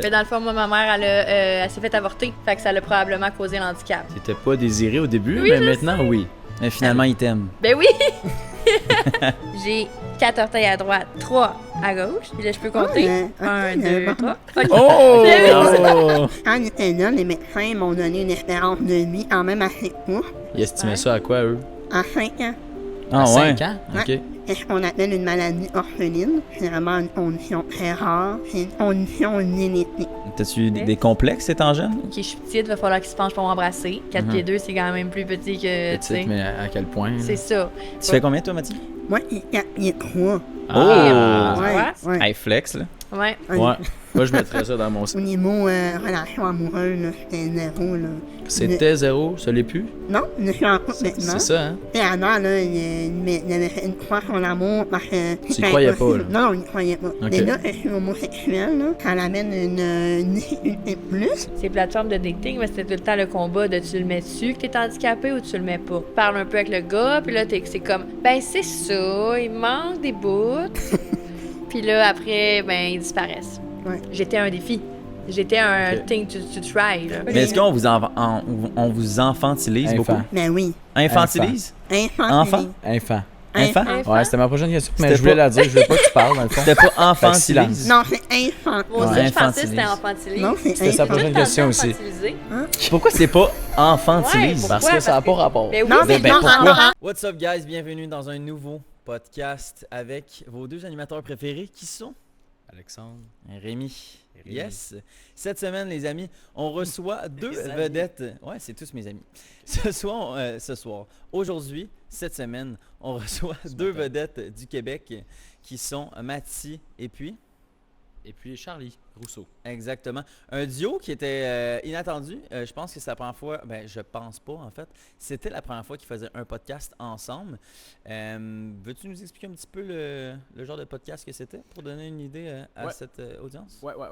Mais dans le fond, moi, ma mère, elle s'est fait avorter. Fait que ça l'a probablement causé l'handicap. T'étais pas désiré au début, Oui, mais je maintenant, sais. oui. Mais finalement, il t'aime. Ben oui! J'ai 4 orteils à droite, 3 à gauche. Puis là, je peux compter. 1, 2, 3. Oh! Quand j'étais là, les médecins m'ont donné une espérance de vie quand même assez courte, Ils estimaient ça à quoi, eux? à 5 ans. Ah À ouais? 5 ans? Ouais. OK. C'est ce qu'on appelle une maladie orpheline. C'est vraiment une condition très rare. C'est une condition génétique. T'as-tu des complexes étant jeune? Ok, je suis petite, va falloir qu'il se penche pour m'embrasser. 4 pieds 2, c'est quand même plus petit que. tu sais. Petite, mais à quel point? C'est ça. Tu fais combien, toi, Mathieu? Moi, j'ai 4 pieds 3. Ah! Ouais. Ouais. Hey, flex, là. Ouais. Ouais. Moi, je mettrais ça dans mon... Au niveau relation amoureuse, là, c'était zéro. Là. C'était zéro, ça l'est plus? Non, je suis en couple maintenant. C'est ça, hein? Et avant, là, il avait fait une croix sur l'amour parce que... Tu y croyais pas, là? Non, il ne croyait pas. Ok. Déjà, je suis homosexuel, là, ça l'amène une difficulté de plus. Ces plateformes de dating, c'était tout le temps le combat de tu le mets dessus que t'es handicapé ou tu le mets pas. Parle un peu avec le gars, puis là, c'est comme, ben c'est ça, il manque des bouts. Puis là, après, ben ils disparaissent. Ouais. J'étais un défi. J'étais un Ok. thing to try, là. Mais est-ce qu'on vous, on vous infantilise beaucoup? Infant. Ben oui. Infantilise? Enfant. Enfant? Infant. Infant? Infant. Ouais, c'était ma prochaine question, mais C'était je voulais pas- la dire, je voulais pas que tu parles, dans le fond. C'était pas silence. infantilise? Non, c'est enfant. Moi aussi, Ouais, je pensais que c'était infantilise. infantilisé. Non, c'est C'était sa enfant. prochaine question aussi. Infantilisé. Pourquoi c'est pas infantilise? Ouais, Parce pourquoi? que ça n'a Parce pas que- rapport. Ben oui, Non, c'est mais ben non, pourquoi? enfant. What's up, guys? Bienvenue dans un nouveau podcast avec vos deux animateurs préférés qui sont Alexandre. Rémi. Rémi. Yes. Cette semaine, les amis, on reçoit deux Mes amis. vedettes. Ouais, c'est tous mes amis. Ce soir, aujourd'hui, cette semaine, on reçoit deux matin. vedettes du Québec qui sont Mathie et puis. Et puis Charlie Rousseau. Exactement. Un duo qui était inattendu. Je pense que c'est la première fois. Ben, je pense pas, en fait. C'était la première fois qu'ils faisaient un podcast ensemble. Veux-tu nous expliquer un petit peu le genre de podcast que c'était pour donner une idée à Ouais. cette audience? Ouais. Ouais.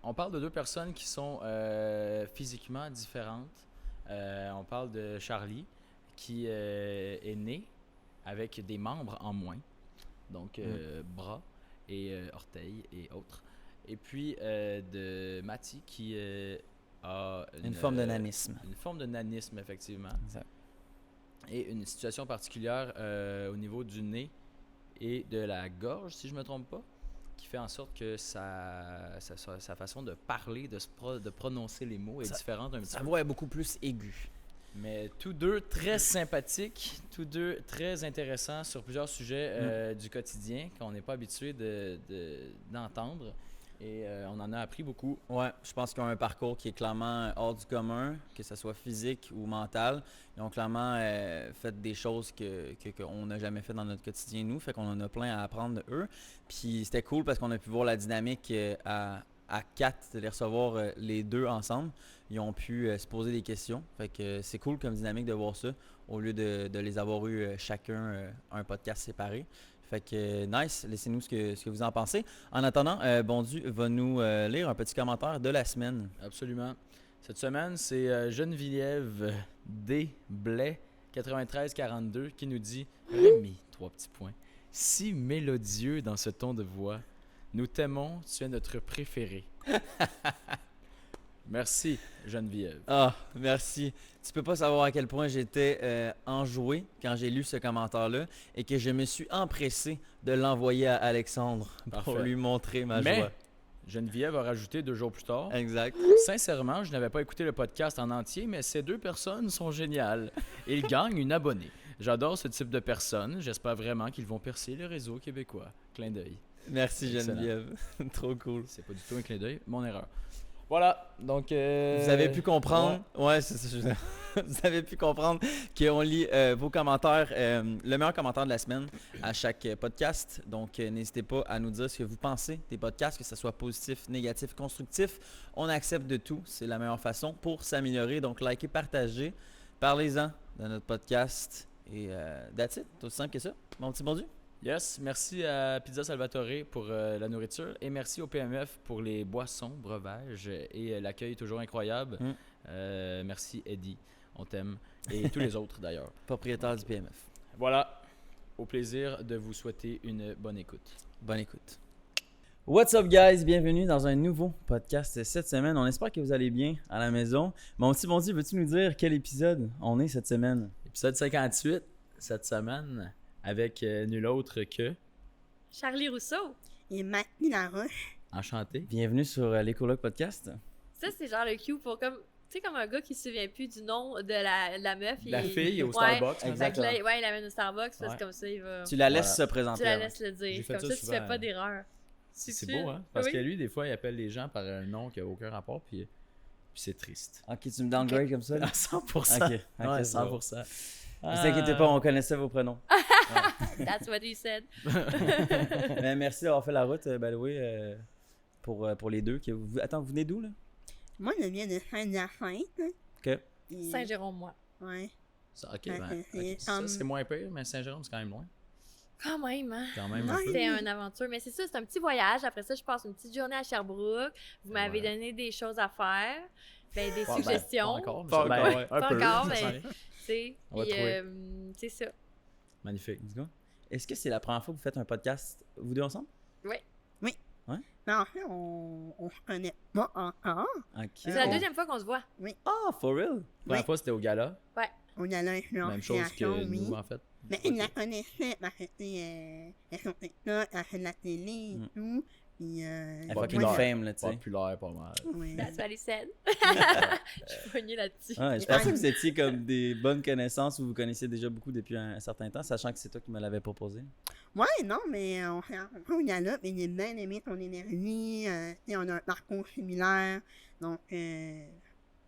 On parle de deux personnes qui sont physiquement différentes. On parle de Charlie, qui est né avec des membres en moins. Donc, bras et orteils et autres. Et puis de Mathie qui a Une forme de nanisme. Une forme de nanisme, effectivement. Exact. Et une situation particulière au niveau du nez et de la gorge, si je ne me trompe pas, qui fait en sorte que sa façon de parler, de prononcer les mots est différente un petit Sa peu. voix est beaucoup plus aiguë. Mais tous deux très sympathiques, tous deux très intéressants sur plusieurs sujets du quotidien qu'on n'est pas habitué d'entendre. Et on en a appris beaucoup. Ouais, je pense qu'ils ont un parcours qui est clairement hors du commun, que ce soit physique ou mental. Ils ont clairement fait des choses qu'on n'a jamais fait dans notre quotidien, nous. Fait qu'on en a plein à apprendre de eux. Puis c'était cool parce qu'on a pu voir la dynamique à 4, de les recevoir les deux ensemble. Ils ont pu se poser des questions. Fait que c'est cool comme dynamique de voir ça, au lieu de les avoir eu chacun un podcast séparé. Fait que nice, laissez-nous ce que vous en pensez. En attendant, Bondu va nous lire un petit commentaire de la semaine. Absolument. Cette semaine, c'est Geneviève D. Blais, 9342, qui nous dit « Rémi, 3 petits points. Si mélodieux dans ce ton de voix, nous t'aimons, tu es notre préféré. » Merci, Geneviève. Ah, merci. Tu peux pas savoir à quel point j'étais enjoué quand j'ai lu ce commentaire-là et que je me suis empressé de l'envoyer à Alexandre pour Parfait. lui montrer ma Mais joie. Geneviève a rajouté 2 jours plus tard. Exact. Sincèrement, je n'avais pas écouté le podcast en entier, mais ces deux personnes sont géniales. Ils gagnent une abonnée. J'adore ce type de personnes. J'espère vraiment qu'ils vont percer le réseau québécois. Clin d'œil. Merci Excellent. Geneviève. Trop cool. C'est pas du tout un clin d'œil, mon erreur. Voilà, donc... Vous avez pu comprendre, ouais, c'est ça, vous avez pu comprendre qu'on lit vos commentaires, le meilleur commentaire de la semaine à chaque podcast. Donc, n'hésitez pas à nous dire ce que vous pensez des podcasts, que ce soit positif, négatif, constructif. On accepte de tout, c'est la meilleure façon pour s'améliorer. Donc, likez, partagez, parlez-en de notre podcast et that's it, c'est aussi simple que ça, mon petit Bondu. Yes, merci à Pizza Salvatore pour la nourriture et merci au PMF pour les boissons, breuvages et l'accueil toujours incroyable. Merci Eddie, on t'aime et tous les autres d'ailleurs. Propriétaire du PMF. Voilà, au plaisir de vous souhaiter une bonne écoute. Bonne écoute. What's up guys, bienvenue dans un nouveau podcast cette semaine. On espère que vous allez bien à la maison. Mon petit Bondy, veux-tu nous dire quel épisode on est cette semaine? Épisode 58 cette semaine avec nul autre que Charlie Rousseau. Et Mathieu Laroche. Enchanté. Bienvenue sur l'Écologue Podcast. Ça, c'est genre le cue pour comme. Tu sais, comme un gars qui se souvient plus du nom de la meuf. La fille au Ouais. Starbucks. Fait que Exactement. là, ouais, il l'amène au Starbucks parce Ouais. que comme ça, il va. Tu la laisses Voilà. se Tu présenter. la avant. laisses le J'ai dire. fait Comme ça ça, tu souvent, fais pas d'erreur. C'est beau, hein? Parce Oui. que lui, des fois, il appelle les gens par un nom qui n'a aucun rapport, puis c'est triste. Ok, tu me downgrade comme ça? Là? À 100%. Ok, Ouais, c'est bon. 100%. Ne vous inquiétez pas, on connaissait vos prénoms. That's what he said. Mais merci d'avoir fait la route, by the way, pour les deux. Attends, vous venez d'où là? Moi, je viens de Saint-Hyacinthe. Ok. Et- Saint-Jérôme, moi. Ouais. Ça, ok, Ouais, ben, c'est- ok. Ça, c'est moins pire, mais Saint-Jérôme, c'est quand même loin. Quand même, hein? Quand même un Ouais. peu. C'était une aventure. Mais c'est ça, c'est un petit voyage. Après ça, je passe une petite journée à Sherbrooke. Vous m'avez voilà. donné des choses à faire. Ben, des Pas- suggestions. Pas encore, mais Pas ça- ben, encore. ouais, Pas un peu. encore, ça mais- s'en vient. Tu sais, On va puis, trouver. c'est ça. Magnifique. Let's go. Est-ce que c'est la première fois que vous faites un podcast, vous deux ensemble? Mais en fait, on se connaît pas encore. Ok. C'est la deuxième fois qu'on se voit. Ah, for real? La première fois, c'était au gala. On a l'influence. Même chose que oui. nous, en fait. Mais il la connaissait parce que, tu sais, elle sur TikTok, elle fait de la télé et tout. Puis, Elle Pas fait une populaire. fame, là, tu sais. Populaire, pas mal. ouais. That's what he said. Je suis pognée là-dessus. Ouais, je pensais que vous étiez comme des bonnes connaissances ou vous connaissiez déjà beaucoup depuis un certain temps, sachant que c'est toi qui me l'avais proposé. Ouais, non, mais on s'est rencontrés au gala, puis j'ai bien aimé ton énergie. Tu sais, on a un parcours similaire. Donc,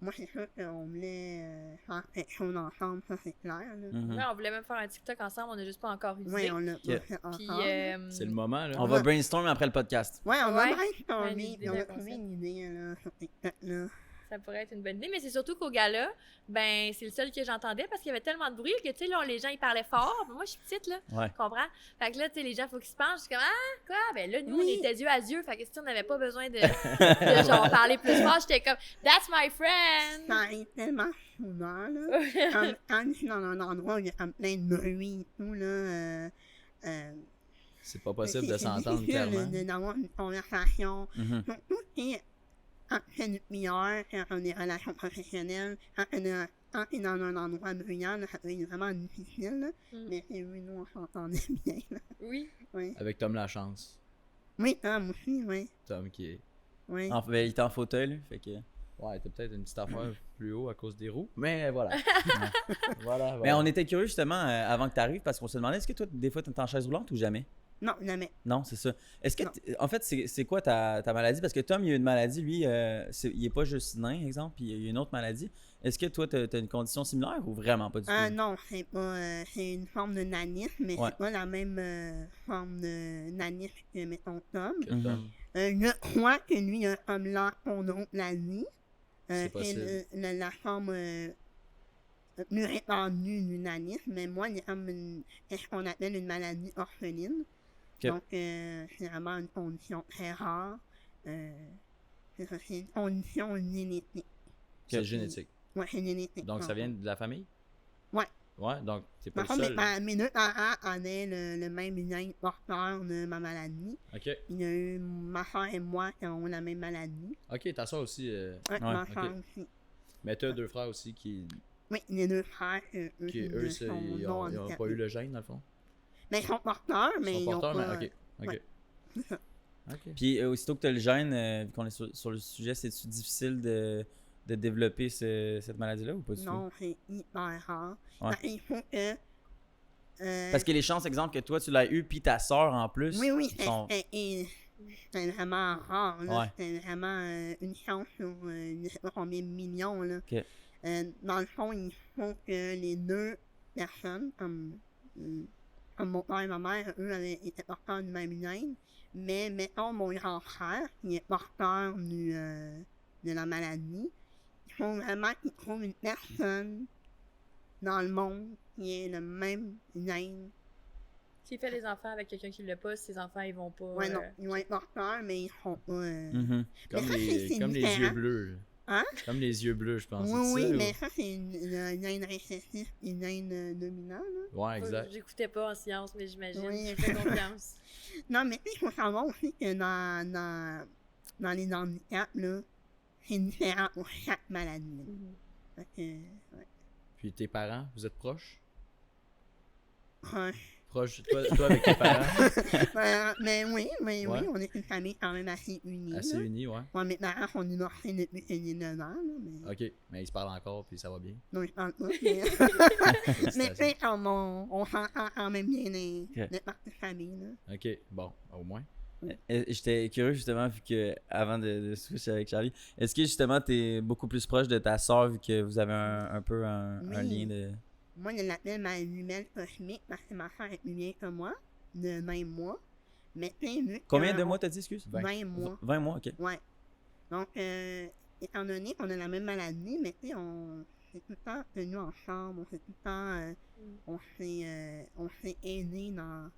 moi, c'est sûr qu'on voulait faire quelque chose ensemble, ça, c'est clair. Là. Mhm. Ouais, on voulait même faire un TikTok ensemble, on n'a juste pas encore usé. Ouais, on l'a Ok. fait ensemble. Puis, C'est le moment, là. On va brainstorm après le podcast. Ouais, on Ouais. va brainstormer, Ouais, puis on a l'idée trouvé d'un une idée là, sur TikTok. Là. ça pourrait être une bonne idée. Mais c'est surtout qu'au gala, ben, c'est le seul que j'entendais parce qu'il y avait tellement de bruit que, tu sais, là, les gens, ils parlaient fort. Mais moi, je suis petite, là. Ouais. Tu comprends? Fait que là, tu sais, les gens, faut qu'ils se penchent. Je suis comme, ah, quoi? Ben là, nous, Oui. on était yeux à yeux. Fait que si on n'avait pas besoin de genre, parler plus fort, j'étais comme, that's my friend! Ça arrive tellement souvent, là. Quand je suis dans un endroit où il y a comme plein de bruit et tout, là, C'est pas possible de c'est s'entendre difficile clairement. d'avoir une conversation. Mhm. Surtout si quand tu fais du PR, quand on a des relations professionnelles, quand on est dans un endroit bruyant, là, ça peut être vraiment difficile. Là. Mm. Mais oui, nous, on s'entendait bien. Là. Oui. Oui, Avec Tom Lachance. oui, moi aussi, oui. Tom qui est. Oui. Ben, il était en fauteuil, lui, fait que... Ouais, t'as peut-être une petite affaire plus haut à cause des roues. Mais voilà. Voilà. Mais on était curieux, justement, avant que tu arrives, parce qu'on se demandait, est-ce que toi, des fois, tu es en chaise roulante ou jamais? Non, jamais. Non, c'est ça. Est-ce que, Non. en fait, c'est quoi ta maladie? Parce que Tom, il a une maladie, lui, il est pas juste nain, exemple, puis il y a une autre maladie. Est-ce que toi, tu as une condition similaire ou vraiment pas du tout? Non, c'est pas. C'est une forme de nanisme, mais Ouais. c'est pas la même forme de nanisme que, mettons, Tom. Que Mhm. Tom. Je crois que lui, il a comme là son autre maladie. C'est possible. La forme plus répandue du nanisme, mais moi, il y a comme ce qu'on appelle une maladie orpheline. Ok. Donc, c'est vraiment une condition très rare. C'est ça, c'est une condition génétique. C'est génétique. Ouais, c'est génétique. Donc ça vient de la famille? Ouais. Ouais, donc t'es pas Par le contre, seul. mes deux parents avaient le même lien porteur de ma maladie. Ok. Il y a eu ma soeur et moi qui ont la même maladie. Ok, t'as ça aussi. Ouais, ma ok. soeur aussi. Mais t'as deux frères aussi qui Oui, les deux frères, eux, eux, sont ils non ont pas handicapés. eu le gène, dans le fond? Mais ils sont porteurs, mais Ils ils sont ont porteurs, pas... mais ok. ouais. Ok. Puis aussitôt que tu as le gène, vu qu'on est sur le sujet, c'est-tu difficile de développer cette maladie-là ou pas du tout? Non, c'est hyper rare. Ouais. Il faut que... Parce que les chances, exemple, que toi tu l'as eu, puis ta soeur en plus. Oui, oui, sont- c'est vraiment rare. Là. Ouais. C'est vraiment une chance sur je ne sais pas combien de millions. Là. Ok. Dans le fond, il faut que les deux personnes, comme mon père et ma mère, eux étaient porteurs du même gène. Mais mettons mon grand frère, qui est porteur de la maladie, il faut vraiment qu'il trouve une personne dans le monde qui ait le même gène. S'il fait les enfants avec quelqu'un qui l'a pas, ses enfants, ils vont pas. Ouais, non, ils vont être porteurs, mais ils seront pas. Mhm. Comme Mais ça, c'est les différent. yeux bleus. Hein? Comme les yeux bleus, je pense. Oui, c'est oui, ça, mais ça, c'est une naine récessive, une naine dominante, là. Ouais, exact. J'écoutais pas en sciences, mais j'imagine. Oui. Je fais confiance. Non, mais il faut savoir aussi que dans les handicaps, là, c'est différent pour chaque maladie. Là. Mhm. Fait que, ouais. Puis tes parents, vous êtes proches? Ouais. Proches, toi avec tes parents? Mais oui, Ouais. on est une famille quand même assez unie. Assez là. unis, ouais. Ouais, mes parents sont divorcés depuis que j'ai 9 ans, là, mais... Ok, mais ils se parlent encore, puis ça va bien. Non, je pense pas, mais... mais tu Félicitations. sais, comme on s'entend quand même bien les Ok. parties de famille, là. Ok, bon, au moins. J'étais curieux justement, vu que avant de switcher avec Charlie, est-ce que justement t'es beaucoup plus proche de ta soeur vu que vous avez un peu un Oui. lien de. Moi, je l'appelle ma jumelle cosmique parce que ma soeur est plus vieille que moi, de 20 mois. Mais tu sais, vu Combien que de mois t'as dit, excuse? 20 mois. 20 mois, ok. Ouais. Donc, étant donné qu'on a la même maladie, mais tu sais, on s'est tout le temps tenus ensemble, on s'est tout le temps, on s'est aidés dans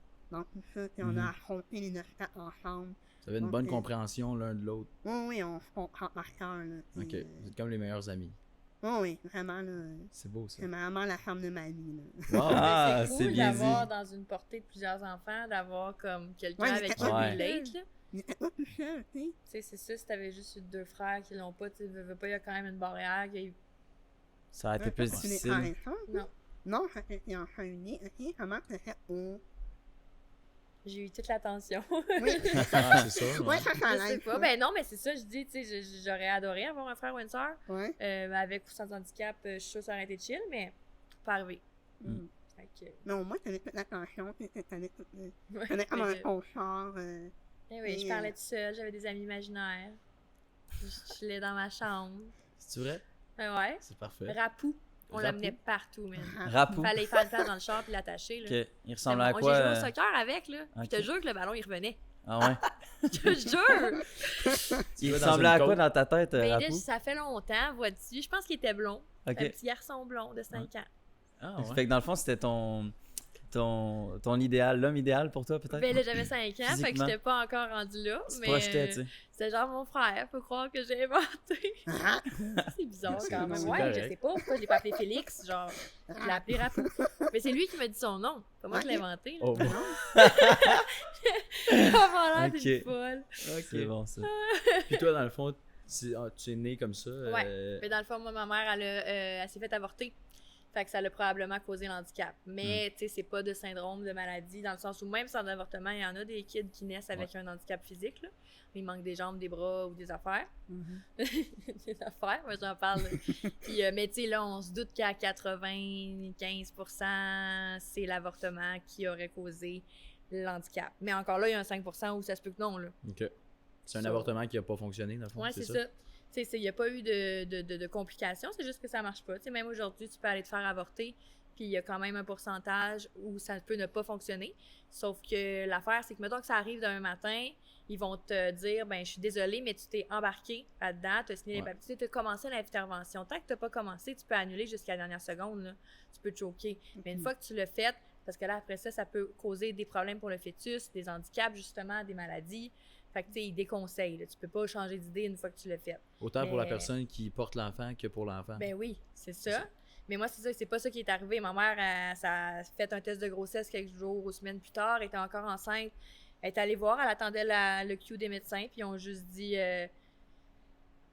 tout ça, puis on Mhm. a affronté les obstacles ensemble. Vous avez une Ok. bonne compréhension l'un de l'autre. Oui, oui, on se comprend par cœur, là. Ok, puis, vous êtes comme les meilleurs amis. oui, vraiment, là, C'est beau, ça. c'est vraiment la femme de ma vie, là. Wow! Ah, c'est c'est cool bien d'avoir dit. dans une portée de plusieurs enfants, d'avoir comme quelqu'un Ouais, avec qui ouais. relate, là. Il était pas tout seul, tu sais. Tu sais, c'est ça, si t'avais juste eu deux frères qui l'ont pas, tu sais, veux pas, il y a quand même une barrière. Ça a été plus Tu n'es difficile. pas enceinte, Non. Non, ça c'était enfant unique, ok? Comment tu fait pour... J'ai eu toute l'attention. Oui, Ah, c'est ça. ouais, ça Je sais l'aide. pas. Ben non, mais c'est ça, je dis, tu sais, j'aurais adoré avoir un frère ou une soeur. Ouais. Avec ou sans handicap, je suis sûre que ça aurait été chill, mais pas arrivé. Mm. Fait que, Mais au moins, t'avais toute l'attention, t'avais tout... ouais, T'avais comme un mais confort. eh oui, je parlais toute seule, j'avais des amis imaginaires. Je chillais dans ma chambre. C'est vrai? Ouais. C'est parfait. Rapou. On Rapou. l'amenait partout, man. Rapou. Fallait y faire le place dans le char puis l'attacher, là. Ok. Il ressemblait à J'ai quoi? joué au soccer avec, là. Je Ok. te jure que le ballon, il revenait. Ah ouais. Je te jure! Il jouais dans ressemblait une à quoi côte. dans ta tête, Mais là, Rapou? ça fait longtemps, vois-tu. Je pense qu'il était blond. Un Ok. petit garçon blond de 5 ans. Ah, Fait ouais. que dans le fond, c'était ton idéal, l'homme idéal pour toi, peut-être? Ben là, j'avais 5 ans, fait que Physiquement. j'étais pas encore rendue là. Tu te Mais projetais, tu sais. c'était genre mon frère, faut croire que j'ai inventé. C'est bizarre C'est- quand même. c'est Ouais, correct. je sais pas pourquoi je l'ai pas appelé Félix. Genre, je l'ai appelé Rapou. Mais c'est lui qui m'a dit son nom. Pas moi qui l'ai inventé. Là. Oh, bon. Pas l'air d'une Ok. folle. C'est bon, ça. Puis toi, dans le fond, tu es né comme ça. Mais dans le fond, moi, ma mère, elle s'est fait avorter. Fait que ça l'a probablement causé l'handicap. Mais, tu sais, c'est pas de syndrome de maladie, dans le sens où même sans avortement, il y en a des kids qui naissent avec un handicap physique, là. Il manque des jambes, des bras ou des affaires. Des affaires, moi j'en parle. Puis, mais tu sais, là, on se doute qu'à 95%, c'est l'avortement qui aurait causé l'handicap. Mais encore là, il y a un 5% où ça se peut que non, là. Ok. C'est un Ça- avortement qui n'a pas fonctionné, dans le fond. Ouais, c'est ça. Tu sais, il n'y a pas eu de complications, c'est juste que ça marche pas. Tu sais, même aujourd'hui, tu peux aller te faire avorter, puis il y a quand même un pourcentage où ça peut ne pas fonctionner. Sauf que l'affaire, c'est que mettons que ça arrive demain matin, ils vont te dire, ben je suis désolée, mais tu t'es embarqué là-dedans, tu as signé les Ouais. papiers, tu as commencé l'intervention. Tant que tu n'as pas commencé, tu peux annuler jusqu'à la dernière seconde, là. Tu peux te choquer. Mais une fois que tu l'as fait, parce que là, après ça, ça peut causer des problèmes pour le fœtus, des handicaps, justement, des maladies. Fait que, tu sais, ils déconseillent. Là. Tu peux pas changer d'idée une fois que tu l'as fait. Autant pour la Mais- personne qui porte l'enfant que pour l'enfant. Ben oui, c'est C'est ça. ça. Mais moi, c'est ça, c'est pas ça qui est arrivé. Ma mère, ça a fait un test de grossesse quelques jours ou semaines plus tard, elle était encore enceinte. Elle est allée voir, elle attendait le cue des médecins, puis ils ont juste dit.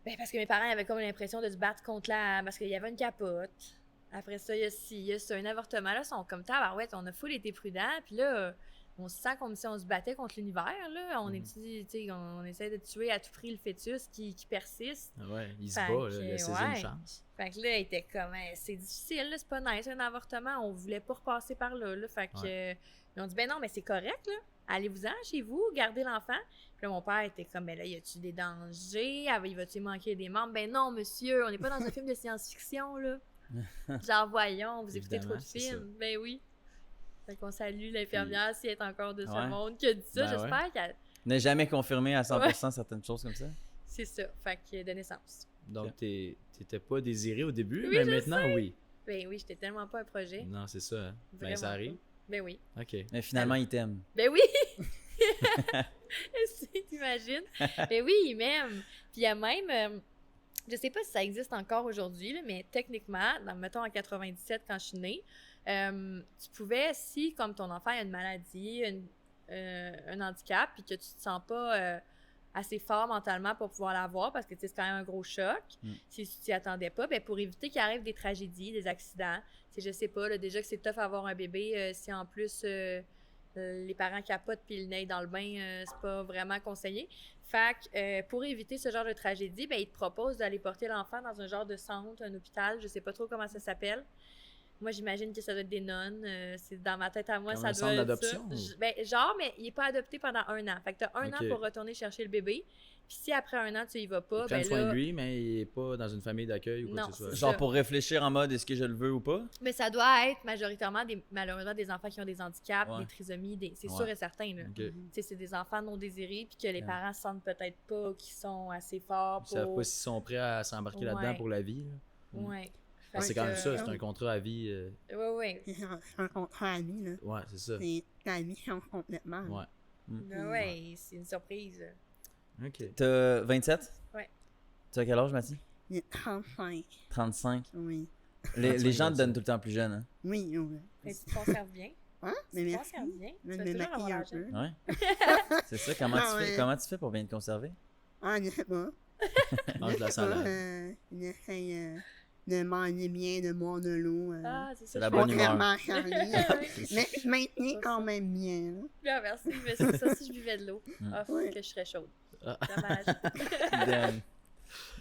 Ben, parce que mes parents avaient comme l'impression de se battre contre parce qu'il y avait une capote. Après ça, il y a ci, il y a ça, un avortement. Là, ils sont comme tabarouette, on a full été prudents, puis là. On se sent comme si on se battait contre l'univers, là. On étudie, tu sais, on essaie de tuer à tout prix le fœtus qui persiste. Ah ouais, il se Fait bat, là, que, laissez-y ouais. une chance. Fait que là, elle était comme, c'est difficile, là, c'est pas nice, un avortement, on voulait pas repasser par là, là. Fait que, ils ont dit, ben non, mais c'est correct, là. Allez-vous-en chez vous, gardez l'enfant. Puis là, mon père était comme, ben là, y a-tu des dangers? Il va-tu manquer des membres? Ben non, monsieur, on n'est pas dans un film de science-fiction, là. Genre, voyons, vous écoutez trop de Évidemment, c'est ça. films. Ben oui. Fait qu'on salue l'infirmière si elle est encore de ce Ouais. monde qui a dit ça. Ben J'espère qu'elle. N'a jamais confirmé à 100% certaines choses comme ça. C'est ça. Fait que de naissance. Donc, t'étais pas désiré au début, Oui, mais je maintenant, oui. Ben oui, j'étais tellement pas un projet. Non, c'est ça. Hein. Ben, Vraiment ça arrive. pas. Ben oui. OK. Mais finalement, il t'aime. Ben oui! T'imagines? Ben oui, il m'aime. Puis il y a même, Je sais pas si ça existe encore aujourd'hui, là, mais techniquement, mettons en 97, quand je suis née, tu pouvais, si comme ton enfant a une maladie, un handicap, puis que tu te sens pas assez fort mentalement pour pouvoir l'avoir, parce que c'est quand même un gros choc, si tu t'y attendais pas, ben, pour éviter qu'il arrive des tragédies, des accidents, je sais pas, là, déjà que c'est tough avoir un bébé, si en plus les parents capotent puis le nez dans le bain, c'est pas vraiment conseillé. Fait que pour éviter ce genre de tragédie, ben, ils te proposent d'aller porter l'enfant dans un genre de centre, un hôpital, je sais pas trop comment ça s'appelle. Moi, j'imagine que ça doit être des nonnes. C'est dans ma tête à moi, Comme ça un doit centre être d'adoption, ça. ou? Ben, genre, mais il est pas adopté pendant 1 an. Fait que t'as un an Ok. pour retourner chercher le bébé. Puis si après 1 an, tu y vas Ils pas, prennent ben soin là... de lui, mais il est pas dans une famille d'accueil ou quoi Non, que ce soit. c'est Genre ça. pour réfléchir en mode est-ce que je le veux ou pas? Mais ça doit être majoritairement, malheureusement, des enfants qui ont des handicaps, Ouais. des trisomies, c'est Ouais. sûr et certain. Là. Ok. Tu sais, c'est des enfants non désirés, puis que les Ouais. parents sentent peut-être pas qu'ils sont assez forts Ils savent pour... pas s'ils sont prêts à s'embarquer là-dedans Ouais. pour la vie. Là. Ouais. Parce que c'est Fait quand même que- ça, c'est un contrat à vie. Ouais. C'est un contrat à vie, là. Ouais, c'est ça. C'est ta vie change complètement. là. Ouais. Ouais, c'est une surprise. Ok. T'as 27? Ouais. Tu as quel âge, Mathie? Il est 35, 35. oui. Les gens te 25. donnent tout le temps plus jeune, hein? Oui, oui. Mais tu te conserves bien. Hein? Mais Tu te merci. conserves bien. Je Tu vas me toujours maquille avoir un l'argent. peu. Ouais. C'est ça, comment Ah tu fais? ouais. Comment tu fais pour bien te conserver? Ah, je sais pas. Mange de la Je sais pas, salade. j'essaie de manger bien, de boire de l'eau. Ah, c'est ça. C'est la je bonne comprends. humeur. Contrairement à Charlie. Mais je maintiens C'est quand ça. même bien. là. Ah, merci. Mais c'est ça, si je buvais de l'eau. Ah, Ouais. que je serais chaude. Ah. Dommage. Damn.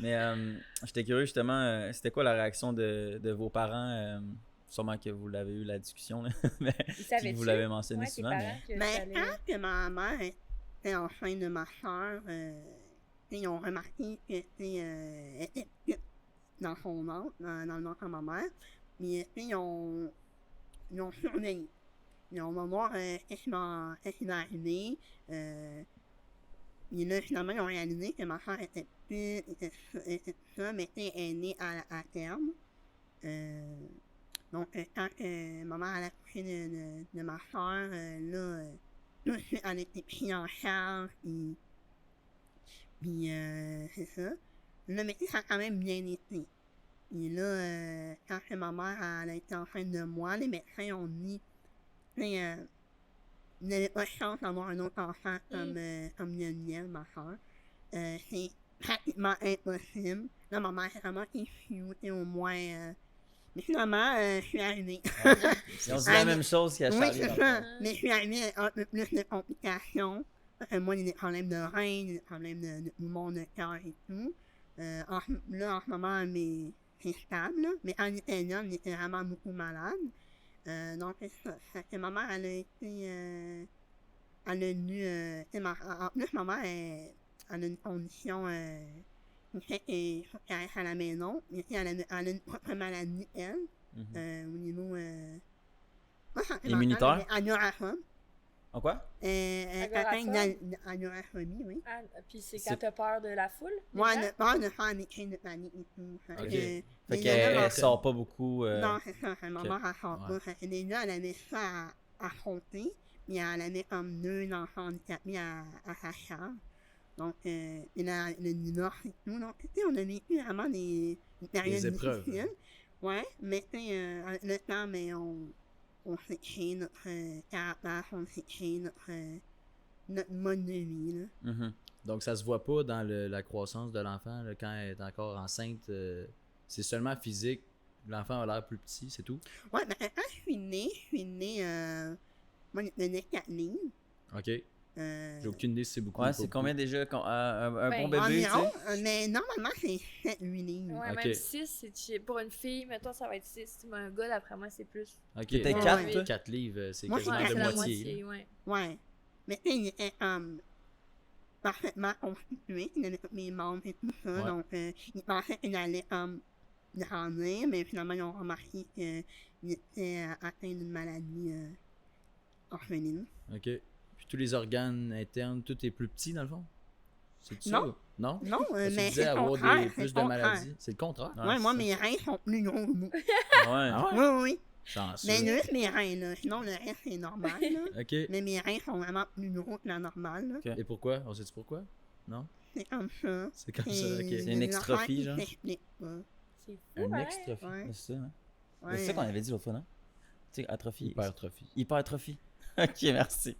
Mais j'étais curieux justement, c'était quoi la réaction de vos parents? Sûrement que vous l'avez eu la discussion, là, mais Ils puis savaient vous l'avez mentionné Ouais, tes souvent. parents Mais... que Mais t'allais- quand que ma mère était enceinte de ma soeur, ils ont remarqué que elle était petite dans son ventre, dans le ventre de ma mère. Mais ils ont surveillé. Ils ont voir qu'est-ce qui va arriver. Et là, finalement, ils ont réalisé que ma soeur était petite, était ça, mais elle est née à terme. Donc, quand ma mère a accouché de ma soeur, là, tout de suite, elle était prise en charge, puis c'est ça. Là, mais ça a quand même bien été. Et là, quand que ma mère elle a été enceinte de moi, les médecins ont dit, tu sais, vous n'avez pas de chance d'avoir un autre enfant comme Lionel, ma soeur. C'est pratiquement impossible. Là, ma mère, c'est vraiment qu'il fut au moins. Mais finalement, je suis arrivée. Ils ont dit la même chose qu'à Oui, Charlie. c'est dans le ça. fond. Mais je suis arrivée avec un peu plus de complications. Moi, il y a des problèmes de reins, des problèmes de poumons, de cœur et tout. En ce moment, c'est stable, là. Mais en Italie, on était vraiment beaucoup malade. Donc, c'est ça. Fait que ma mère, elle a été. Elle a dû. En plus, ma mère, elle a une condition. Qui fait qu'il faut qu'elle reste à la maison. Et puis, elle a une propre maladie, elle. Mhm. Au niveau. Immunitaire? Agoraphobe. En quoi? Elle atteint d'agoraphobie, oui. Ah, puis c'est C'est- quand t'as peur de la foule? Moi, déjà? elle a peur de faire des crises de panique et tout. Fait Ok. que, Fait déjà, qu'elle là, elle sort pas beaucoup. non, c'est ça, c'est maman, elle sort Ouais. pas. Fait que déjà, elle avait ça à affronter. Puis elle avait comme 2 enfants handicapés à sa charge. Donc, il a le divorce et tout. Donc, tu sais, on a vécu vraiment des périodes Des épreuves. difficiles. Ouais, mais tu sais, avec le temps, mais on s'est créé notre caractère, on s'est créé notre mode de vie, là. Mhm. Donc ça se voit pas dans la croissance de l'enfant là, quand elle est encore enceinte. C'est seulement physique. L'enfant a l'air plus petit, c'est tout. Ouais, ben, quand je suis née, moi, je tenais 4 livres. Ok. J'ai aucune idée si c'est beaucoup. ou Ouais, pas c'est beaucoup. combien déjà un Ben, bon bébé, tu Environ, sais? mais normalement, c'est 7-8 livres. Ouais, Ok. même 6, pour une fille, mettons, ça va être 6. Mais un gars, d'après moi, c'est plus. Ok. T'étais donc, 4, toi? 4 livres, c'est Moi, quasiment Ouais, je de c'est la moitié. moitié, ouais. Ouais. Mais tu sais, il était parfaitement constitué. Il avait tous mes membres et tout ça. Ouais. Donc, ils pensaient qu'il allait grandir, mais finalement, ils ont remarqué qu'il était atteint d'une maladie orpheline. Ok. Puis tous les organes internes, tout est plus petit dans le fond? C'est ça? Non. Non? Non, Parce que tu mais disais c'est le avoir contraire. c'est plus le de contraire. maladies. C'est le contraire. Ouais, Ouais, moi, c'est mes reins sont plus gros que vous. Ouais. Ah ouais? Oui, oui. Chanceux. Mais juste mes reins, là. Sinon, le reste, c'est normal, là. Ok. Mais mes reins sont vraiment plus gros que la normale, là. Ok. Et pourquoi? On sait-tu pourquoi? Non? c'est comme ça. C'est comme ça, C'est ok. une extrophie, genre? S'explique pas. C'est fou, Un hein? extrophie, Ouais. c'est ça, hein? Ouais. C'est ça qu'on avait dit l'autre fois, non? Tu sais, atrophie. Hypertrophie. Hypertrophie. Ok, merci.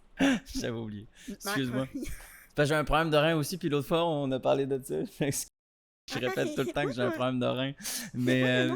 J'avais oublié. Excuse-moi. Hypertrophie. C'est parce que j'ai un problème de rein aussi, puis l'autre fois, on a parlé de ça. Fait que je répète tout le temps que j'ai un problème de rein. Mais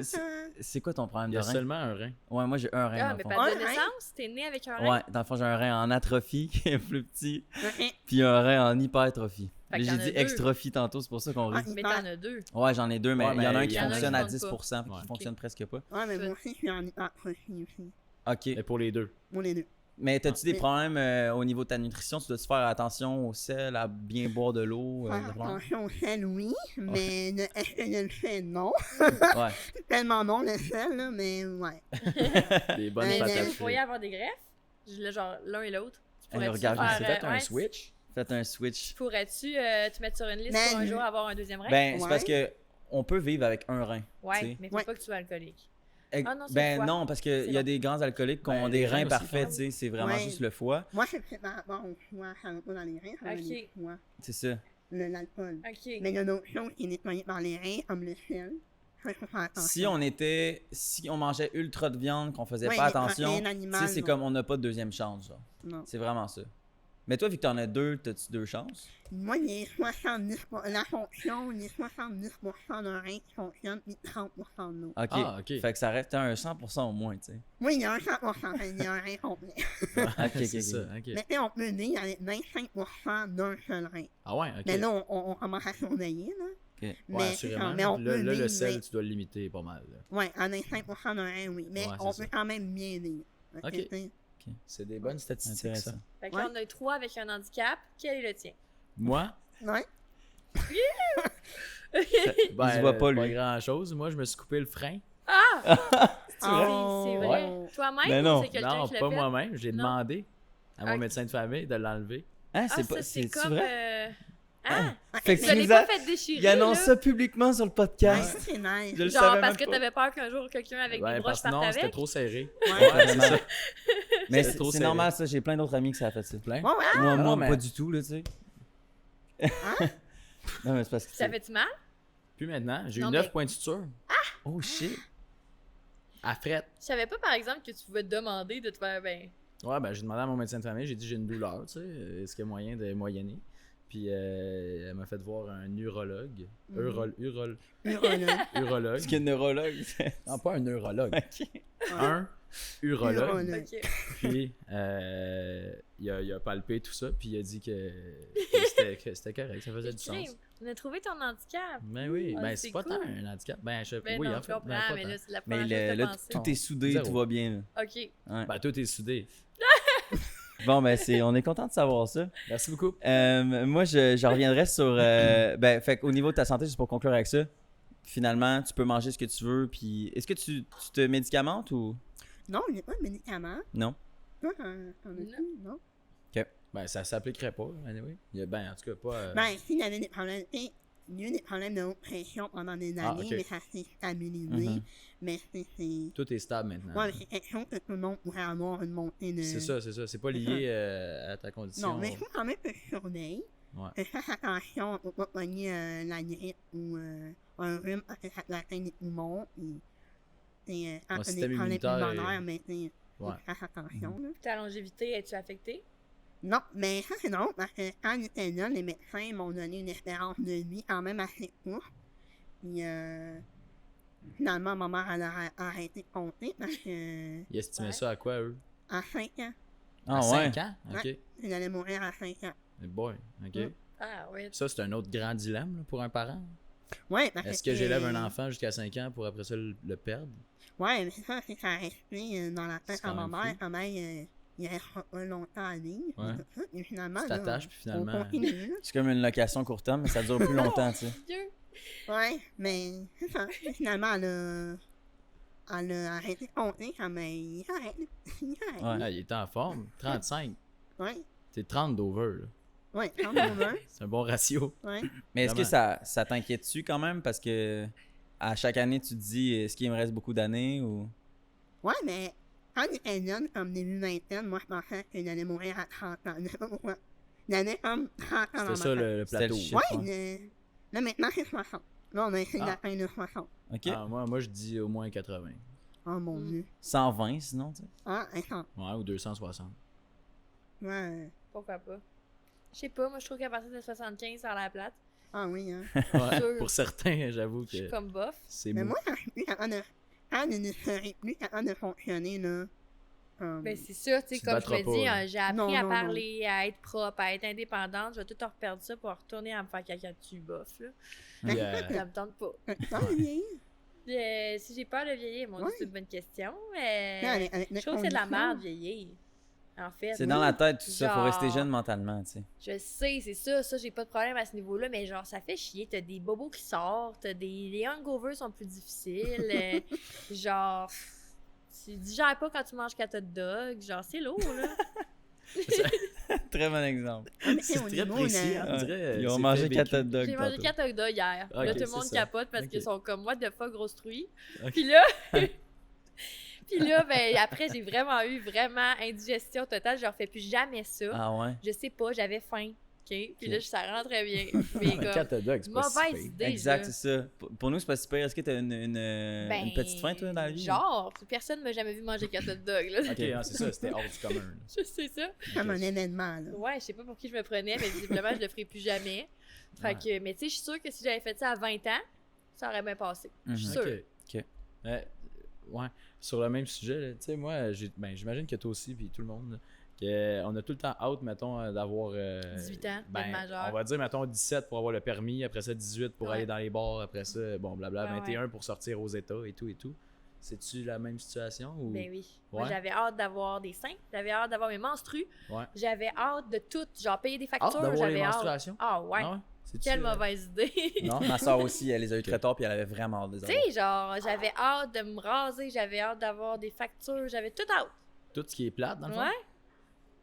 c'est quoi ton problème Il y de a rein? seulement un rein. Ouais, moi j'ai un rein. Ah, dans mais le fond. pas de Un rein? naissance? T'es né avec un rein? Ouais, dans le fond, j'ai un rein en atrophie qui est plus petit, Ouais. puis un rein en hypertrophie. Fait que J'ai t'en as dit deux. extrophie tantôt, c'est pour ça qu'on rit. Ah, Mais t'en as deux. Ouais, j'en ai deux, mais Ouais, il y en a mais un il qui y en a un fonctionne qui à compte 10%, puis pas. qui fonctionne presque pas. Ouais, mais moi aussi, je suis en hypertrophie aussi. Ok. Mais pour les deux. Moi, les deux. Mais t'as-tu des mais- problèmes au niveau de ta nutrition? Tu dois-tu faire attention au sel, à bien boire de l'eau? Faire des problèmes? attention au sel, oui, mais est-ce que je le fais, non. Ouais. Tellement non, le sel, là, mais ouais. Des bonnes Mais patates Vous pourriez frites. avoir des greffes? Genre l'un et l'autre. Tu Hey, pourrais-tu regarde, faire, C'est fait un ouais, switch. Faites un switch. Pourrais-tu te mettre sur une liste Mais- pour un jour avoir un deuxième rein? Ben, c'est Ouais. parce que on peut vivre avec un rein. ouais, tu sais. mais faut Ouais. pas que tu sois alcoolique. Eh, Ah non, c'est ben le foie. non, parce qu'il y a bon. des grands alcooliques qui ont Ben, des les reins reins aussi, parfaits, quand tu sais, c'est vraiment Ouais. juste le foie. Moi, c'est par rapport au foie, ça va pas dans les reins, ça va dans Ok. les foies. C'est ça. L'alcool. Ok. Mais il y a d'autres choses qui est nettoyé par les reins, comme le sel. Ça, il faut faire attention. Si on mangeait ultra de viande, qu'on faisait Ouais, pas les attention, protéines tu animales, sais, c'est non. comme on n'a pas de deuxième chance, genre. Non. C'est vraiment ça. Mais toi, vu que t'en as deux, t'as-tu deux chances? Moi, les 70%, la fonction, les 70% d'un rein qui fonctionne, puis 30% de l'autre. Ok. Ah, ok. Fait que ça reste à un 100% au moins, tu sais. Moi, il y a un 100%, il y a un rein complet. Ok, ok, C'est ça, ok. ok. Mais tu sais, on peut vivre avec 25% d'un seul rein. Ah ouais, ok. Mais là, on commence à surveiller, là. Ok. Mais, Ouais, c'est assurément. ça, mais on Là, peut là, le vivre, sel, mais- tu dois le limiter pas mal. là. Ouais, à 25% d'un rein, oui. Mais Ouais, on c'est peut ça. quand même bien vivre. Ok. tu sais. C'est des bonnes statistiques, Intéressant. ça. Fait que Ouais. là, on a 3 avec un handicap. Quel est le tien? Moi, Ouais. ben, se voit pas, pas lui. grand-chose. Moi, je me suis coupé le frein. C'est Oh. vrai. Toi-même Ben ou non. c'est quelqu'un Non, qui l'a pas fait? moi-même. J'ai Non. demandé à mon Ok. médecin de famille de l'enlever. Hein, Ah, c'est ça, pas. c'est C'est comme... vrai? Ah! Fait que Je tu l'ai nous pas as- fait déchirer, Il annonce là. ça publiquement sur le Ouais, podcast. ça, c'est nice. Je le Genre savais parce même que pas. t'avais peur qu'un jour quelqu'un avec Ouais, des broches parce que parte non, c'était avec? trop serré. Ouais. Ouais, c'est ça. Mais C'était trop c'est serré. normal, ça. J'ai plein d'autres amis que ça a fait ça. Plein. Ouais, ouais. Moi, non, mais- pas du tout, là, tu sais. Non, mais c'est parce que. Ça fait-tu mal? Puis maintenant, j'ai eu Non, 9 mais- points de suture Oh shit. à frette. Je savais pas, par exemple, que tu pouvais te demander de te faire, ben... Ouais, ben j'ai demandé à mon médecin de famille, j'ai dit j'ai une douleur, tu sais, est-ce qu'il y a moyen de moyenner? Puis elle m'a fait voir un urologue. Urologue. Urologue. Parce que neurologue. Non, pas un neurologue. Ok. Un urologue. Urologue. Ok. Puis il a palpé tout ça, puis il a dit que c'était correct, ça faisait du Crime. sens. On a trouvé ton handicap. Ben oui, Ah, ben c'est c'est pas cool. tant un handicap. Ben je Ben oui, non, en je fait. comprends, Ben, pas mais tant. là, c'est la Mais première chose que là, t'as pensé. tout est soudé, Zéro. tout va bien. Là. Ok. Ouais. Ben tout est soudé. Bon, ben, on est content de savoir ça. Merci beaucoup. Moi, je reviendrai sur. Ben, fait qu'au niveau de ta santé, juste pour conclure avec ça, finalement, tu peux manger ce que tu veux. Puis, est-ce que tu te médicamentes ou Non, il n'y a pas de médicaments. non? Toi, t'en as-tu? Non. Ben ça s'appliquerait pas, anyway. Il y a, ben en tout cas pas. Ben, s'il y avait des problèmes, tu sais, il y a eu des problèmes de haute pression pendant des années, Ah, ok. mais ça s'est stabilisé. Mhm. Mais c'est. Tout est stable maintenant. Ouais, mais c'est quelque chose que tout le monde pourrait avoir une montée de. C'est ça, c'est ça. C'est pas lié à ta condition. Non, mais il faut quand même que je surveille. Ouais. Que je fasse attention pour pas pogner la grippe ou un rhume parce que ça peut atteindre les poumons. Et quand Mon t'as des système problèmes immunitaire est- pulmonaires, mais tu sais, faut Ouais. que je fasse attention. Là. Ta longévité, es-tu affectée? Non, mais ça c'est drôle parce que quand j'étais là, les médecins m'ont donné une espérance de vie quand même assez courte. Puis finalement, ma mère elle a arrêté de compter parce que Ils estimaient Ouais. ça à quoi, eux? à 5 ans, Ah, À ouais. 5 ans? Ok. Ouais. elle allait mourir à 5 ans. Mais boy, ok. Mm. Ah, ouais. Ça, c'est un autre grand dilemme là, pour un parent. Ouais, parce Est-ce que j'élève un enfant jusqu'à 5 ans pour après ça le perdre? Ouais, mais ça, c'est ça resté dans la tête C'est à quand ma même mère. Ma mère, il restera pas longtemps à vivre. Ouais. tout ça, et finalement, Tu là, t'attaches, puis on finalement. continue. là. C'est comme une location court terme, mais ça dure plus longtemps, tu sais. Dieu! Ouais, mais c'est ça. Finalement, elle a arrêté de compter quand même. Il arrête. Il arrête. Ouais. Ah, il était en forme. 35. Ouais. C'est 30 d'over, là. Ouais, quand même. C'est un bon ratio. Ouais. Mais est-ce que Vraiment. ça t'inquiète-tu quand même? Parce que à chaque année, tu te dis, est-ce qu'il me reste beaucoup d'années ou. Ouais, mais quand j'étais jeune, comme début vingtaine, moi, je pensais qu'il allait mourir à 30 ans. Je sais pas pourquoi. Il y avait comme 30 ans dans C'était ma ça tête. le C'était plateau. le chiffre. Ouais, Ouais. là, maintenant, c'est 60. Là, on a essayé Ah. d'atteindre le 60. OK. Ah, moi, je dis au moins 80. Oh mon dieu. 120 sinon, tu sais. Ah, attends. Ouais, ou 260. Ouais. Pourquoi pas? Je sais pas, moi je trouve qu'à partir de 75, ça a l'air plate. Ah oui, hein. Ouais, Sûr. pour certains, j'avoue Je suis que comme bof. c'est Mais mou. moi, quand je suis plus capable de... Quand je ne serai plus capable de fonctionner, là... Ben c'est ça, tu sais, Tu te comme je battras me pas, dis, là. j'ai appris Non, à non, parler, à être propre, à être indépendante. Je vais tout reperdre ça pour retourner à me faire caca dessus, bof, là. Puis, Ça me tente pas. Ah, vieillir. Si j'ai peur de vieillir, mon Dieu, Ouais. c'est une bonne question. Non, Mais avec je notre trouve que c'est de la condition. merde vieillir. En fait. C'est dans la tête tout ça, faut Genre- rester jeune mentalement, tu sais. Je sais, c'est ça, j'ai pas de problème à ce niveau-là, mais genre, ça fait chier. T'as des bobos qui sortent, les hangovers sont plus difficiles. Genre, tu digères pas quand tu manges 4 hot dogs. Genre, c'est lourd, là. Très bon exemple. Ah, mais c'est au très niveau, précis, là, hein, on dirait. Ils ont c'est mangé fait 4 hot vécu. dogs J'ai mangé tantôt. 4 hot dogs hier. Ok, là, tout le c'est monde ça. capote parce Ok. qu'ils sont comme, what the fuck, grosse truie. Ok. Puis là, puis là, ben, après, j'ai vraiment eu indigestion totale. Je refais plus jamais ça. Ah ouais? Je sais pas, j'avais faim. OK? Puis là, ça rentrait bien. Mais Un comme, 4 hot dogs, c'est pas si mauvaise pire. idée. Exact, là. c'est ça. Pour nous, c'est pas super. Est-ce que t'as une Ben, petite faim, toi, dans la vie? Genre, personne m'a jamais vu manger 4 hot dogs. Là. Ok, hein, c'est ça, c'était hors du commun. là. Je sais ça. comme un événement, là. Ouais, je sais pas pour qui je me prenais, mais visiblement, je le ferai plus jamais. Fait que, mais tu sais, je suis sûre que si j'avais fait ça à 20 ans, ça aurait bien passé. Je suis Mhm. sûre. Ok. Ouais, sur le même sujet, là, tu sais, moi, j'imagine que toi aussi, puis tout le monde, là, on a tout le temps hâte, mettons, d'avoir. 18 ans, d'être majeur. On va dire, mettons, 17 pour avoir le permis, après ça, 18 pour Ouais. aller dans les bars, après ça, bon, blabla, Ouais, 21 pour sortir aux États et tout et tout. C'est-tu la même situation ou. Ben oui. Moi, Ouais. j'avais hâte d'avoir des seins, j'avais hâte d'avoir mes menstrues, Ouais. j'avais hâte de tout, genre payer des Hâte factures, d'avoir les j'avais hâte. menstruations? Ah ouais, Ah ouais? C'est-tu, quelle mauvaise idée. Non, ma soeur aussi, elle les a eu très tard, puis elle avait vraiment hâte de les Tu avoir. sais, genre, j'avais hâte de me raser, j'avais hâte d'avoir des factures, j'avais tout hâte. Tout ce qui est plate, dans le fond? Ouais.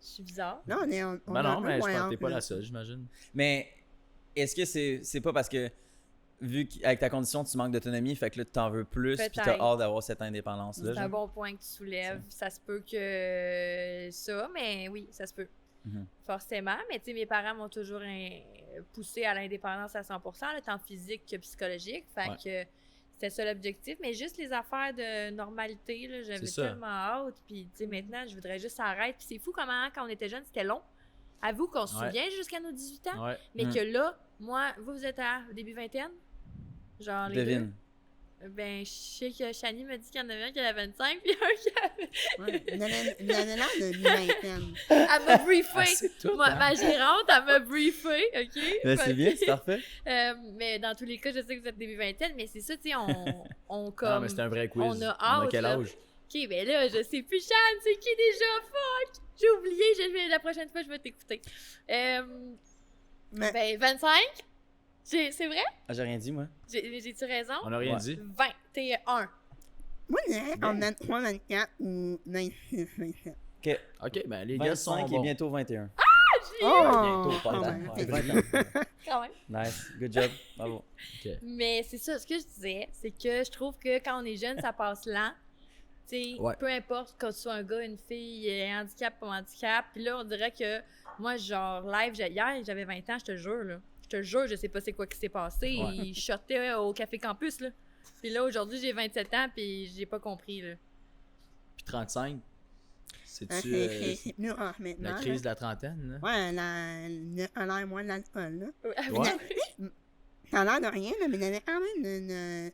Je suis bizarre. Non, on Ben a non, un peu mais je moins pense que t'es hâte, pas là. la seule, j'imagine. Mais est-ce que c'est pas parce que, vu qu'avec ta condition, tu manques d'autonomie, fait que là, tu t'en veux plus, puis t'as Peut-être. hâte d'avoir cette indépendance-là? C'est un genre? bon point que tu soulèves. Ça se peut que ça, mais oui, ça se peut. Mhm. Forcément. Mais tu sais, mes parents m'ont toujours poussé à l'indépendance à 100%, là, tant physique que psychologique. Fait Ouais. que c'était ça l'objectif. Mais juste les affaires de normalité, là, j'avais C'est ça. tellement hâte. Puis tu sais, maintenant, je voudrais juste arrêter. Puis c'est fou comment, quand on était jeunes, c'était long. Avoue qu'on se Ouais. souvient jusqu'à nos 18 ans. Ouais. Mais Mhm. que là, moi, vous êtes à début vingtaine? Genre les Devine. deux? Ben, je sais que Shani m'a dit qu'il y en avait un qui avait 25, puis un qui avait... Ouais, il y en a l'air de mi-vingtaine. Elle m'a briefé. Ah, c'est tout, Moi, hein? ma gérante, elle m'a briefé, OK? Ben, Fait c'est bien, que- c'est parfait. mais dans tous les cas, je sais que vous êtes début vingtaine, mais c'est ça, tu sais, on comme... Ah, mais c'est un vrai quiz. on a hâte, quel là. âge? OK, ben là, je sais plus, Shane, c'est qui déjà? Fuck! J'ai oublié, la prochaine fois, je vais t'écouter. Mais Ben, 25? C'est vrai? Ah, j'ai rien dit, moi. J'ai-tu raison? On a rien Ouais. dit. 21. moi, je dirais en 23, 24 ou 26, 27. OK. Ok, ben les gars sont 25 et bons. bientôt 21. Oh! bientôt, quand pardon. même, Ouais, c'est vingt vrai. ans. Quand même. Nice. Good job. Bravo. Mais c'est ça, ce que je disais, c'est que je trouve que quand on est jeune, ça passe lent. Tu sais, Ouais. peu importe que tu sois un gars, une fille, handicap, pas handicap. Puis là, on dirait que moi, genre, live, hier, j'avais 20 ans, je te jure, là. Je te jure, je sais pas c'est quoi qui s'est passé. Ouais. Il shotait au Café Campus, là. Puis là, aujourd'hui, j'ai 27 ans, puis j'ai pas compris, là. Puis 35, Ah, c'est-tu c'est plus rare maintenant. la crise de la trentaine, là? Ouais, a l'air moins de l'alcool, là. Ouais. Ça a l'air de rien, là, mais il y avait quand même une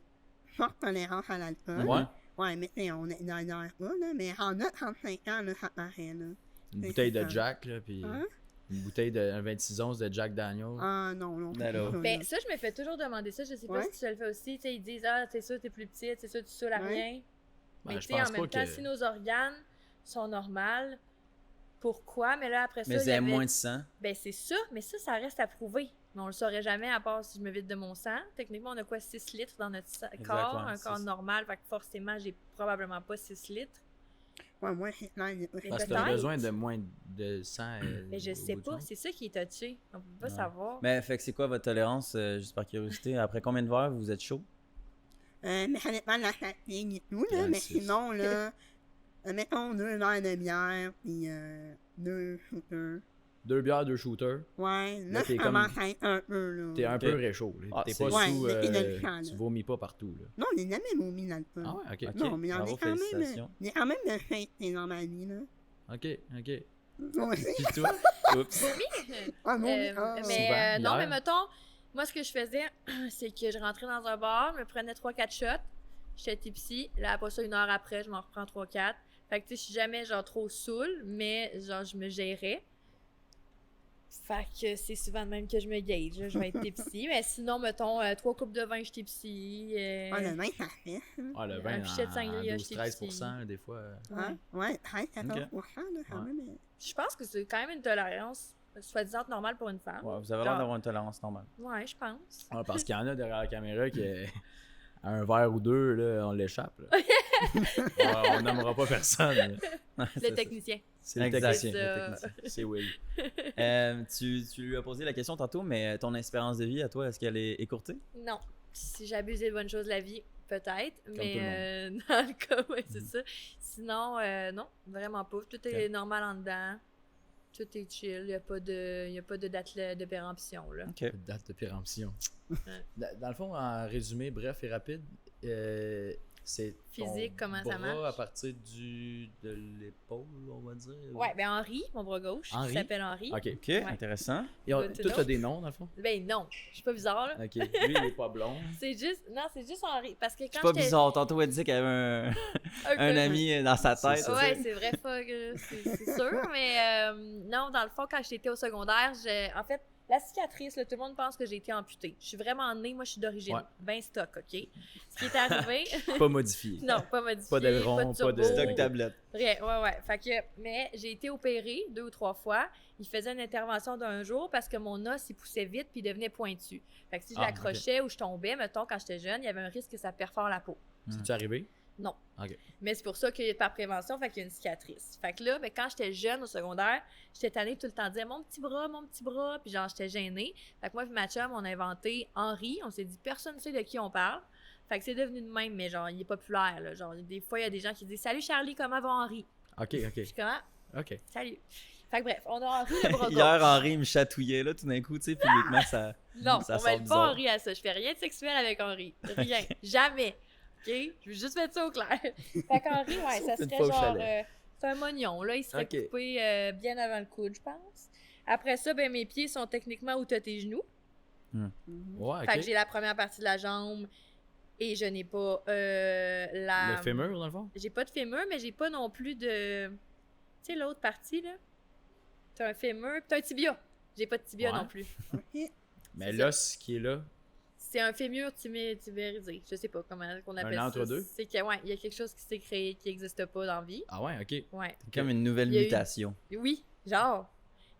forte tolérance à l'alcool. Ouais. Ouais, mais t'sais, on est dans l'air pas, là, mais en a 35 ans, là, ça paraît, là. Une C'est bouteille de ça. Jack, là, puis Hein? une bouteille de un 26 onces de Jack Daniel. Ah, non, non. Ben là. Ben, ça, je me fais toujours demander ça. Je sais pas Ouais. si tu le fais aussi. Tu sais, ils disent, ah, c'est sûr, t'es plus petite, c'est sûr, tu saoules à Ouais. rien. Ben, Mais je tu sais, en pense même pas temps, que- si nos organes sont normaux, pourquoi? Mais là, après ça, Mais il y c'est avait- moins de sang. Ben, c'est ça, mais ça reste à prouver. Mais on le saurait jamais à part si je me vide de mon sang. Techniquement, on a quoi, 6 litres dans notre corps, ouais, un corps six. normal, fait que forcément, j'ai probablement pas 6 litres. Ouais, moi, c'est clair. Parce que t'as peut-être. besoin de moins de sang. Mais je au sais bout du pas, monde. c'est ça qui est touché. On peut pas Ouais. savoir. Mais fait que c'est quoi votre tolérance, juste par curiosité? Après combien de verres vous êtes chaud? Mais ça dépend de la fatigue et tout, là. Mais 26. sinon, là, mettons 2 verres de bière, puis 2 shooters. 2 bières, 2 shooters. Ouais, Là, là, t'es je comme- commence à être un peu, là. T'es un Ok. peu réchaud. Là. Ah, T'es c'est- pas Ouais, sous. mais t'es dans le champ, Tu là. vomis pas partout. Là. Non, j'ai jamais vomi dans le feu. Ah ouais, ok. Ok. Non, mais il y en a Bravo, quand même. félicitations. Il y a quand même de fêtes dans ma vie, là. Ok, ok. Moi aussi. Puis toi? Oups. Ah, non, Mais ah. Souvent, non, bière. mais mettons, moi, ce que je faisais, c'est que je rentrais dans un bar, me prenais 3-4 shots, j'étais tipsy, là, après ça, 1 heure après, je m'en reprends 3-4. Fait que, tu sais, je suis jamais, genre, trop saoul, mais, genre, je me gérais. Fait que c'est souvent de même que je me gage, là, je vais être tipsy. Mais sinon, mettons, 3 coupes de vin, je suis tipsy. Ah, le vin, ça fait. Ah, le Un vin, pichet de en sangria, je t'ai 12-13%, des fois. Ouais, ouais, 13-14%, là, quand Ouais. même. Je pense que c'est quand même une tolérance, soi-disant normale pour une femme. Ouais, vous avez l'air d'avoir une tolérance normale. Ouais, je pense. Ah, parce qu'il y en a derrière la caméra qui, à un verre ou deux, là, on l'échappe. là. on nommera pas personne. là. C'est ça. Le technicien. C'est le Exact. technicien. C'est le ça. technicien. C'est Will. Tu lui as posé la question tantôt, mais ton espérance de vie à toi, est-ce qu'elle est écourtée? Non. Si j'abuse des bonnes choses de la vie, peut-être. tout le Mais dans le cas, ouais, c'est ça. Sinon, non, vraiment pas. Tout est normal en dedans. Tout est chill. Il n'y a pas de date de péremption, là. Ok. Date de péremption. Dans le fond, en résumé, bref et rapide, c'est ton Physique, comment ça bras marche? à partir de l'épaule, on va dire. Ouais, ben Henri, mon bras gauche, Henri? qui s'appelle Henri. Ok. Ok, intéressant. Et Good to toi, know. t'as des noms, dans le fond? Ben non, je suis pas bizarre, là. Ok. Lui, il est pas blond. C'est juste Henri. Parce que C'est quand pas j'étais... bizarre. Tantôt, elle disait qu'elle avait un peu. ami dans sa C'est tête. ça. Ouais, c'est vrai, c'est sûr. Mais non, dans le fond, quand j'étais au secondaire, en fait, la cicatrice, là, tout le monde pense que j'ai été amputée. Je suis vraiment née, moi, je suis d'origine. Ouais. Ben stock, OK? Ce qui est arrivé... Pas modifié. non, pas modifié. Pas d'aileron, de pas turbo. de- Stock tablette. Vrai, ouais. Fait que, mais j'ai été opérée 2 ou 3 fois. Il faisait une intervention d'1 jour parce que mon os, il poussait vite puis il devenait pointu. Fait que si je Ah, l'accrochais ou je tombais, mettons, quand j'étais jeune, il y avait un risque que ça perfore la peau. C'est-tu arrivé? Non. Ok. Mais c'est pour ça que par prévention, fait qu'il y a une cicatrice. Fait que là, ben, quand j'étais jeune au secondaire, j'étais tannée tout le temps de dire mon petit bras, puis genre j'étais gênée. Fait que moi et ma chum, on a inventé Henri. On s'est dit personne ne sait de qui on parle. Fait que c'est devenu de même, mais genre il est populaire. Là. Genre des fois, il y a des gens qui disent salut Charlie, comment va Henri? Ok, Je ok. suis comme ah, Ok. salut. Fait que bref, on a Henri le bras Hier, gauche. Henri me chatouillait, là, tout d'un coup, tu sais, publiquement, ça. Non, ça on sort mêle bizarre. pas Henri à ça. Je fais rien de sexuel avec Henri. Rien. Jamais. OK? Je veux juste mettre ça au clair. Fait qu'Henri, ouais, ça Une serait fois au genre... chalet. c'est un mognon, là. Il serait Ok. coupé bien avant le coude, je pense. Après ça, ben mes pieds sont techniquement où t'as tes genoux. Ouais, ok. Fait que j'ai la première partie de la jambe et je n'ai pas la... Le fémur, dans le fond? J'ai pas de fémur, mais j'ai pas non plus de... Tu sais, l'autre partie, là? T'as un fémur, pis t'as un tibia. J'ai pas de tibia Ouais. non plus. Ok. Mais C'est l'os qui est là, C'est un fémur tibérisé. Je sais pas comment on appelle ça. entre-deux? C'est que, ouais, il y a quelque chose qui s'est créé qui n'existe pas dans la vie. ah ouais, ok. Ouais. C'est comme une nouvelle Il y a eu- mutation. Oui, genre,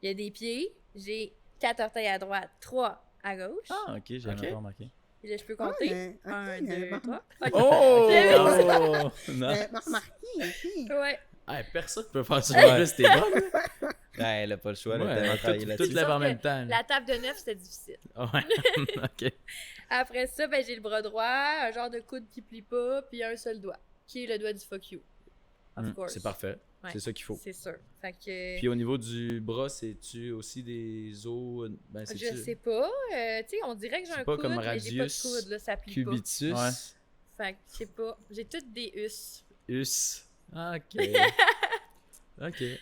il y a des pieds, j'ai 4 orteils à droite, 3 à gauche. Ah, ok, j'ai Ok. pas remarqué. Et là, je peux compter. mais, 1, ok, 2, mais 3. Oh! Non. remarqué, ok. Ouais. Hey, personne peut faire ça en plus, t'es bonne. Ouais, elle a pas le choix, elle a Ouais, tellement tout travaillé là-dessus. lève en Sauf même que temps. La table de 9, c'était difficile. Ouais. ok. Après ça, ben, j'ai le bras droit, un genre de coude qui plie pas, puis un seul doigt, qui est le doigt du fuck you. Of course. C'est parfait. Ouais. C'est ça qu'il faut. C'est sûr. Fait que... Puis au niveau du bras, c'est-tu aussi des os? Ben, c'est-tu Je sais pas. Tu sais, on dirait que j'ai C'est un pas coude, comme mais j'ai pas de radius, coude, là, ça plie cubitus? Ouais. pas. Fait que je sais pas. J'ai toutes des us. Us. Ok.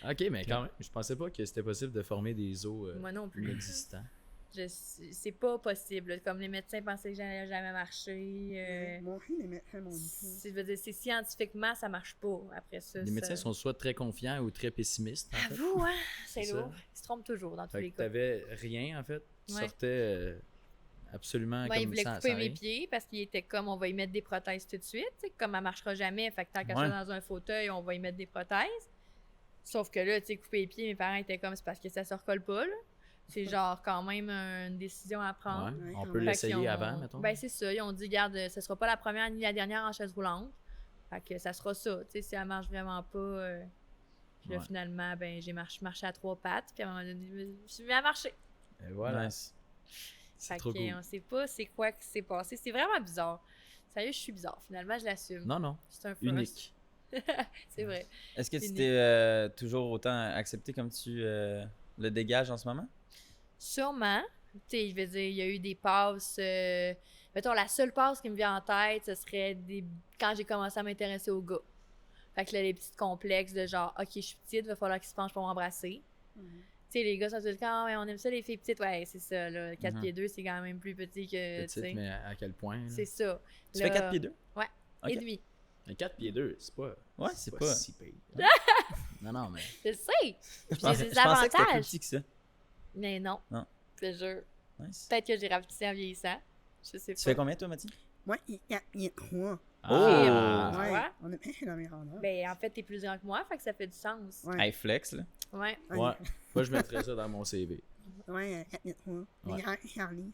ok, mais quand même, je pensais pas que c'était possible de former des os Moi non plus. inexistants. C'est pas possible. Comme les médecins pensaient que j'allais jamais marcher. Mon fils, les médecins m'ont dit ça. Je veux dire, c'est scientifiquement, ça marche pas. Après ça, Les médecins sont soit très confiants ou très pessimistes, en fait. Avoue, hein? C'est C'est lourd. ça. Ils se trompent toujours dans tous Fait les que cas. t'avais rien, en fait. Tu Ouais. sortais absolument Moi, il comme voulait ça. couper mes pieds parce qu'il était comme on va y mettre des prothèses tout de suite. Tu sais, comme elle marchera jamais, fait que tant qu'à Ouais. ça dans un fauteuil, on va y mettre des prothèses. Sauf que là, tu sais, couper les pieds, mes parents étaient comme c'est parce que ça se recolle pas, là. C'est genre quand même une décision à prendre. Ouais, Ouais, on quand peut même. Fait qu'ils l'essayer ont- avant, mettons. Ben, c'est ça. Ils ont dit, garde, ce sera pas la première ni la dernière en chaise roulante. Fait que ça sera ça. Tu sais, si elle marche vraiment pas. Puis là, Ouais. finalement, ben, j'ai marché à 3 pattes. Puis à un moment donné, je me suis mis à marcher. Et voilà. Nice. C'est Fait trop que, cool. on sait pas c'est quoi qui s'est passé. C'est vraiment bizarre. Sérieux, je suis bizarre. Finalement, je l'assume. Non, non. C'est un first. Unique. C'est vrai. Est-ce que tu Unique. t'es toujours autant accepté comme tu le dégage en ce moment? Sûrement. Tu sais, je veux dire, il y a eu des passes. Mettons, la seule passe qui me vient en tête, ce serait quand j'ai commencé à m'intéresser aux gars. Fait que là, les petits complexes de genre, OK, je suis petite, va falloir qu'ils se penchent pour m'embrasser. Tu sais, les gars sont tout le temps, ouais, on aime ça, les filles petites. Ouais, c'est ça, là. 4 pieds 2, c'est quand même plus petit que. tu sais. Petite, mais à quel point? Là? C'est ça. Tu Là, fais 4 pieds 2? Ouais. Ok. Et demi. Mais 4 pieds 2, c'est pas. Ouais, c'est pas. si pire. non, mais. Je sais. Je J'ai pensais des que c'était plus avantages. petit que ça. Mais non. Non. Je te jure. Nice. Peut-être que j'ai rapetissé en vieillissant. Je sais pas. Tu fais combien, toi, Mathieu? Moi, il y a 3. Ah! Tu Ouais. vois? On a pêché dans mes grandeurs. Ben, en fait, t'es plus grand que moi, fait que ça fait du sens. Ouais. Hey, flex, là. Ouais. Ouais. Moi, je mettrais ça dans mon CV. Ouais, 4 et 3. Ouais. Les grands Charlie.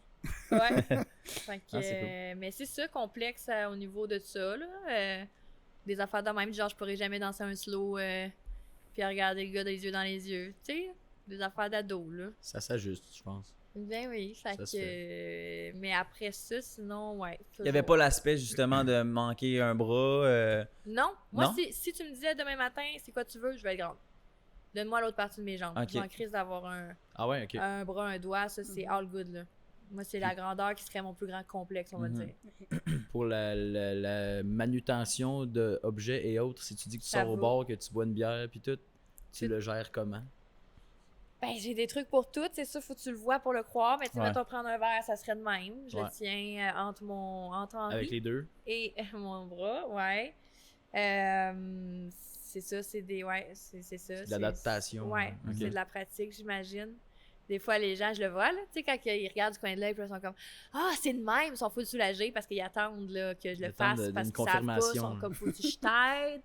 Ouais. Fait que, Ah, c'est mais c'est ça, complexe au niveau de ça, là. Des affaires de même, genre, je pourrais jamais danser un slow, puis regarder le gars des yeux dans les yeux. Tu sais, des affaires d'ado, là. Ça s'ajuste, je pense. Ben oui, fait Ça se que. Mais après ça, sinon, ouais. Il n'y avait pas l'aspect, justement, de manquer un bras. Non, moi, Non? si tu me disais demain matin, c'est quoi tu veux, je vais être grande. Donne-moi l'autre partie de mes jambes. Ok. Je m'en crise d'avoir Ah ouais, ok. un bras, un doigt, ça, c'est all good, là. Moi, c'est la grandeur qui serait mon plus grand complexe, on va Mhm. dire. Pour la manutention d'objets et autres, si tu dis que tu Ça sors au vaut. bar, que tu bois une bière puis tout, tu Tout. le gères comment? Ben, j'ai des trucs pour tout, c'est sûr, faut que tu le vois pour le croire, mais tu sais, Ouais. mettons prendre un verre, ça serait de même. Je Ouais. le tiens entre Henri Avec les deux? et mon bras, ouais. C'est ça, c'est des. Ouais, c'est ça. C'est de l'adaptation. Ouais, Ok. c'est de la pratique, j'imagine. Des fois, les gens, je le vois, là, tu sais, quand ils regardent du coin de l'œil, puis ils sont comme Ah, c'est de même, ils sont full soulagés parce qu'ils attendent là, que je le Ils attendent fasse parce d'une qu'ils savent pas, ils confirmation. sont comme Faut-tu que je t'aide,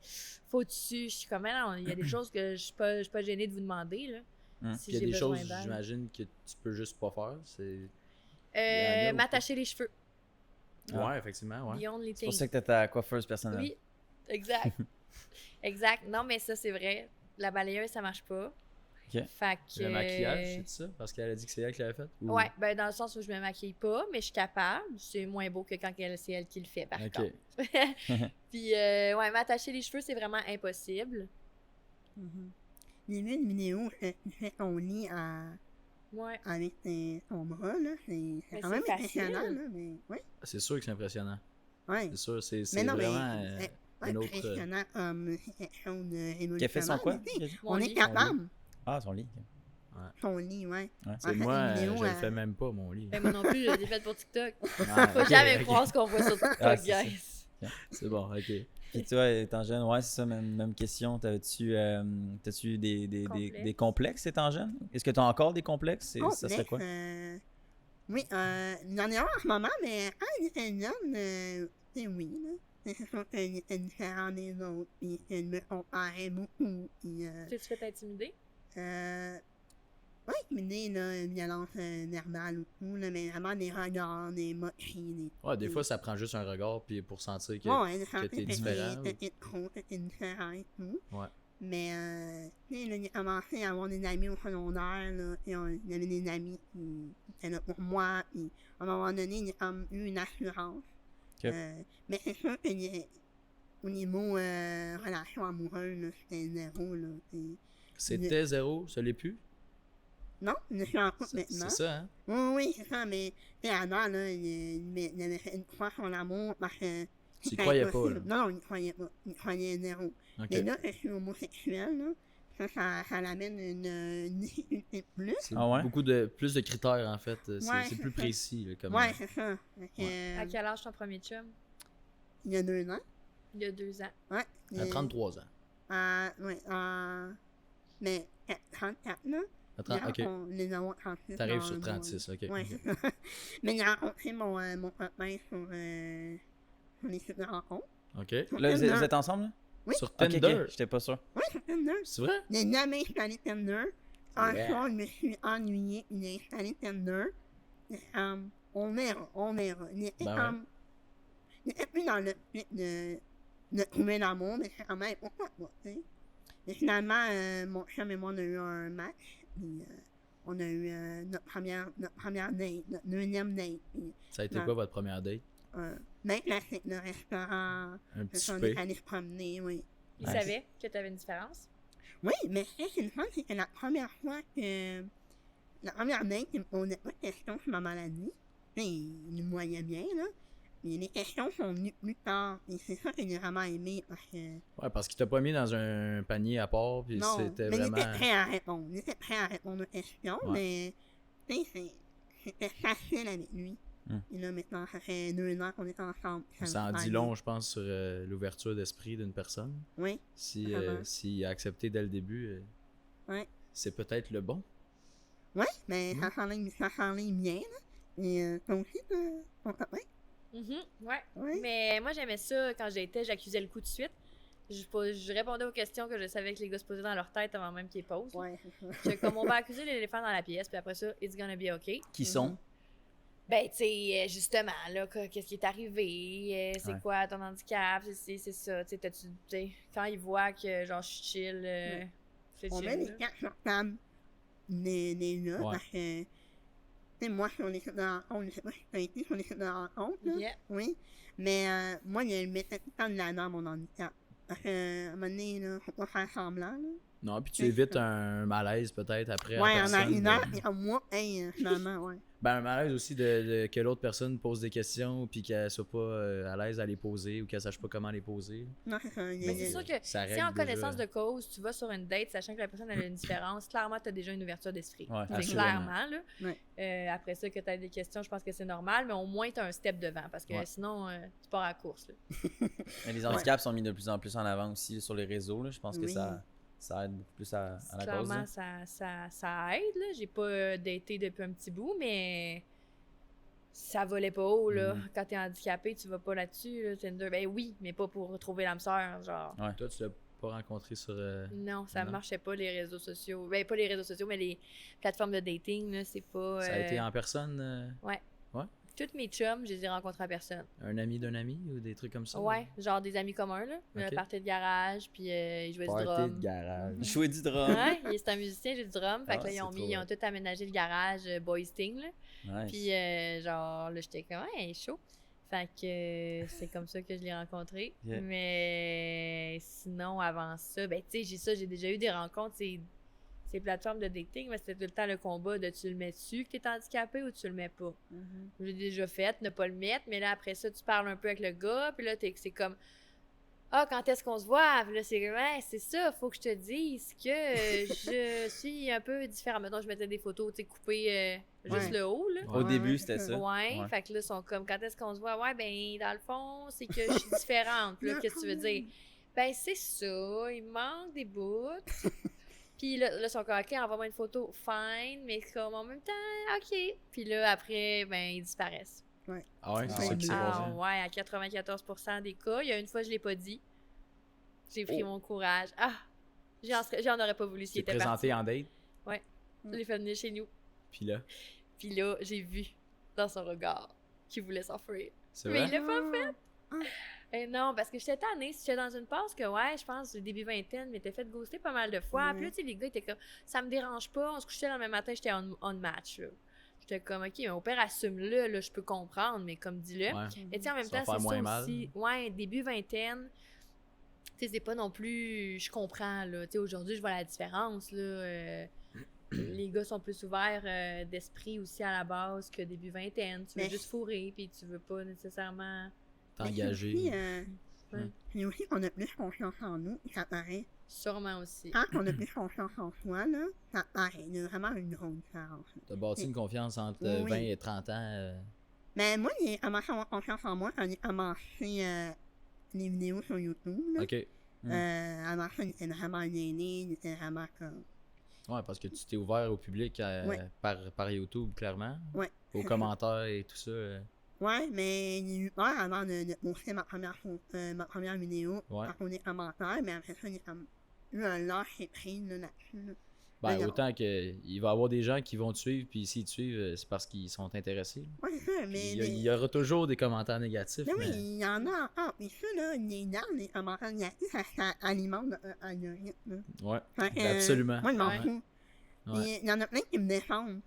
faut-tu. Je suis comme Ah non, il y a des choses que je suis pas gênée de vous demander, là. Hum. Si Il y a j'ai des besoin choses, d'aide. j'imagine, que tu peux juste pas faire. Il y en a ou M'attacher les cheveux. Ah. Ouais, effectivement, ouais. The only C'est thing. pour ça que t'as ta coiffeuse personnelle. Oui, exact. exact. Non, mais ça, c'est vrai. La balayeuse, ça marche pas. Ok. Fait que. Le maquillage, c'est ça? Parce qu'elle a dit que c'est elle qui l'avait fait? Ou- Ouais, ben dans le sens où je me maquille pas, mais je suis capable. C'est moins beau que quand c'est elle qui le fait, par Ok. contre. Puis, ouais, m'attacher les cheveux, c'est vraiment impossible. J'ai vu une vidéo, tu fais ton lit Ouais. avec ton bras, là. C'est Mais quand c'est même facile. impressionnant, là. Mais, ouais. C'est sûr que c'est impressionnant. Ouais. C'est sûr, c'est Mais non, mais. vraiment un autre... Impressionnant comme c'est quelque chose Qui a fait son quoi? d'évolutionnel, mais tu sais, Mon On lit. est capable. Ah, son lit. Ton lit, ouais. C'est En fait, moi, une vidéo, je le fais même pas, mon lit. Ben, moi non plus, je l'ai fait pour TikTok. Ah, Faut ok, jamais ok. croire ce qu'on voit sur TikTok, Ah, c'est ça. guys. C'est bon, ok. Puis toi, étant jeune, ouais, c'est ça, même question. T'as-tu des complexes étant jeune? Est-ce que t'as encore des complexes? Ça serait quoi? Oui, j'en ai un en ce moment, mais quand j'étais jeune, c'est oui, là. C'est sûr qu'il était différent des autres, puis je me comparais beaucoup, puis Tu fais t'intimider? ouais, mais là, violence verbale ou tout, là, mais vraiment des regards, des moqueries, Ouais, des fois, ça prend juste un regard puis pour sentir que... Ouais, que t'es différent, ou- T'es trop, t'es différent et tout. Ouais. Mais, tu sais, là, j'ai commencé à avoir des amis au secondaire, là, et il y avait des amis qui étaient là pour moi, puis à un moment donné, j'ai comme eu une assurance. Ok. Mais c'est sûr que au niveau relation amoureuse, là, c'était zéro, là. C'était zéro, ça l'est plus? Non, je suis en couple C'est maintenant. ça, hein? Oui, c'est ça, mais, tu sais, avant, là, il avait fait une croix sur l'amour parce que... Tu y c'était croyais pas, impossible. là? Non, il croyait pas. Il croyait zéro. Ok. Mais là, je suis homosexuel, là. Ça l'amène une difficulté de plus. C'est Ah ouais? plus de critères, en fait. C'est Ouais, c'est plus c'est ça. précis, là, comme... Ouais, c'est ça. Fait que, À quel âge ton premier chum? il y a 2 ans. Il y a 2 ans. Ouais. À 33 ans. Ouais, mais 34, là. À 30, ok. On les avons 36. T'arrives dans sur le 36, ok. mois. Ouais, c'est ça. Mais j'ai rencontré mon copain sur les sites de rencontre. Ok. Là, vous êtes ensemble, là? Oui. Sur Ok, ok, Tinder. j'étais pas sûr. Oui, sur Tinder. C'est vrai? J'ai jamais installé Tinder. Un Yeah. soir, je me suis ennuyée. J'ai installé Tinder. On verra. Il était Ben comme... Il était plus dans le but de trouver l'amour, mais c'est quand même pourquoi pas, tu sais. Et finalement, mon chum et moi, on a eu un match. Puis, on a eu notre première date, notre deuxième date. Puis, Ça a été Non. quoi votre première date? même classique, le restaurant. Un petit On souper. est allé se promener, oui. Il Ouais. savait que tu avais une différence? Oui, mais ce qui est le fun, c'est que la première date, il me posait pas de questions sur ma maladie. Il me voyait bien, là. Mais les questions sont venues plus tard. Et c'est ça que j'ai vraiment aimé, parce que... Ouais, parce qu'il t'a pas mis dans un panier à part, puis Non, c'était mais vraiment... il était prêt à répondre. Il était prêt à répondre aux questions, Ouais. mais... Tu sais, c'était facile avec lui. Et là, maintenant, ça fait 2 ans qu'on est ensemble. Ça en dit long, je pense, sur l'ouverture d'esprit d'une personne. Oui, vraiment. S'il a accepté dès le début, ouais. c'est peut-être le bon. Ouais, mais ça s'enligne bien, là. Et toi aussi, ton copain? Ouais. Ouais. Mais moi, j'aimais ça quand j'étais, j'accusais le coup de suite. Je répondais aux questions que je savais que les gars se posaient dans leur tête avant même qu'ils posent. Ouais, c'est ça. J'étais comme, on va accuser l'éléphant dans la pièce, puis après ça, it's gonna be okay. Qui sont? Ben, tu sais, justement, là, qu'est-ce qui est arrivé, c'est Ouais. quoi ton handicap, c'est ça, tu sais, quand ils voient que, genre, je suis chill, c'est On chill, met là. les cartes sur table des là, Ouais. parce que, tu sais, moi, sur les sites de rencontre, je sais pas si tu as été sur les sites de rencontre, là. Yeah. Oui. Mais moi, je mettais tout le temps de l'avant mon handicap. Parce que, à un moment donné, là, faut pas faire semblant, là. Non, puis tu évites un malaise peut-être après. Ouais, en personne, arrivant, et comme moi, finalement, ouais. Ben, un malaise aussi que l'autre personne pose des questions puis qu'elle soit pas à l'aise à les poser ou qu'elle sache pas comment les poser. Non, c'est ça. Mais c'est sûr que Ça si règle en connaissance déjà. de cause, tu vas sur une date, sachant que la personne elle a une différence, clairement, tu as déjà une ouverture d'esprit. Ouais, C'est assurément. clairement, là. Ouais. Après ça, que tu as des questions, je pense que c'est normal, mais au moins, tu as un step devant, parce que Ouais. sinon, tu pars à la course, là. Mais les handicaps sont mis de plus en plus en avant aussi sur les réseaux. Là. Je pense que Oui. ça aide beaucoup plus à la cause. Clairement, là. ça aide, là. J'ai pas daté depuis un petit bout, mais ça volait pas haut, là. Quand t'es handicapé, tu vas pas là-dessus, là, Tinder. Ben oui, mais pas pour trouver l'âme sœur, genre. Ouais. Toi, tu l'as pas rencontré sur. Non, ça Non. marchait pas, les réseaux sociaux. Ben, pas les réseaux sociaux, mais les plateformes de dating, là, c'est pas... Ça a été en personne, Ouais. Ouais? Toutes mes chums, je les ai rencontrés à personne. un ami d'un ami ou des trucs comme ça? Ouais, genre des amis communs, là. Ok. Le party de garage, puis ils jouaient du Party drum. de garage. Jouer du drum. Ouais, c'est un musicien, j'ai du drum. Fait Ah, que là, ils ont c'est trop ils ont tout aménagé le garage Boys Thing, là. Nice. Puis genre, là, j'étais comme, ouais, il est chaud. Fait que c'est comme ça que je l'ai rencontré. Yeah. Mais sinon, avant ça, ben, tu sais, j'ai déjà eu des rencontres, ces plateformes de dating, mais c'était tout le temps le combat de tu le mets dessus que t'es handicapé ou tu le mets pas. J'ai déjà fait, ne pas le mettre, mais là, après ça, tu parles un peu avec le gars, puis là, c'est comme, ah, quand est-ce qu'on se voit? Puis là, c'est comme, ouais, c'est ça, faut que je te dise que je suis un peu différente. Maintenant, je mettais des photos, tu sais, coupées juste Ouais. le haut, là. Au Ouais, début, ouais, c'était ça. Ouais, Ouais. fait que là, ils sont comme, quand est-ce qu'on se voit? Ouais, ben, dans le fond, c'est que je suis différente. Puis là, qu'est-ce que tu veux dire? Ben, c'est ça, il manque des bouts. Puis là, ils sont comme, OK, envoie-moi une photo, fine, mais comme en même temps, OK. Puis là, après, ben, ils disparaissent. Ah ouais, c'est Ah ça ouais. qui s'est Ah passé. ouais, à 94% des cas. Il y a une fois, je l'ai pas dit. J'ai pris Oh. mon courage. Ah! J'en aurais pas voulu s'il Tu t'es était parti. présenté en date, Je l'ai fait venir chez nous. puis là, Puis là, j'ai vu dans son regard qu'il voulait s'enfuir. c'est Mais vrai? il l'a pas fait. Non, parce que j'étais tannée. J'étais dans une passe que, ouais, je pense, début vingtaine, m'étais fait ghoster pas mal de fois. Ouais. Puis là, tu sais, les gars étaient comme, ça me dérange pas. On se couchait le même matin, j'étais on match, là. J'étais comme, OK, mais au pire, assume-le, là, je peux comprendre, mais comme dis-le. Ouais. Et tu sais, en même Ça va temps, faire c'est moins ça mal. aussi. Ouais, début vingtaine, tu sais, c'est pas non plus. Je comprends, là. Tu sais, aujourd'hui, je vois la différence, là. Les gars sont plus ouverts d'esprit aussi à la base que début vingtaine. Tu veux Mais- juste fourrer, puis tu veux pas nécessairement. T'engager. Mais aussi qu'on a plus confiance en nous, ça paraît. Sûrement aussi. Quand on a plus confiance en soi, là, ça paraît. Il y a vraiment une grande différence. T'as bâti une confiance entre Oui. 20 et 30 ans. Mais moi, j'ai commencé à avoir confiance en moi quand j'ai commencé les vidéos sur YouTube. Là. OK. Avant ça, j'étais vraiment gêné, j'étais vraiment comme... Ouais, parce que tu t'es ouvert au public Ouais. par YouTube, clairement. Ouais. Aux commentaires et tout ça. Ouais, mais j'ai eu peur avant de poster ma première vidéo Ouais. pour des commentaires, mais après ça, j'ai comme eu un lâcher prise là, là-dessus. Là. Ben, non. autant qu'il va y avoir des gens qui vont te suivre, puis s'ils te suivent, c'est parce qu'ils sont intéressés. Ouais, c'est ça, mais... Il y aura toujours des commentaires négatifs. Mais oui, mais- il y en a encore. Puis ça, là, les commentaires négatifs, ça alimente l'algorithme. Là. Ouais, Fait que, absolument. Moi, je m'en Ouais. fous. Ouais. Puis, il y en a plein qui me défendent.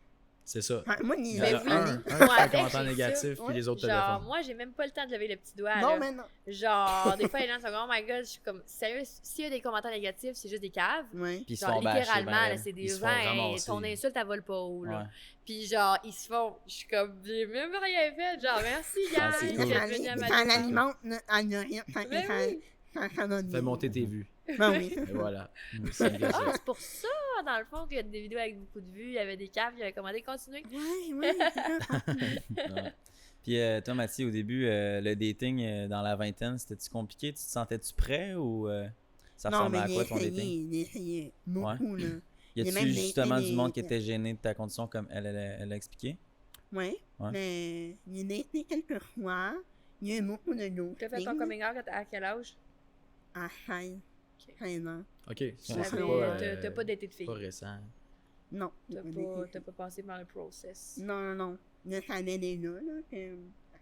C'est ça. Moi, ni Il y en Mais a oui. un qui Moi, fait un avec, commentaire j'ai négatif, ça. puis les autres te Genre, défendent. moi, j'ai même pas le temps de lever le petit doigt. Non, là. mais non. Genre, des fois, les gens sont comme, oh my god, je suis comme, sérieux, s'il y a des commentaires négatifs, c'est juste des caves. Ouais. Puis ils se Genre, font bâcher, littéralement, ben, là, c'est des Ils se gens, font hey, ramasser. ton insulte, elle vole pas haut, là. Ouais. Puis genre, ils se font, je suis comme, j'ai même rien fait, genre, merci, Ah, gars, c'est d'être cool. venu à ma Ça défense. alimente l'algorithme. Ben oui. Ça donne Fait bien. monter tes vues. Ben oui. Et voilà. C'est engagé. Ah, c'est pour ça, dans le fond, qu'il y a des vidéos avec beaucoup de vues, il y avait des caves qui avaient commandé, continuez. Ouais, c'est ça. Ouais. Puis toi, Mathieu, au début, le dating dans la vingtaine, c'était-tu compliqué? Tu te sentais-tu prêt ou ça Non, ressemblait mais à quoi ton dating? j'ai essayé beaucoup, là. Y J'ai a-tu même justement daté du monde des- qui était gêné de ta condition comme elle a expliqué? Ouais. Ouais. Mais j'ai daté quelques fois. Il y a eu beaucoup de ghosting. Tu as fait ton coming out à quel âge? À 16. Ok. 16 ans. Ok. C'est T'avais- pas, T'as pas daté de fille. pas récent. Non. T'as pas passé par le process. Non. Je savais déjà, là, que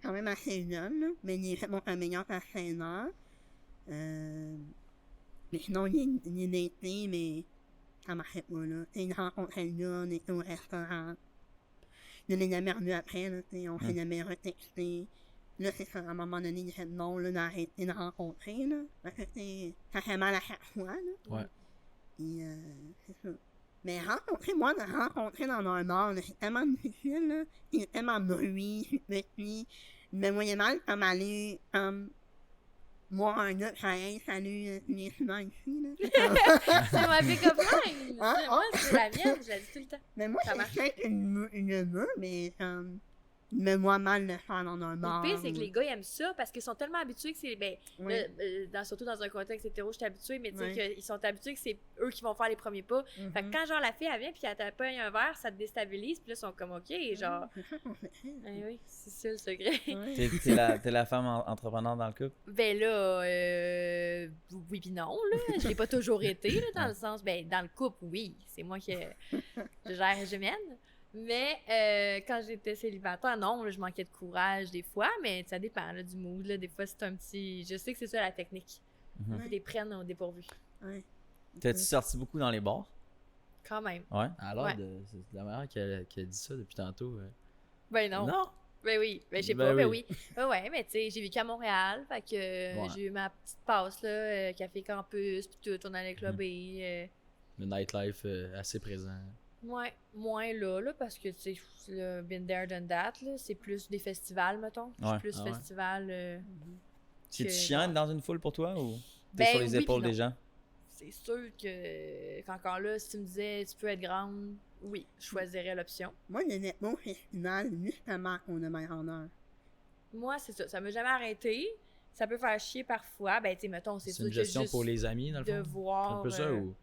quand même assez jeune, là, mais j'ai fait mon coming out à 16 ans. Mais sinon, j'ai daté, mais ça marchait pas, là. J'ai rencontré le gars, on était au restaurant. Je l'ai jamais revu après, là, t'sais, on s'est jamais retexté. Là, c'est ça, à un moment donné, j'ai fait non, là, d'arrêter de rencontrer, là. Parce que, ça fait mal à chaque fois, là. Ouais. Et, c'est ça. Mais rencontrer dans un bar, là, c'est tellement difficile, là. Il y a tellement de bruit, je suis petit. Je me voyais mal comme aller, voir un gars, salut, tu viens souvent ici, là. C'est comme- C'est ma pick-up line! Ah, Moi, c'est la mienne, je la dis tout le temps. Mais moi, Ça c'est marche. peut-être une veux, mais, je me vois mal le faire dans un bar. Le pire, c'est que les gars, ils aiment ça parce qu'ils sont tellement habitués que c'est. Ben, Ouais. là, surtout dans un contexte hétéro, je suis habituée, mais tu sais Ouais. qu'ils sont habitués que c'est eux qui vont faire les premiers pas. Fait que quand, genre, la fille, elle vient, puis elle tape un verre, ça te déstabilise, puis là, ils sont comme, OK, genre. C'est ça qu'on fait. Eh oui, c'est ça le secret. Ouais. T'es la femme entreprenante dans le couple? Ben là, oui pis non, là. Je l'ai pas toujours été, là, dans le sens, ben, dans le couple, oui. C'est moi qui je gère et je mène. Mais quand j'étais célibataire, non, là, je manquais de courage des fois, mais ça dépend là, du mood. Là. Des fois, c'est un petit. Je sais que c'est ça la technique. Mhm. Faut les prennent au dépourvu. Ouais. T'as-tu sorti beaucoup dans les bars? Quand même. Ouais. Alors, Ouais. c'est la manière qui a dit ça depuis tantôt. Ben non. Non? Ben oui. Ben je sais Ben pas, ben oui. oui. Ouais, mais tu sais, j'ai vécu à Montréal. Fait que Ouais. j'ai eu ma petite passe, là, café campus, puis tout, on allait clubber. Le nightlife assez présent. Ouais, moins là, parce que, tu sais, le been there, done that, là, c'est plus des festivals, mettons. Je suis Ouais. plus Ah ouais. festival. C'est-tu que- chiant d'être dans une foule pour toi ou t'es Ben sur les oui épaules puis des gens? C'est sûr qu'encore là, si tu me disais tu peux être grande, oui, je choisirais l'option. Moi, honnêtement, au festival, justement, on a meilleur honneur. Moi, c'est ça. Ça m'a jamais arrêté. Ça peut faire chier parfois. Ben, tu sais, mettons, c'est C'est sûr une que gestion juste pour les amis, dans le de fond. voir. Un peu ça, ou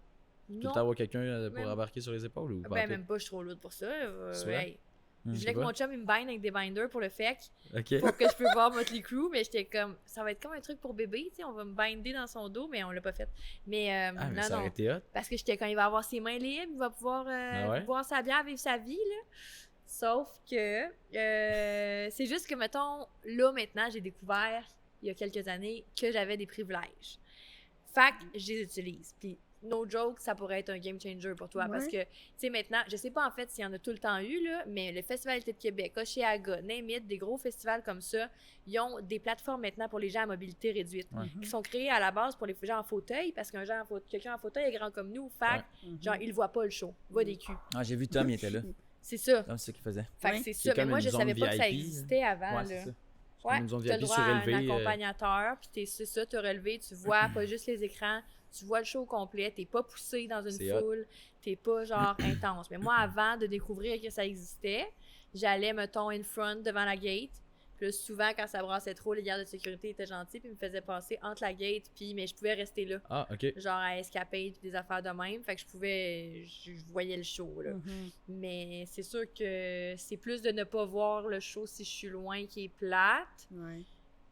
tout le non, temps avoir quelqu'un pour Même- embarquer sur les épaules, ou pas? ben, même pas, je suis trop lourde pour ça. C'est vrai? Hey. Hmm. Je voulais que pas. mon chum il me bind avec des binders pour le FEC, Ok. pour que je puisse voir Motley Crue, mais j'étais comme, ça va être comme un truc pour bébé, tu sais, on va me binder dans son dos, mais on l'a pas fait. Mais, Ah, mais non, ça non. aurait été hot. Parce que j'étais quand il va avoir ses mains libres, il va pouvoir Ah ouais? boire sa bière, vivre sa vie, là. Sauf que c'est juste que, mettons, là, maintenant, j'ai découvert, il y a quelques années, que j'avais des privilèges. Fait que je les utilise. Puis, no joke, ça pourrait être un game changer pour toi. Ouais. Parce que, tu sais, maintenant, je sais pas en fait s'il y en a tout le temps eu, là, mais le Festival d'été de Québec, Oshéaga, Name It, des gros festivals comme ça, ils ont des plateformes maintenant pour les gens à mobilité réduite. Ouais. Qui sont créées à la base pour les gens en fauteuil, parce qu'un gens quelqu'un en fauteuil est grand comme nous. Fait que, genre, il voit pas le show. Il voit des culs. Ah, j'ai vu Tom, il était là. C'est ça. Tom, c'est ce qu'il faisait. Fait que Ouais. c'est C'est ça. Mais comme moi, une je zone savais pas que ça VIP, existait avant, Ouais, là. c'est ça. Ouais, une zone t'as le VIP droit à un surélevée, accompagnateur, puis c'est ça, t'as relevé, tu vois pas juste les écrans, tu vois le show complet, t'es pas poussé dans une C'est hot. foule, t'es pas genre intense. Mais moi, avant de découvrir que ça existait, j'allais, mettons, in front devant la gate. Puis là, souvent, quand ça brassait trop, les gardes de sécurité étaient gentils, puis ils me faisaient passer entre la gate, puis mais je pouvais rester là. Ah, ok. Genre à escapade, puis des affaires de même. Fait que je voyais le show, là. Mais c'est sûr que c'est plus de ne pas voir le show si je suis loin qui est plate. Ouais.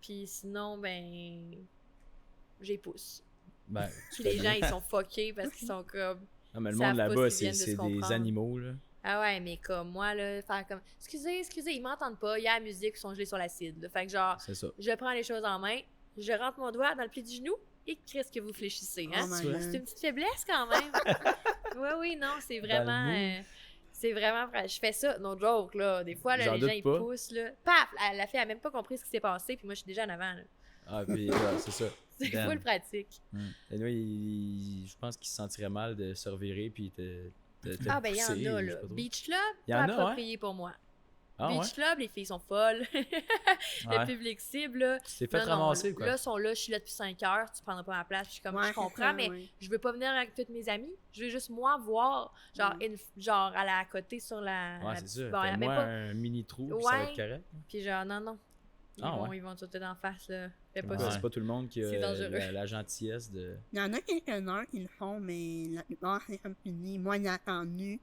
Puis sinon, ben, j'ai pousse. Ben, Puis les gens, ils sont fuckés parce qu'ils sont comme... non, mais le savent monde pas là-bas, s'ils viennent de c'est se des comprendre. animaux, là. Ah ouais, mais comme moi, là, faire comme... Excusez, ils m'entendent pas, il y a la musique, ils sont gelés sur l'acide. Là. Fait que genre, C'est ça. je prends les choses en main, je rentre mon doigt dans le pli du genou, et qu'est-ce que vous fléchissez, hein? Oh my Tu vois, God. C'est une petite faiblesse quand même. Oui, non, c'est vraiment... C'est vraiment vrai. Je fais ça, no joke, là. Des fois, là, J'en les gens, doute ils pas. poussent, là. Paf! La fille a même pas compris ce qui s'est passé, puis moi, je suis déjà en avant, là. Ah, puis c'est ça. C'est Damn. full pratique. Et nous, je pense qu'il se sentirait mal de se revirer puis te Ah, ben, il y en pousser, a, je là. sais pas trop. Beach Club, Il y pas en a, approprié pour moi. Ah, ouais? Beach Club, les filles sont folles. Le Ouais. public cible, là. Tu t'es fait Non, non, ramasser, quoi. Là, ils sont là, je suis là depuis 5 heures, tu prendras pas ma place. Puis je suis comme, Ouais, je c'est comprends, ça, mais ouais. je veux pas venir avec toutes mes amies. Je veux juste, moi, voir, genre, genre à la côté sur la. Ouais, la c'est petite- ça. bon, Fais-moi même pas. un mini trou, puis ça va être Ouais. correct. Puis genre, non, non. Ils vont sauter d'en face, là. Fais pas Ouais, ça. c'est pas tout le monde qui C'est a dangereux. la gentillesse de... Il y en a quelques-uns qui le font, mais la plupart, c'est comme tu dis. Moi, j'ai attendu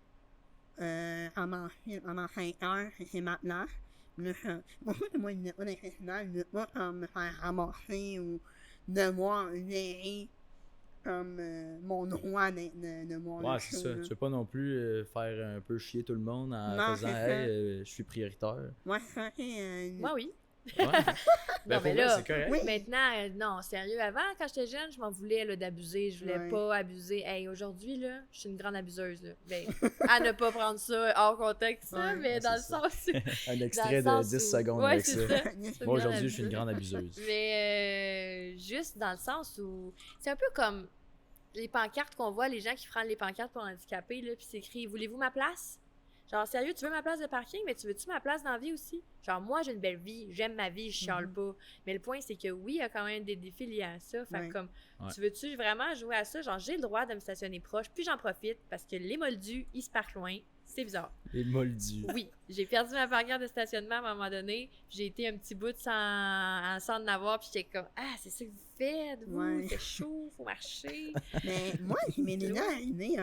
pendant 5 heures, c'est ma place. Là, moi, je ne pas des festivals, je ne veux pas comme, me faire ramasser ou devoir gérer comme mon droit de voir Ouais, le c'est show, ça. là. Tu veux pas non plus faire un peu chier tout le monde en Non, faisant c'est « ça. Hey, je suis prioritaire Moi, ça, c'est... Moi, oui. ». Ouais. Non, Ben, mais pour vrai, là, c'est correct. Oui. maintenant, non, sérieux, avant, quand j'étais jeune, je m'en voulais là, d'abuser. Je voulais Ouais. pas abuser. Hey, aujourd'hui, là, je suis une grande abuseuse. Là. Ben, à ne pas prendre ça hors contexte, ça, Ouais, mais dans le c'est ça. sens où. Un extrait dans le de sens 10 où- secondes Ouais, avec c'est ça. ça. Moi, aujourd'hui, je suis une grande abuseuse. Mais juste dans le sens où. C'est un peu comme les pancartes qu'on voit, les gens qui prennent les pancartes pour handicapés, là, puis c'est écrit Voulez-vous ma place? Genre, sérieux, tu veux ma place de parking, mais tu veux-tu ma place dans la vie aussi? Genre, moi, j'ai une belle vie, j'aime ma vie, je chiale pas. Mais le point, c'est que oui, il y a quand même des défis liés à ça. Fait que Ouais. comme, Ouais. tu veux-tu vraiment jouer à ça? Genre, j'ai le droit de me stationner proche, puis j'en profite parce que les moldus, ils se partent loin. C'est bizarre. Les moldus. Oui, j'ai perdu ma pancarte de stationnement à un moment donné. J'ai été un petit bout sans en avoir, puis j'étais comme Ah, c'est ça que vous faites, vous, Ouais. c'est chaud, faut marcher. Mais moi, il m'est déjà arrivé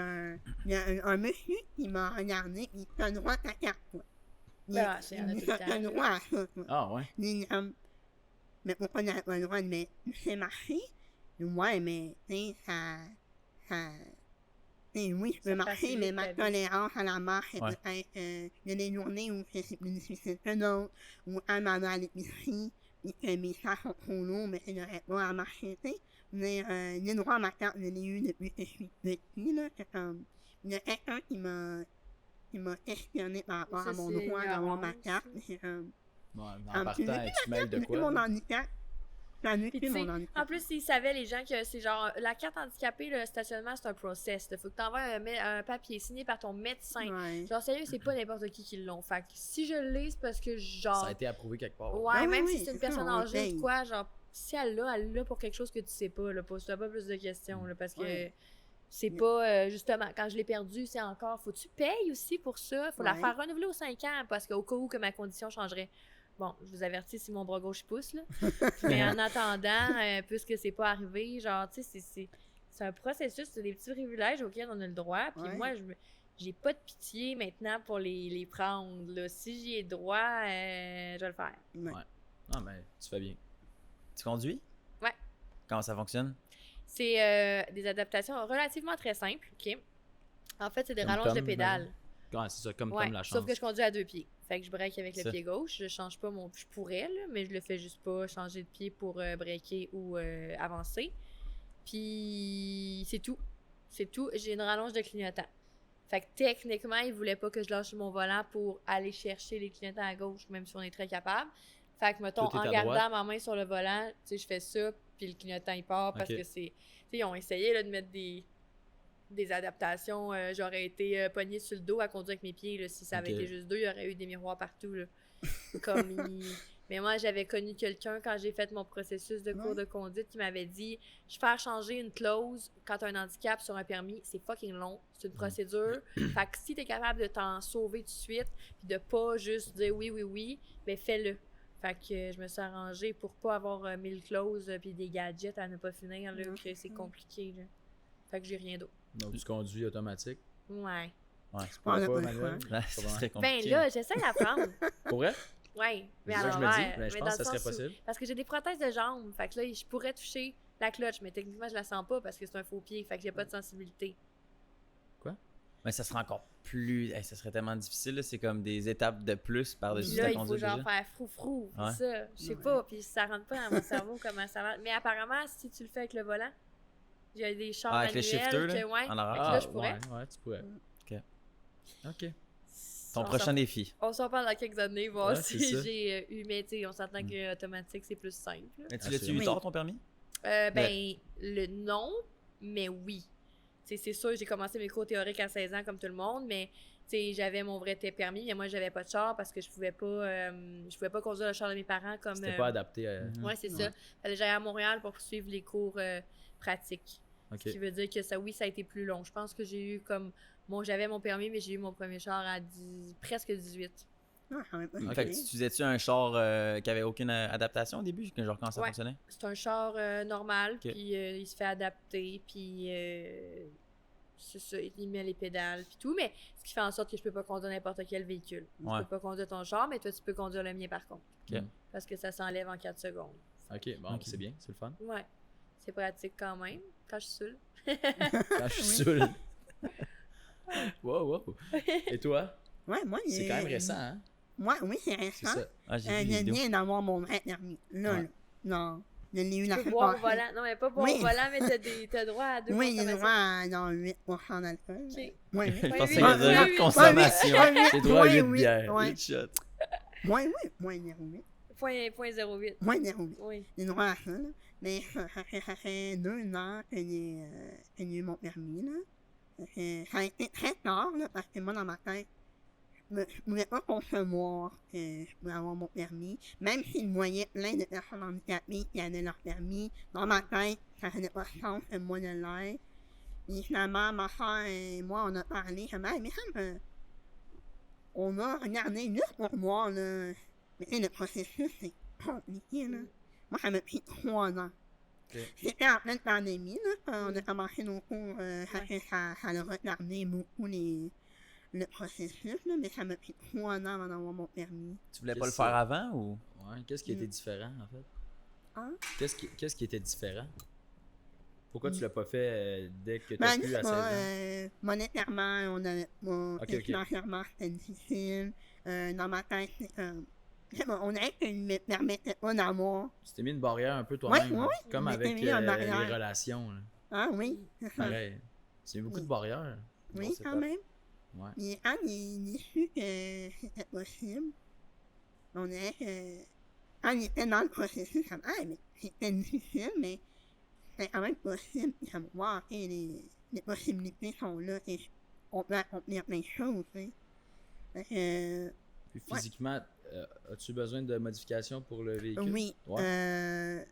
il y a un monsieur qui m'a regardé, il t'a le droit à ta carte, toi. Ah, c'est un peu T'as le droit à ça, toi. Ah, ouais. Il dit, mais pourquoi t'as pas le droit? Mais c'est marché? Ouais, mais, tu sais, oui, je peux Ça marcher, facilite mais ta ma vie. tolérance à la marche est Ouais. peut-être, il y a des journées où c'est plus difficile que d'autres, où un m'en va à l'épicerie, et que mes sacs sont trop lourds, mais je n'aurais pas à marcher, tu sais. Mais, j'ai le droit à ma carte, je l'ai eu depuis que je suis petit, là, c'est comme, il y a quelqu'un qui m'a questionné par rapport Ça, à mon c'est droit d'avoir ma ignorance. carte, c'est comme, Ouais, en tu partant, veux tu te mêles de depuis quoi? mon là? handicap, ça nuit Puis, plus tu sais, mon handicap. en plus, ils savaient, les gens, que c'est genre, la carte handicapée, le stationnement, c'est un process. Il faut que tu envoies un papier signé par ton médecin. Ouais. Genre, sérieux, c'est pas n'importe qui l'ont. Fait que si je l'ai, c'est parce que, genre. Ça a été approuvé quelque part. Ouais, Ah oui, même oui, si c'est une c'est personne ça, on âgée paye. ou quoi, genre, si elle l'a pour quelque chose que tu sais pas, là, pose-toi pas plus de questions, là, parce que Ouais. c'est pas, justement, quand je l'ai perdu, c'est encore, faut que tu payes aussi pour ça, faut la Ouais. faire renouveler aux 5 ans, parce qu'au cas où que ma condition changerait. Bon, je vous avertis si mon bras gauche pousse, là. Mais en attendant, puisque c'est pas arrivé, genre, tu sais, c'est un processus, c'est des petits privilèges auxquels on a le droit, puis Ouais. moi, j'ai pas de pitié maintenant pour les prendre, là. Si j'y ai droit, je vais le faire. Ouais. Non, mais tu fais bien. Tu conduis? Ouais. Comment ça fonctionne? C'est des adaptations relativement très simples, OK? En fait, c'est des Comme rallonges de Tom, pédales. Ouais, c'est ça, comme Ouais, Tom la chance. sauf que je conduis à 2 pieds. Fait que je break avec le Ça. pied gauche. Je change pas mon... Je pourrais, là, mais je le fais juste pas changer de pied pour breaker ou avancer. Puis c'est tout. C'est tout. J'ai une rallonge de clignotant. Fait que techniquement, il voulait pas que je lâche mon volant pour aller chercher les clignotants à gauche, même si on est très capable. Fait que, mettons, Tout est en à gardant droite. ma main sur le volant, tu sais, je fais ça, puis le clignotant, il part parce Ok. que c'est... Tu sais, ils ont essayé là, de mettre des adaptations. J'aurais été pognée sur le dos à conduire avec mes pieds. Là, si ça avait Ok. été juste deux, il y aurait eu des miroirs partout. Là. Comme Mais moi, j'avais connu quelqu'un quand j'ai fait mon processus de cours Ouais. de conduite qui m'avait dit faire changer une clause quand tu as un handicap sur un permis, c'est fucking long. C'est une procédure. Fait que si tu es capable de t'en sauver tout de suite, puis de pas juste dire oui, ben fais-le. Fait que je me suis arrangée pour pas avoir 1000 clauses puis des gadgets à ne pas finir, là, Ouais. que c'est compliqué. Là. Fait que j'ai rien d'autre. Donc, tu conduis automatique. Ouais. Ouais. Tu pourrais On a pas, pas le manuel. Là, ça serait Ben compliqué. là, j'essaie d'apprendre. Pour vrai? Ouais. Mais C'est ça à que je me l'envers. dis. Ben, je Mais pense dans que ça le serait sens où- possible. Parce que j'ai des prothèses de jambes. Fait que là, je pourrais toucher la clutch, mais techniquement, je la sens pas parce que c'est un faux pied. Fait que j'ai pas de sensibilité. Mais ça serait encore plus. Hey, ça serait tellement difficile. Là. C'est comme des étapes de plus Puis par-dessus là, ta il faut conduite genre déjà. faire frou-frou. Ouais. C'est ça. Je sais Ouais. pas. Puis ça rentre pas dans mon cerveau comment ça va. Mais apparemment, si tu le fais avec le volant, il y a des chars Ah, avec les manuels shifters, là, que, ouais. en arrière. Fait que là, je pourrais. Ouais, tu pourrais. Ok. OK. Ton On prochain défi. On s'en parle dans quelques années, voir Ouais, si c'est ça. j'ai eu, mais tu sais, on s'entend que automatique, c'est plus simple. là. Mais tu Ah, l'as-tu c'est- eu Oui. tard ton permis? Ben, le non, mais oui. Tu sais, c'est sûr, j'ai commencé mes cours théoriques à 16 ans comme tout le monde, mais tu sais, j'avais mon vrai permis, mais moi, j'avais pas de char parce que je pouvais pas conduire le char de mes parents comme... C'était pas adapté à. Mhm. Ouais, c'est ça. Fallait que j'aille à Montréal pour suivre les cours pratiques. Ok. Ce qui veut dire que ça, oui, ça a été plus long. Je pense que j'ai eu comme... j'avais mon permis, mais j'ai eu mon premier char à presque 18. Ah, quand même pas Ok. Fait que tu utilisais-tu un char qui avait aucune adaptation au début? Genre comment ça Ouais. fonctionnait? C'est un char normal, Ok. puis il se fait adapter, puis c'est ça, il met les pédales, puis tout. Mais ce qui fait en sorte que je peux pas conduire n'importe quel véhicule. Ouais. Je peux pas conduire ton char, mais toi, tu peux conduire le mien par contre. Ok. Parce que ça s'enlève en 4 secondes. Ok, bon, Ok. c'est bien, c'est le fun. Ouais. C'est pratique quand même, quand je suis seule. Quand je suis saoul. Wow, wow. Et toi? Ouais, moi, C'est quand même récent, hein? Moi, oui, c'est C'est récent. ça. Ah, j'ai vu Je les vidéos. viens d'avoir mon vrai permis. Là, Ouais. là. Non, je l'ai eu la Tu peux semaine boire au passée. volant. Non, mais pas boire Oui. au volant, mais t'as droit à 2 Oui, j'ai le droit consommations. à dans 8% d'alcool. Ok. Ouais, Je oui. pensais oui, qu'il y avait oui, de oui. consommation. J'ai droit à 8 bières. Ouais, 8 shots. ouais, moins 0,8. Point 08. Moins 0,8. Oui. J'ai le droit à ça, là. Mais ça fait 2 ans que j'ai eu mon permis, là. Ça a été très tard, là, parce que moi, dans ma tête, je voulais pas concevoir que je voulais avoir mon permis. Même si je voyais plein de personnes handicapées qui avaient leur permis, dans ma tête, ça faisait pas sens que moi de l'aide. Et finalement, ma soeur et moi, on a parlé, je me disais, mais ça me... On a regardé juste pour voir, là. Mais tu sais, le processus, c'est compliqué, là. Moi, ça m'a pris 3 ans. Ok. C'était en pleine pandémie, là, quand on a commencé nos cours, ça a retardé beaucoup le processus, là, mais ça m'a pris 3 ans avant d'avoir mon permis. Tu voulais pas le Qu'est-ce faire que- avant ou? Ouais, qu'est-ce qui était différent, en fait? Hein? Qu'est-ce qui était différent? Pourquoi tu l'as pas fait dès que tu Ben, as pu à 16 ans? monétairement, on avait, Ok. financièrement, c'était difficile. Dans ma tête, c'est comme, je sais pas, on dirait que je me permettais pas d'avoir. Tu t'es mis une barrière un peu toi-même, Ouais, ouais, comme je m'étais avec mis une barrière. les relations. Là. Ah oui, c'est ça. Pareil. C'est beaucoup de Oui. barrières. Oui, Bon, c'est quand top. même. Ouais. Mais quand j'ai su que c'était possible, on dirait que quand il était dans le processus, comme, ah, mais c'était difficile, mais c'est quand même possible. Comme, wow, ok, les possibilités sont là et on peut accomplir plein de choses, tu sais. Fait que, Puis Ouais. physiquement, as-tu besoin de modifications pour le véhicule? oui, Ouais.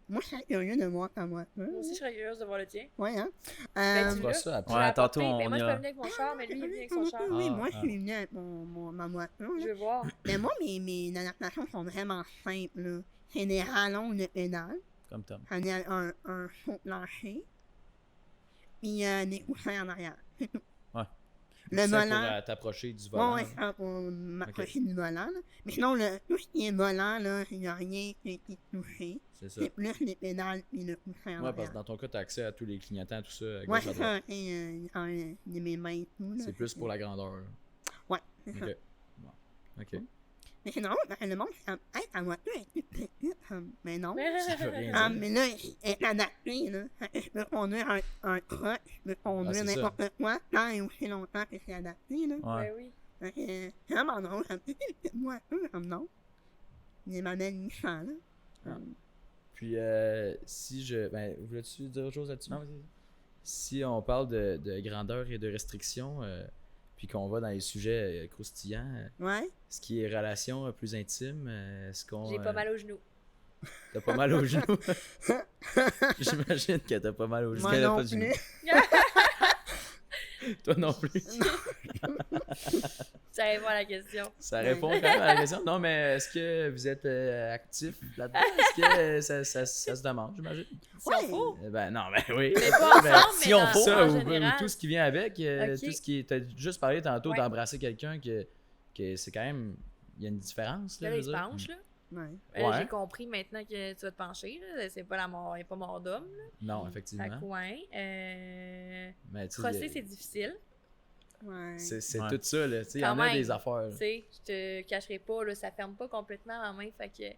moi, je serais curieux de voir ta voiture. Moi aussi, je serais curieuse de voir le tien. Ouais, hein. Ben, Tu tu vois l'as? ça après. Ouais, Je l'ai tantôt, apporté, mais on moi, je ira. peux venir avec mon char, mais lui, il vient avec son char. Oui, Ah, moi, ah. je suis venu avec ma voiture. Je Là. veux voir. Mais moi, mes adaptations sont vraiment simples. Là. C'est des rallonges de pédales. Comme Tom. On a un saut plancher. Puis des coussins en arrière. C'est tout. Ouais. Le C'est pour volant. t'approcher du volant. Ouais, ça pour m'approcher du volant. Là. Mais sinon, tout ce qui est volant, là, il n'y a rien qui est touché. C'est ça. C'est plus les pédales puis le coussin en Ouais, parce que arrière. dans ton cas, tu as accès à tous les clignotants, tout ça. à Ouais, gauche, à c'est droite. ça. Et mes mains et tout. Là, C'est plus pour la grandeur. là. Ouais, c'est ça. Ok. Bon. Ok. Mais c'est drôle, parce que le monde, c'est comme, hey, ta voiture est toute petite. Mais non. Ça veut rien Ah, dire. mais là, elle est adaptée, là. Fait que je peux conduire un truck, je peux conduire c'est ça. n'importe quoi, tant et aussi longtemps que c'est adapté, là. Ouais. Ben oui. Fait que, c'est vraiment drôle, ça me fait une petite voiture, comme non. Les modèles Nissan, là. Ah. Comme, Puis, si je. Ben, voulais-tu dire autre chose là-dessus? Non, vas-y. Si on parle de grandeur et de restrictions, puis qu'on va dans les sujets croustillants, ouais. ce qui est relation plus intime, est-ce qu'on. J'ai pas mal aux genoux. T'as pas mal aux genoux? J'imagine que t'as pas mal aux genoux. Moi qu'elle a non pas de genoux. plus. Toi non plus. Ça répond à la question. Ça répond quand même à la question. Non, mais est-ce que vous êtes actif là-dedans? Est-ce que ça se demande, j'imagine? Si on faut. Ben non, ben oui. Mais pas Ben, ensemble, si mais on dans, faut, ça, en ou général. tout ce qui vient avec, Ok. tout ce qui est. T'as juste parlé tantôt Ouais. d'embrasser quelqu'un que c'est quand même. Il y a une différence. Là, Là, je il veux se dire. penche, là. Ouais. Là, Ouais. j'ai compris maintenant que tu vas te pencher, là. C'est pas la mort, il n'y a pas mort d'homme, là. Non, Fait effectivement. que, ouais. Mais tu sais, Crosser, c'est difficile. Ouais. c'est Ouais. tout ça. Là. Tu sais, il y Quand en a même. des affaires. Tu sais, je te cacherai pas, là, ça ferme pas complètement ma main, fait que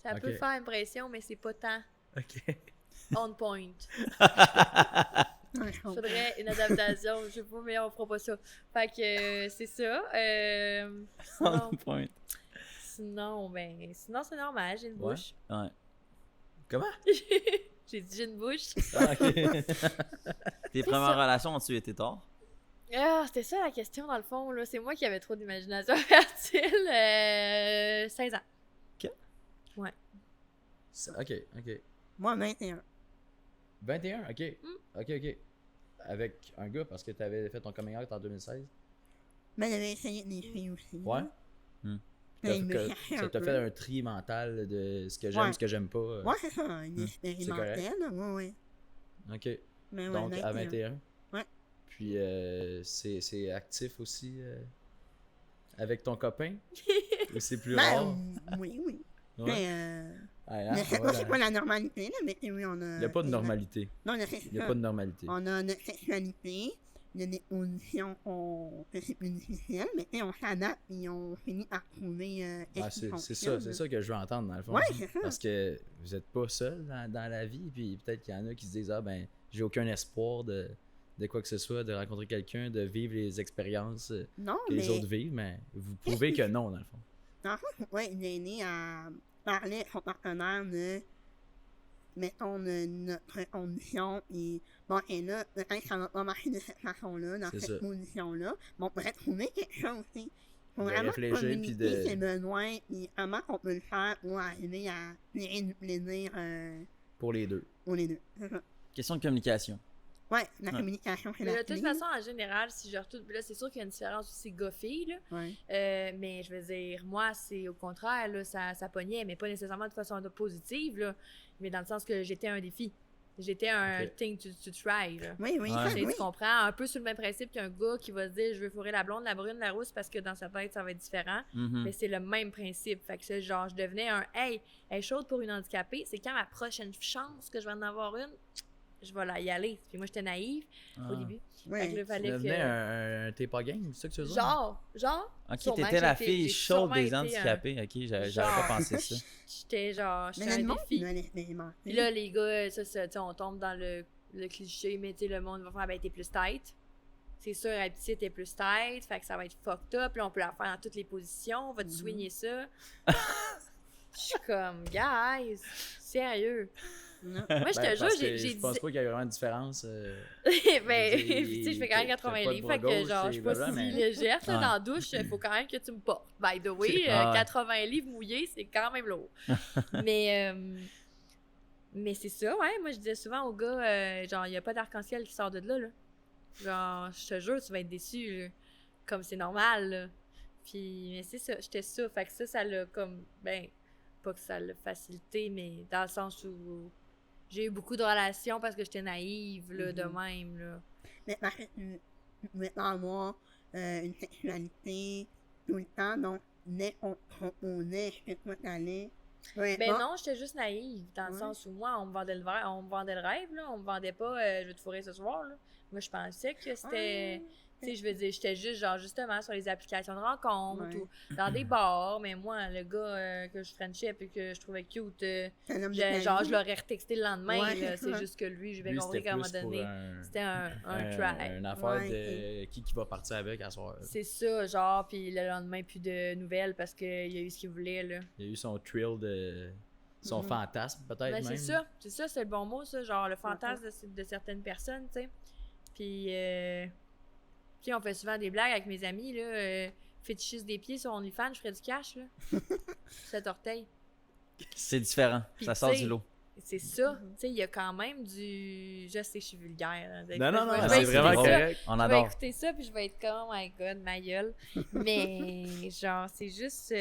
ça peut Ok. faire impression, mais c'est pas tant Ok. on point. Ouais, je comprends. Faudrait une adaptation, je sais pas, mais on fera pas ça. Fait que c'est ça. Sinon, On point. sinon c'est normal, j'ai une Ouais. bouche. Ouais. Comment? J'ai dit j'ai une bouche. Ah, ok. Tes ça. premières relations ont-tu été tard? Ah, c'était ça la question dans le fond, là. C'est moi qui avais trop d'imagination fertile. 16 ans. Ok. Moi, 21. 21, ok. Ok. Avec un gars, parce que t'avais fait ton coming out en 2016. Mais j'avais essayé des filles aussi. Ouais. Mais il me cherchait Ça un t'a peu. fait un tri mental de ce que j'aime, Ouais. ce que j'aime pas. Ouais, c'est ça, une expérimentale, ouais. Ok. Mais ouais, Donc, à 21. Ouais. Puis, c'est actif aussi avec ton copain? Ou c'est plus rare? Oui. Ouais. Mais, Ouais, mais c'est voilà. pas la normalité, là, mais oui, on a... Il n'y a pas de normalité. Non, Il n'y a pas de normalité. On a notre sexualité, il y a des positions que c'est plus difficile, mais tu sais, on s'adapte et on finit par trouver Ouais, c'est ça que je veux entendre dans le fond. Ouais, c'est ça. Parce que vous n'êtes pas seul dans la vie, puis peut-être qu'il y en a qui se disent j'ai aucun espoir de quoi que ce soit, de rencontrer quelqu'un, de vivre les expériences Non, que les mais autres vivent, mais vous prouvez que non, dans le fond. dans le fond, ouais, il est né à parler à son partenaire de, mettons, de notre condition, et bon, et là, peut-être que ça va pas marcher de cette façon-là, dans C'est cette ça. position-là, mais on pourrait trouver quelque chose aussi. Faut De vraiment réfléchir, puis communiquer de- ses besoins, et comment on peut le faire pour arriver à tirer du plaisir Pour les deux. pour les deux. C'est ça. Question de communication. Ouais, la Ouais. communication, c'est Mais la de toute clé. façon, en général, si je retourne. Là, c'est sûr qu'il y a une différence aussi gars-fille, là. Ouais. Mais je veux dire, moi, c'est au contraire, là, ça pognait, mais pas nécessairement de façon positive, là, mais dans le sens que j'étais un défi. J'étais un Ok. thing to try, là. Oui, Ouais. ça, Tu sais, oui. tu comprends? Un peu sur le même principe qu'un gars qui va se dire je veux fourrer la blonde, la brune, la rousse parce que dans sa tête ça va être différent. Mhm. Mais c'est le même principe. Fait que c'est genre, je devenais un hey, elle est chaude pour une handicapée. C'est quand ma prochaine chance que je vais en avoir une, je vais y aller. Puis moi, j'étais naïve au Ah. début. Ouais. Fait que là, Tu fallait devenais que. un t'es pas game, c'est ça que tu veux dire? Genre. Ok, sûrement t'étais que la j'ai fille j'ai chaude sûrement des été handicapés. Ok, j'avais genre- pas pensé ça. J'étais genre, Mais j'étais le un monde, défi. il doit l'expérimenter. Puis là, les gars, ça, tu sais, on tombe dans le cliché, mais tu sais, le monde va faire, ben, t'es plus tight. C'est sûr, être petite, t'es plus tight, fait que ça va être fucked up. Là, on peut la faire dans toutes les positions, on va te soigner ça. Je suis comme, guys, sérieux. Non. Moi, je te jure, parce que j'ai je dit. pense pas qu'il y a vraiment de différence. Ben, Je veux dire, tu sais, je fais quand même t'as 80 pas de livres, bras fait que gauche, genre, je suis pas c'est si blablabla, mais- légère. Là, Ouais. dans la douche, il faut quand même que tu me portes. By the way, Ah ouais. 80 livres mouillés, c'est quand même lourd. Mais c'est ça, ouais. Moi, je disais souvent aux gars, genre, il n'y a pas d'arc-en-ciel qui sort de là, là. Genre, je te jure, tu vas être déçu, là. Comme c'est normal, là. Puis, mais c'est ça, j'étais ça. Fait que ça l'a comme, ben, pas que ça l'a facilité, mais dans le sens où j'ai eu beaucoup de relations parce que j'étais naïve, là, de même, là. Mais parce que tu pouvais pas avoir une sexualité tout le temps, donc dès qu'on te proposait ce que toi t'allais, Ben non, j'étais juste naïve, dans le Ouais. sens où moi, on me vendait le rêve, là. On me vendait pas, je vais te fourrer ce soir, là. Moi, je pensais que c'était... Tu sais, je veux dire, j'étais juste, genre, justement, sur les applications de rencontres Ouais. ou dans des bars, mais moi, le gars que je frenchais et que je trouvais cute, genre, je l'aurais retexté le lendemain, Ouais, là. C'est ouais. juste que lui, je vais Lui, compris c'était qu'à un moment plus pour donné, c'était un try. une affaire Ouais, de qui va partir avec à soir. C'est ça, genre, puis le lendemain, plus de nouvelles parce qu'il a eu ce qu'il voulait, là. Il y a eu son thrill de... Son Mhm. fantasme, peut-être Ben, même. c'est ça, c'est le bon mot, ça, genre le fantasme de certaines personnes, tu sais. Puis, tu sais, on fait souvent des blagues avec mes amis, là, fétichistes des pieds sur OnlyFans, je ferais du cash, là. Cet orteil. C'est différent. Puis, Ça sort tu sais, du lot. C'est ça, tu sais, il y a quand même du... Je sais, je suis vulgaire. Hein, Non, non, non, je vais c'est écouter vraiment ça. correct. On Je vais adore. écouter ça, puis je vais être comme, oh my god, ma gueule. Mais, genre, c'est juste.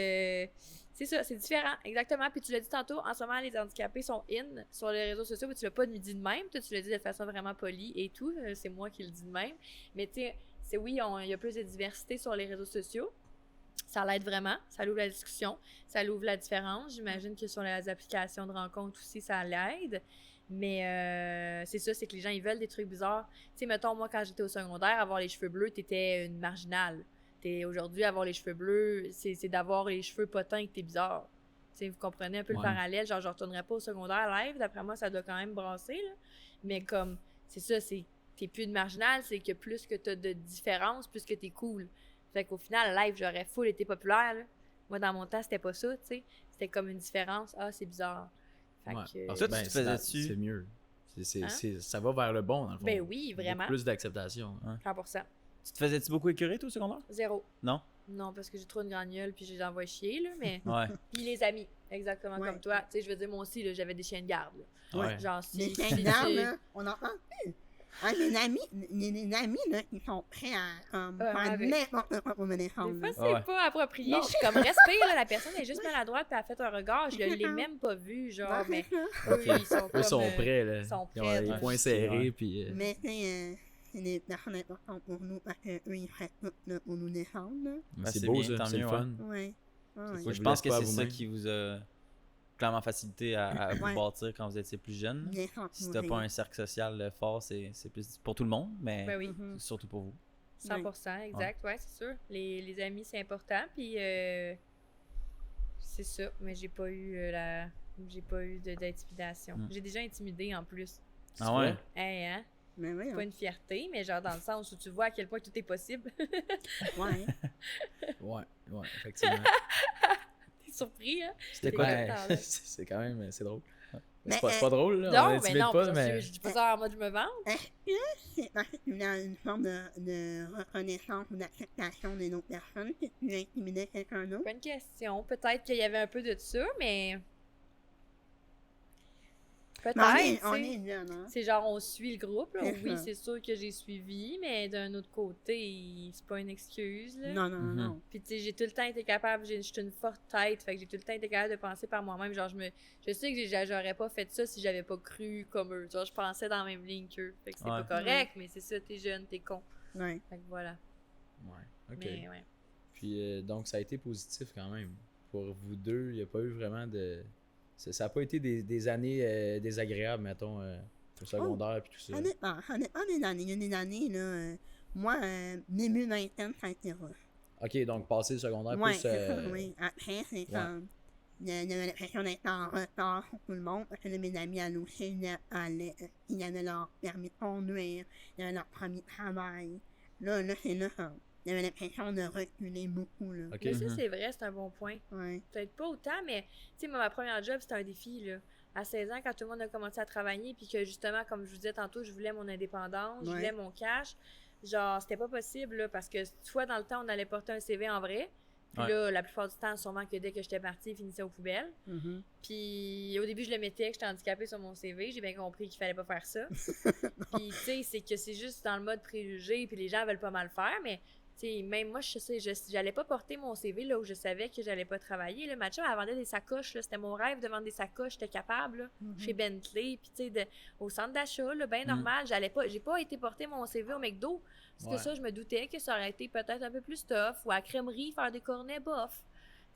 C'est ça, c'est différent, exactement. Puis tu l'as dit tantôt, en ce moment, les handicapés sont in sur les réseaux sociaux, mais tu l'as pas dit de même. Toi, tu l'as dit de façon vraiment polie et tout. C'est moi qui le dis de même. Mais tu sais, c'est oui, il y a plus de diversité sur les réseaux sociaux. Ça l'aide vraiment. Ça l'ouvre la discussion. Ça l'ouvre la différence. J'imagine que sur les applications de rencontres aussi, ça l'aide. Mais c'est ça, c'est que les gens, ils veulent des trucs bizarres. Tu sais, mettons, moi, quand j'étais au secondaire, avoir les cheveux bleus, t'étais une marginale. Aujourd'hui, avoir les cheveux bleus, c'est d'avoir les cheveux potins et que t'es bizarre. Tu sais, vous comprenez un peu le Ouais. parallèle. Genre, je retournerais pas au secondaire live. D'après moi, ça doit quand même brasser, là. Mais comme, c'est ça, c'est t'es plus de marginal, c'est que plus que t'as de différence, plus que t'es cool. Fait qu'au final, live, j'aurais full été populaire, là. Moi, dans mon temps, c'était pas ça, tu sais. C'était comme une différence. Ah, c'est bizarre. Fait Ouais. que... Parce Toi, que, tu te faisais-tu- c'est mieux. Hein? Ça va vers le bon, dans le fond. Ben oui, vraiment. Beaucoup plus d'acceptation. 100%. Tu te faisais-tu beaucoup écœurer, toi, au secondaire? 0. Non? Non, parce que j'ai trop une grande gueule, puis je les envoie chier, là, mais... Ouais. Puis les amis, exactement Ouais. comme toi. Tu sais, je veux dire, moi aussi, là, j'avais des chiens de garde, là. Ouais. Genre, Les si chiens de garde, là, on entend plus. Ah, mes amis, là, ils sont prêts à faire avec- n'importe quoi pour me Des défendre. fois, là. c'est Ouais. pas approprié. Non. Je suis comme, respire, là, la personne est juste maladroite, puis elle a fait un regard, je l'ai même pas vu, genre, Ouais, mais c'est ça. eux, ils sont comme... Eux sont prêts, là. ils sont Ils ont prêts, les ouais. poings Ouais. serrés, puis... Mais c'est des personnes importantes pour nous parce qu'eux, ils feraient tout là, pour nous défendre. là. Ben, c'est c'est beau, bien, ça. tant C'est le mieux, fun. Ouais. Ouais. Moi, Vous je pense que laisse pas c'est à ça vous-même. qui vous a clairement facilité à vous Ouais. bâtir quand vous étiez plus jeune. Bien Si t'as pas un cercle social fort, c'est plus pour tout le monde, mais Ben oui, Mhm. surtout pour vous. 100%, exact, ouais, c'est sûr. Les amis, c'est important, puis c'est ça, mais j'ai pas eu j'ai pas eu d'intimidation. Mm. J'ai déjà intimidé en plus. Ah ouais? Hey, hein? Mais oui, C'est pas une fierté, mais genre dans le sens où tu vois à quel point tout est possible. ouais. Ouais, effectivement. T'es surpris, hein? C'était T'es quoi? content, là. C'est quand même... C'est drôle. Mais, C'est pas drôle, là. On Non, mais intimide non, pas, bien mais... sûr, je dis pas ça en mode je me vante. Est-ce que c'est parce que tu as une forme de reconnaissance ou d'acceptation des autres personnes que tu intimidais quelqu'un d'autre? Bonne question. Peut-être qu'il y avait un peu de ça, mais. Mais Peut-être. on tu sais. est jeunes, hein? C'est genre, on suit le groupe. Là. C'est Oui, ça. c'est sûr que j'ai suivi, mais d'un autre côté, c'est pas une excuse. Là. Non, non, Mhm. non. Puis, tu sais, j'ai tout le temps été capable, je suis une forte tête, fait que j'ai tout le temps été capable de penser par moi-même. Genre, je sais que j'aurais pas fait ça si j'avais pas cru comme eux. Genre, je pensais dans la même ligne qu'eux. Fait que c'est Ouais. pas correct, mais c'est ça, t'es jeune, t'es con. Ouais. Fait que voilà. Ouais, OK. Mais ouais. Puis, donc, ça a été positif quand même. Pour vous deux, il n'y a pas eu vraiment de... Ça n'a pas été des années désagréables, mettons, au secondaire puis tout ça. Ça dépend des années. Il y a des années, là, moi, début vingtaine, ça a été rough. OK, donc passer le secondaire Ouais, plus... c'est ça, oui. Après, c'est ouais. comme... Il y avait l'impression d'être en retard sur tout le monde parce que là, mes amis allaient au cégep, ils avaient leur permis de conduire, ils avaient leur premier travail. Là, c'est là, ça. Il y avait l'impression de reculer beaucoup, là. OK. Mais ça, Mhm. c'est vrai, c'est un bon point. Ouais. Peut-être pas autant, mais tu sais, moi, ma première job, c'était un défi, là. À 16 ans, quand tout le monde a commencé à travailler, puis que justement, comme je vous disais tantôt, je voulais mon indépendance, je Ouais. voulais mon cash. Genre, c'était pas possible, là, parce que soit dans le temps, on allait porter un CV en vrai, puis Ouais. là, la plupart du temps, sûrement que dès que j'étais partie, il finissait aux poubelles. Mhm. Puis au début, je le mettais que j'étais handicapée sur mon CV. J'ai bien compris qu'il fallait pas faire ça. Puis tu sais, c'est que c'est juste dans le mode préjugé, puis les gens veulent pas mal faire, mais tu sais, même moi, je sais, j'allais pas porter mon CV là où je savais que j'allais pas travailler. Là. Ma chum, elle vendait des sacoches, là. C'était mon rêve de vendre des sacoches, j'étais capable, là, chez Bentley, puis tu sais, au centre d'achat, là, bien normal. J'ai pas été porter mon CV au McDo. Parce Ouais. que ça, je me doutais que ça aurait été peut-être un peu plus tough, ou à la crèmerie, faire des cornets bof.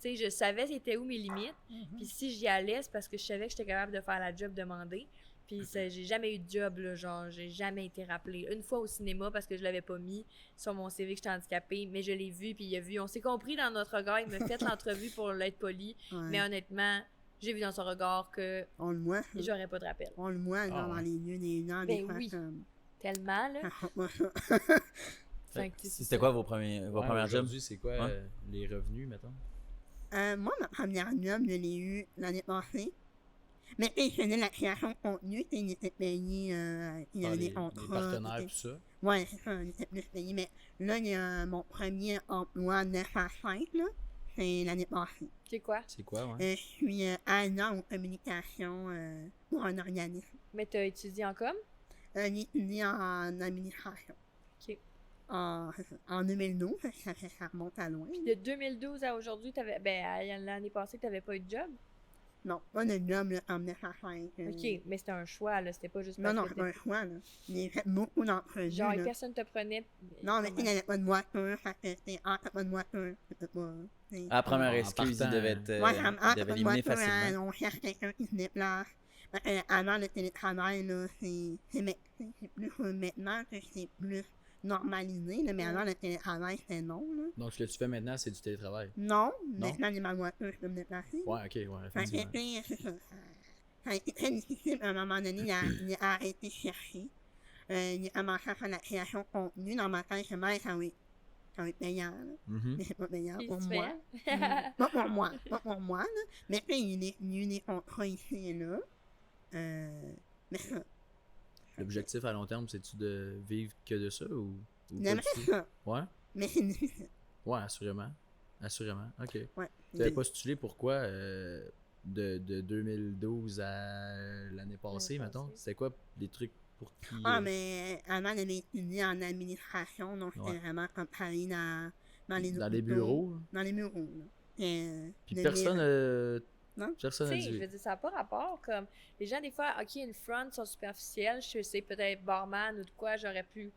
Tu sais, je savais c'était où mes limites. Puis si j'y allais, c'est parce que je savais que j'étais capable de faire la job demandée. Puis j'ai jamais eu de job, là, genre, j'ai jamais été rappelée. Une fois au cinéma parce que je l'avais pas mis sur mon CV que j'étais handicapée, mais je l'ai vu, puis il a vu. On s'est compris dans notre regard, il m'a fait l'entrevue pour l'être poli, Ouais. mais honnêtement, j'ai vu dans son regard que On le voit. j'aurais pas de rappel. On le voit, genre, Ah, dans ouais. les lieux des gens, Ben des fois, oui. comme... Tellement, là. Ça sent pas ça. Fait que, tu sais, c'est C'était ça. quoi vos premiers Ouais, jobs? aujourd'hui, c'est quoi Ouais. les revenus, mettons? Moi, ma première job, je l'ai eue l'année passée. Mais tu sais, je faisais la création de contenu, tu sais, il était payé, il y avait des les contrats. partenaires, tu tout sais. ça. Ouais, c'est ça, il était plus payé. Mais là, il y a mon premier emploi 9 à 5, là. C'est l'année passée. C'est quoi? C'est quoi, ouais? Je suis agent en communication pour un organisme. Mais t'as étudié en com? J'ai étudié en administration. OK. En 2012, ça remonte à loin. De 2012 à aujourd'hui, l'année passée, t'avais pas eu de job? Non, pas de job là, en 9 à 5. OK, mais c'était un choix, là. C'était pas juste Non, parce non, que c'est pas un choix, là. J'ai fait beaucoup d'entrevues, genre, là. personne te prenait. Non, mais tu sais, il n'y avait pas de voiture, ça fait que t'as pas de voiture, tu peux pas... t'sais. À la première En excuse, il partant, devait être Ouais, il t'as devait pas de éliminer voiture, facilement. on cherche quelqu'un qui se déplace. Parce que avant le télétravail, là, c'est plus maintenant que c'est plus normalisé, là, mais avant le télétravail, c'était non, là. Donc, ce que tu fais maintenant, c'est du télétravail. Non, maintenant, j'ai ma voiture, je peux me déplacer. Ouais, OK, ouais, Fait que, effectivement. tu sais, c'est ça. Ça a été très difficile, à un moment donné, il a arrêté de chercher. j'ai commencé à faire la création de contenu. Dans ma tête, ça va être payant, là. Mhm. Mais c'est pas payant Puis pour tu moi. fais. Pas pour moi, là. Mais tu sais, il y a des contrats ici et là. Mais ça, L'objectif à long terme, c'est-tu de vivre que de ça ou pas j'aimerais du tout? ça. Ouais? Mais c'est difficile. Ouais, assurément. Assurément. OK. Ouais. Tu avais postulé pourquoi de 2012 à l'année passée, L'année mettons? passée. C'était quoi les trucs pour qui... Mais avant j'avais étudié en administration, donc c'était Ouais. vraiment comme travailler dans les dans les hôpitaux, bureaux? Dans les bureaux, là. Puis de personne... lire- Non? Personne Tu n'a sais, je dit... veux dire, ça n'a pas rapport. Comme les gens, des fois, OK, une front sont superficielles. Je sais, peut-être barman ou de quoi, j'aurais pu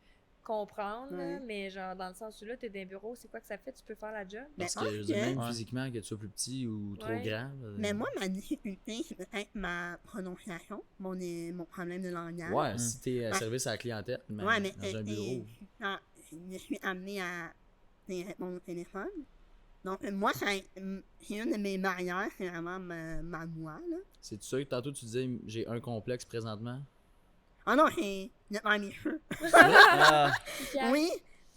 comprendre. là, Ouais. mais genre, dans le sens où là, t'es dans un bureau, c'est quoi que ça fait? Tu peux faire la job? Parce Mais que je veux dire, même Ouais. physiquement, que tu sois plus petit ou trop Ouais. grand... Mais moi, ma difficulté, c'est peut-être ma prononciation, mon problème de langage. Ouais, si t'es à Ouais. service à la clientèle, mais Ouais, mais dans un bureau... je suis amenée à répondre au téléphone. Donc, moi, c'est une de mes barrières, c'est vraiment ma voix, là. C'est ça que tantôt tu disais, j'ai un complexe présentement? Ah non, c'est de faire mes cheveux. Ah, Oui,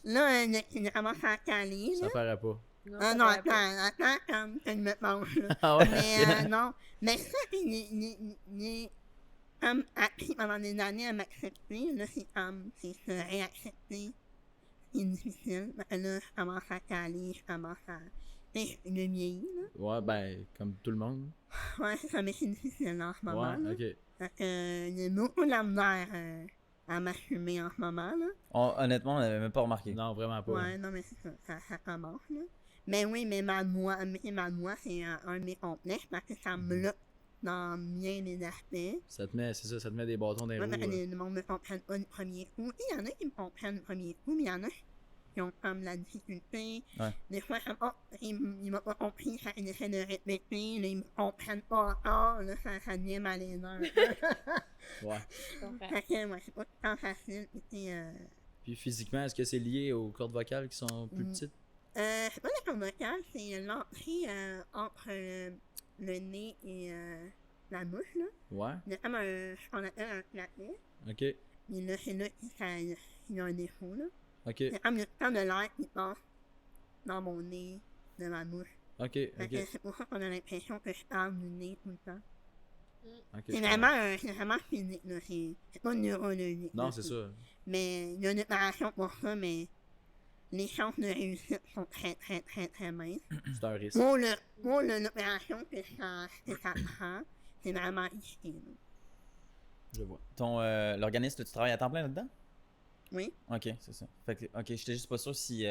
là, je commence à caler, là. Ça paraît pas. Non, Ah ça non, paraît pas. attends, je me penche, là. Ah ouais? Mais non, mais ça, j'ai comme appris pendant des années à m'accepter, là, c'est se réaccepter. C'est difficile, parce que là, je commence à caler, je commence à... Tu sais, je vieillis, là. Ouais, ben, comme tout le monde. Ouais, ça mais c'est difficile en ce moment, Ouais, là. ok. Fait que, j'ai beaucoup de la misère à m'assumer en ce moment, là. honnêtement, on n'avait même pas remarqué. Non, vraiment pas. Ouais, non, mais c'est ça, ça commence, là. Mais oui, mais ma voix, c'est un de mes complexes parce que ça me bloque dans bien des aspects. Ça te met, c'est ça, ça te met des bâtons dans les Moi, roues. parce que le monde me comprenne pas du premier coup. Il y en a qui me comprennent du premier coup, mais il y en a qui ont comme la difficulté. Ouais. Des fois, comme, oh, il m'a pas compris, ça, il essaie de répéter, là, ils me comprennent pas encore, là, ça devient malaisant. Ouais. Je comprends. Fait que, ouais, c'est pas tout le temps facile. Puis, Puis physiquement, est-ce que c'est lié aux cordes vocales qui sont plus Mm. petites? c'est pas la corde vocale, c'est l'entrée entre le nez et la bouche, là. Ouais. Il y a comme ce qu'on appelle un clapet. Ok. Mais là, c'est là qu'il y a un défaut, là. Ok. C'est comme le temps de l'air qui passe dans mon nez, de ma bouche. Ok. Fait que Ok. c'est pour ça qu'on a l'impression que je parle du nez tout le temps. Ok, C'est je vraiment physique, là. C'est pas neurologique. Non, là. c'est ça. Mais il y a une opération pour ça, mais les chances de réussite sont très minces. C'est un risque. Pour l'opération que ça prend, c'est vraiment risqué, là. Je vois. L'organisme, tu travailles à temps plein là-dedans? Oui. Ok, c'est ça. Fait que, ok, j'étais juste pas sûr si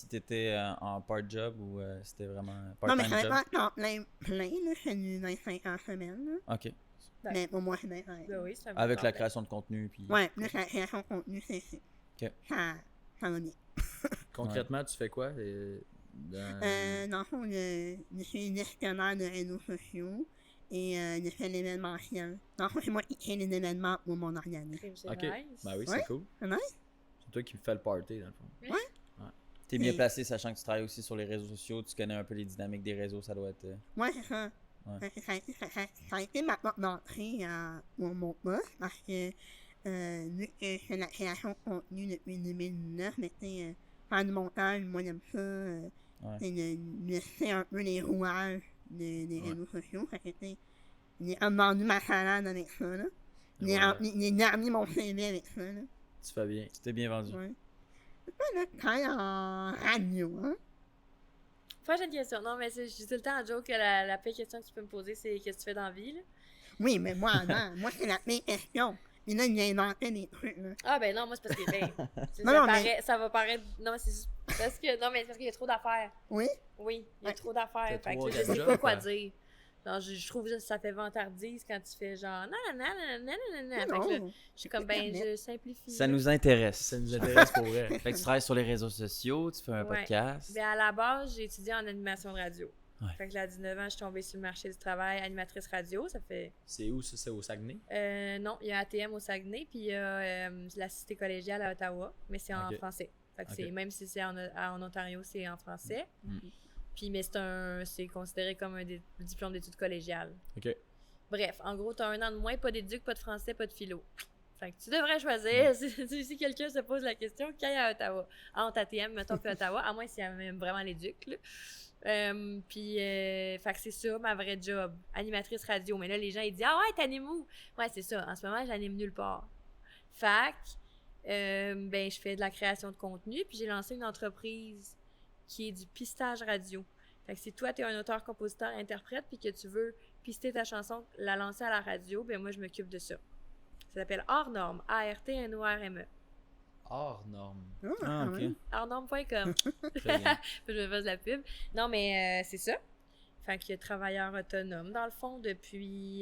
t'étais en part-job ou c'était vraiment Non, mais part-time ça job. va pas plein, là. Je fais du 25 heures semaine, là. Ok. Ouais. Mais pour moi, c'est 25 Ben oui, c'est un Avec bon la temps. création de contenu, puis... Ouais, là, la création de contenu, c'est Ok. ça va bien. Concrètement, tu fais quoi? Dans le fond, je suis gestionnaire de réseaux sociaux et je fais l'événementiel. Dans le fond, c'est moi qui crée les événements pour mon organisme. Crime, c'est Ok. nice. Ben oui, Ouais. c'est cool. C'est nice? C'est toi qui me fais le party, dans le fond. T'es bien Et- placé, sachant que tu travailles aussi sur les réseaux sociaux, tu connais un peu les dynamiques des réseaux, ça doit être... Ouais, c'est ça. Ouais. Fait que ça a été ma porte d'entrée pour mon poste parce que vu que je fais la création de contenu depuis 2019, mais tu sais, faire du montage, moi j'aime ça. Ouais. C'est de faire un peu les rouages des Ouais. réseaux sociaux. Fait que tu sais, j'ai vendu ma salade avec ça, là. J'ai Voilà. j'ai garni mon CV avec ça, là. Tu fais bien. Tu t'es bien vendu. Ouais. C'est pas là, tu travailles en radio, hein? Prochaine question. Non, mais je dis tout le temps en joke que la pire question que tu peux me poser, c'est qu'est-ce que tu fais dans la vie, là? Oui, mais moi, non. Moi, c'est la pire question. Et là, il a inventé des trucs, là. Ah, ben non, moi, c'est parce que, ben, Non, mais- ça va paraître. Non, mais c'est juste parce que, non, mais c'est parce qu'il y a trop d'affaires. Oui? Oui, il y a Ouais. trop d'affaires. T'as Fait trop que je sais de pas jobs, quoi hein. dire. Non, je trouve que ça fait vantardise quand tu fais genre nanana. Fait que là, Non. je suis comme, ben, je simplifie. Ça nous intéresse. Ça nous intéresse pour vrai. Fait que tu travailles sur les réseaux sociaux, tu fais un Ouais. podcast. Ben, à la base, j'ai étudié en animation de radio. Ouais. Fait que là, à 19 ans, je suis tombée sur le marché du travail, animatrice radio. Ça fait. C'est où ça? C'est au Saguenay? Non, il y a ATM au Saguenay, puis il y a la cité collégiale à Ottawa, mais c'est en Ok. français. Fait que Ok. c'est, même si c'est en Ontario, c'est en français. Mm. Puis, mais c'est considéré comme un diplôme d'études collégiales. Ok. Bref, en gros, t'as 1 an de moins, pas d'éduc, pas de français, pas de philo. Fait que tu devrais choisir, si quelqu'un se pose la question, qu'il aille à Ottawa. Entre ATM, mettons, puis Ottawa, à moins s'il aime vraiment les Ducs, là. Fait que c'est ça, ma vraie job. Animatrice radio. Mais là, les gens, ils disent « Ah ouais, t'animes où? » Ouais, c'est ça. En ce moment, j'anime nulle part. Fait que, ben, je fais de la création de contenu, puis j'ai lancé une entreprise qui est du pistage radio. Fait que si toi, t'es un auteur, compositeur, interprète, puis que tu veux pister ta chanson, la lancer à la radio, ben moi, je m'occupe de ça. Ça s'appelle Hors Norme, ARTNORME. Hors norme. Ah, ok. Hors-norme.com. Très bien. Je me fasse la pub. Non, mais c'est ça. Fait que travailleur autonome, dans le fond, depuis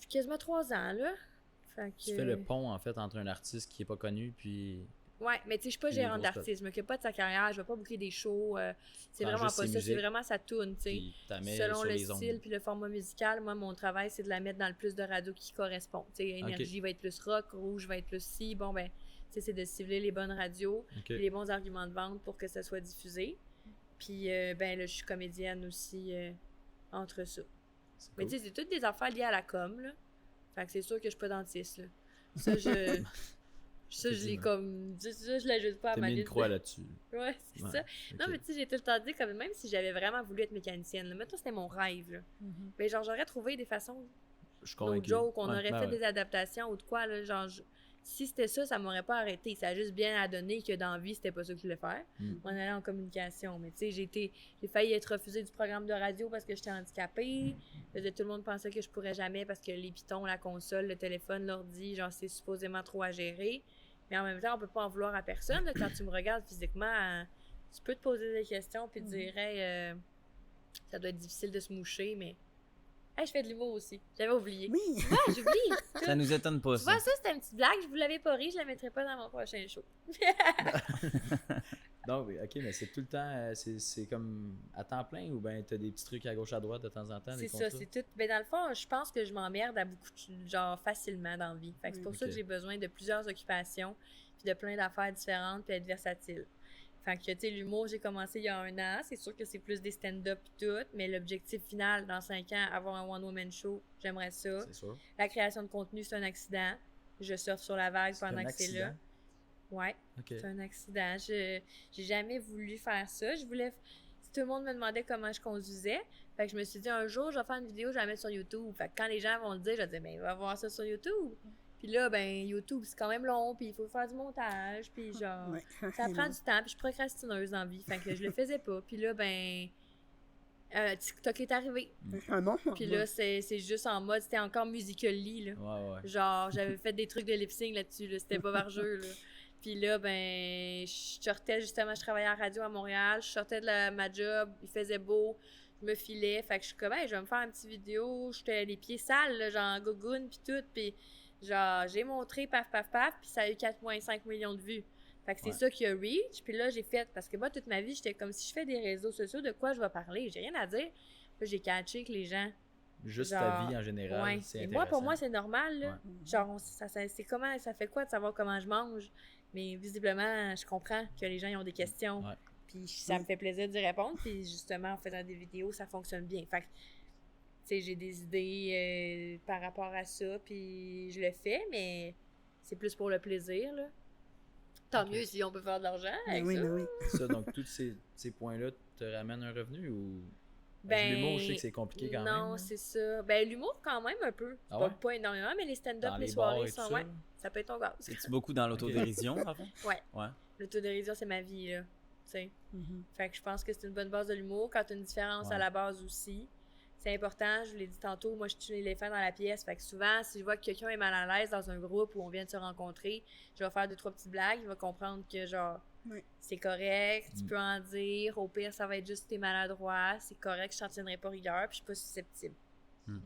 quasiment 3 ans, là. Fait que... Tu fais le pont, en fait, entre un artiste qui est pas connu, puis... Ouais, mais tu sais, je suis pas Puis les gérante grosses d'artiste. Je m'occupe pas de sa carrière. Je vais pas booker des shows. C'est prends vraiment juste pas ses ça. C'est musiques, vraiment sa toune, tu sais. puis t'as mets Selon sur le les ondes. style puis le format musical, moi, mon travail, c'est de la mettre dans le plus de radios qui correspond. Tu sais, Énergie va être plus rock, Rouge va être plus si. Bon, ben, tu sais, c'est de cibler les bonnes radios, OK. puis les bons arguments de vente pour que ça soit diffusé. Puis, ben, là, je suis comédienne aussi entre ça. C'est Mais cool. tu sais, c'est toutes des affaires liées à la com, là. Fait que c'est sûr que je suis pas dentiste, là. Ça, je... Ça, je l'ai comme... Ça, je l'ajoute pas à T'as ma mis une liste. croix là-dessus. Ouais, c'est Ouais, ça. ok. Non, mais tu sais, j'ai tout le temps dit, comme même si j'avais vraiment voulu être mécanicienne, là, mettons, c'était mon rêve, là. Ben, genre, j'aurais trouvé des façons, Je suis nos convaincu. jokes, on Ouais, aurait ben fait ouais. des adaptations ou de quoi, là, genre, si c'était ça, ça m'aurait pas arrêté. Ça a juste bien à donner que dans la vie, c'était pas ça que je voulais faire. Mm. On allait en communication. Mais tu sais, j'ai failli être refusée du programme de radio parce que j'étais handicapée. Tout le monde pensait que je pourrais jamais parce que les pitons, la console, le téléphone, l'ordi, genre, c'est supposément trop à gérer. Mais en même temps, on peut pas en vouloir à personne. Là. Quand tu me regardes physiquement, tu peux te poser des questions puis te dire, hey, ça doit être difficile de se moucher, mais. Hey, je fais de l'humour aussi. J'avais oublié. Oui. Ouais, j'oublie. Ça nous étonne pas, Tu ça. vois, ça, c'était une petite blague. Je vous l'avais pas ri. Je la mettrai pas dans mon prochain show. Donc, oui, OK, mais c'est tout le temps... c'est comme à temps plein ou bien t'as des petits trucs à gauche, à droite de temps en temps? C'est des ça, contrats? c'est tout. Ben, dans le fond, je pense que je m'emmerde à beaucoup genre, facilement dans la vie. Fait que c'est pour ça Ok. que j'ai besoin de plusieurs occupations, puis de plein d'affaires différentes, puis être versatile. Fait que, tu sais, l'humour, j'ai commencé il y a 1 an. C'est sûr que c'est plus des stand-up et tout, mais l'objectif final, dans 5 ans, avoir un one-woman show, j'aimerais ça. C'est sûr. La création de contenu, c'est un accident. Je surfe sur la vague pendant un que c'est là. accident? Ouais, OK. c'est un accident. J'ai jamais voulu faire ça. Je voulais... Tout le monde me demandait comment je conduisais. Fait que je me suis dit, un jour, je vais faire une vidéo, je vais la mettre sur YouTube. Fait que quand les gens vont le dire, je vais dire, ben, va voir ça sur YouTube. Puis là, ben, YouTube, c'est quand même long, puis il faut faire du montage, puis genre, Ouais, ça prend du temps, puis je suis procrastineuse dans la vie. Fait que je le faisais pas. Puis là, ben, TikTok est arrivé. C'est un bon Puis là, c'est juste en mode, c'était encore Musical.ly, là. Ouais, ouais. Genre, j'avais fait des trucs de lip-sync là-dessus, là. C'était pas vargeux, là. Puis là, ben, je sortais justement, je travaillais en radio à Montréal, je sortais de ma job, il faisait beau, je me filais, fait que je suis comme, hey, je vais me faire une petite vidéo, j'étais les pieds sales, là, genre gogoune, puis tout, puis genre, j'ai montré, paf, paf, paf, puis ça a eu 4,5 millions de vues. Fait que c'est Ouais. ça qui a reach, puis là, j'ai fait, parce que moi, toute ma vie, j'étais comme, si je fais des réseaux sociaux, de quoi je vais parler? J'ai rien à dire. Là, j'ai catché que les gens... Juste Genre, ta vie en général, Ouais. c'est Et intéressant. moi, pour moi, c'est normal, là. Ouais. Genre, c'est comment, ça fait quoi de savoir comment je mange? Mais visiblement, je comprends que les gens ils ont des questions. Ouais. Puis ça me fait plaisir d'y répondre. Puis justement, en faisant des vidéos, ça fonctionne bien. Fait que, tu sais, j'ai des idées par rapport à ça. Puis je le fais, mais c'est plus pour le plaisir, là. Tant Ok. mieux si on peut faire de l'argent Ben avec oui, ça. ben oui. Ça, donc, tous ces points-là te ramènent un revenu ou... Ben, L'humour, je sais que c'est compliqué quand même. Non, là. c'est ça. Ben, l'humour, quand même, un peu. Ah Pas, ouais? pas énormément, mais les stand-up, Dans les les soirées bars et sont... tout ça? Ouais, ça peut être ton gaz. C'est-tu beaucoup dans l'autodérision, en fait? Ouais. Ouais. L'autodérision, c'est ma vie, là. Tu sais. Mhm. Fait que je pense que c'est une bonne base de l'humour. Quand tu as une différence Ouais. à la base aussi, c'est important. Je vous l'ai dit tantôt, moi, je tue l'éléphant dans la pièce. Fait que souvent, si je vois que quelqu'un est mal à l'aise dans un groupe où on vient de se rencontrer, je vais faire 2-3 petites blagues. Il va comprendre que, genre, Ouais. c'est correct, tu Mm. peux en dire. Au pire, ça va être juste que t'es maladroit. C'est correct, je t'en tiendrai pas rigueur, puis je suis pas susceptible. Mm.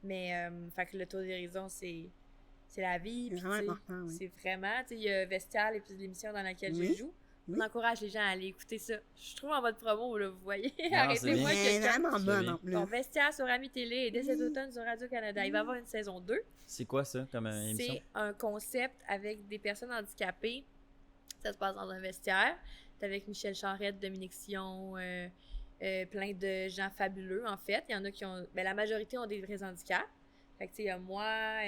Mais, fait que l'autodérision, c'est la vie. C'est Puis, vraiment tu sais, important, oui. c'est vraiment, tu sais, il y a Vestiaire, l'émission dans laquelle Oui. je joue. Oui. On encourage les gens à aller écouter ça. Je trouve en mode promo, là, vous voyez. c'est Arrêtez-moi bien. C'est quelqu'un. vraiment C'est bon, bien. en plus. Ton Vestiaire sur Ami Télé et dès cet Oui. automne sur Radio-Canada. Il va y avoir une saison 2. C'est quoi ça comme émission? C'est un concept avec des personnes handicapées. Ça se passe dans un vestiaire. C'est avec Michel Charette, Dominique Sion, plein de gens fabuleux, en fait. Il y en a qui ont... Ben, la majorité ont des vrais handicaps. Fait que, tu sais, il y a moi,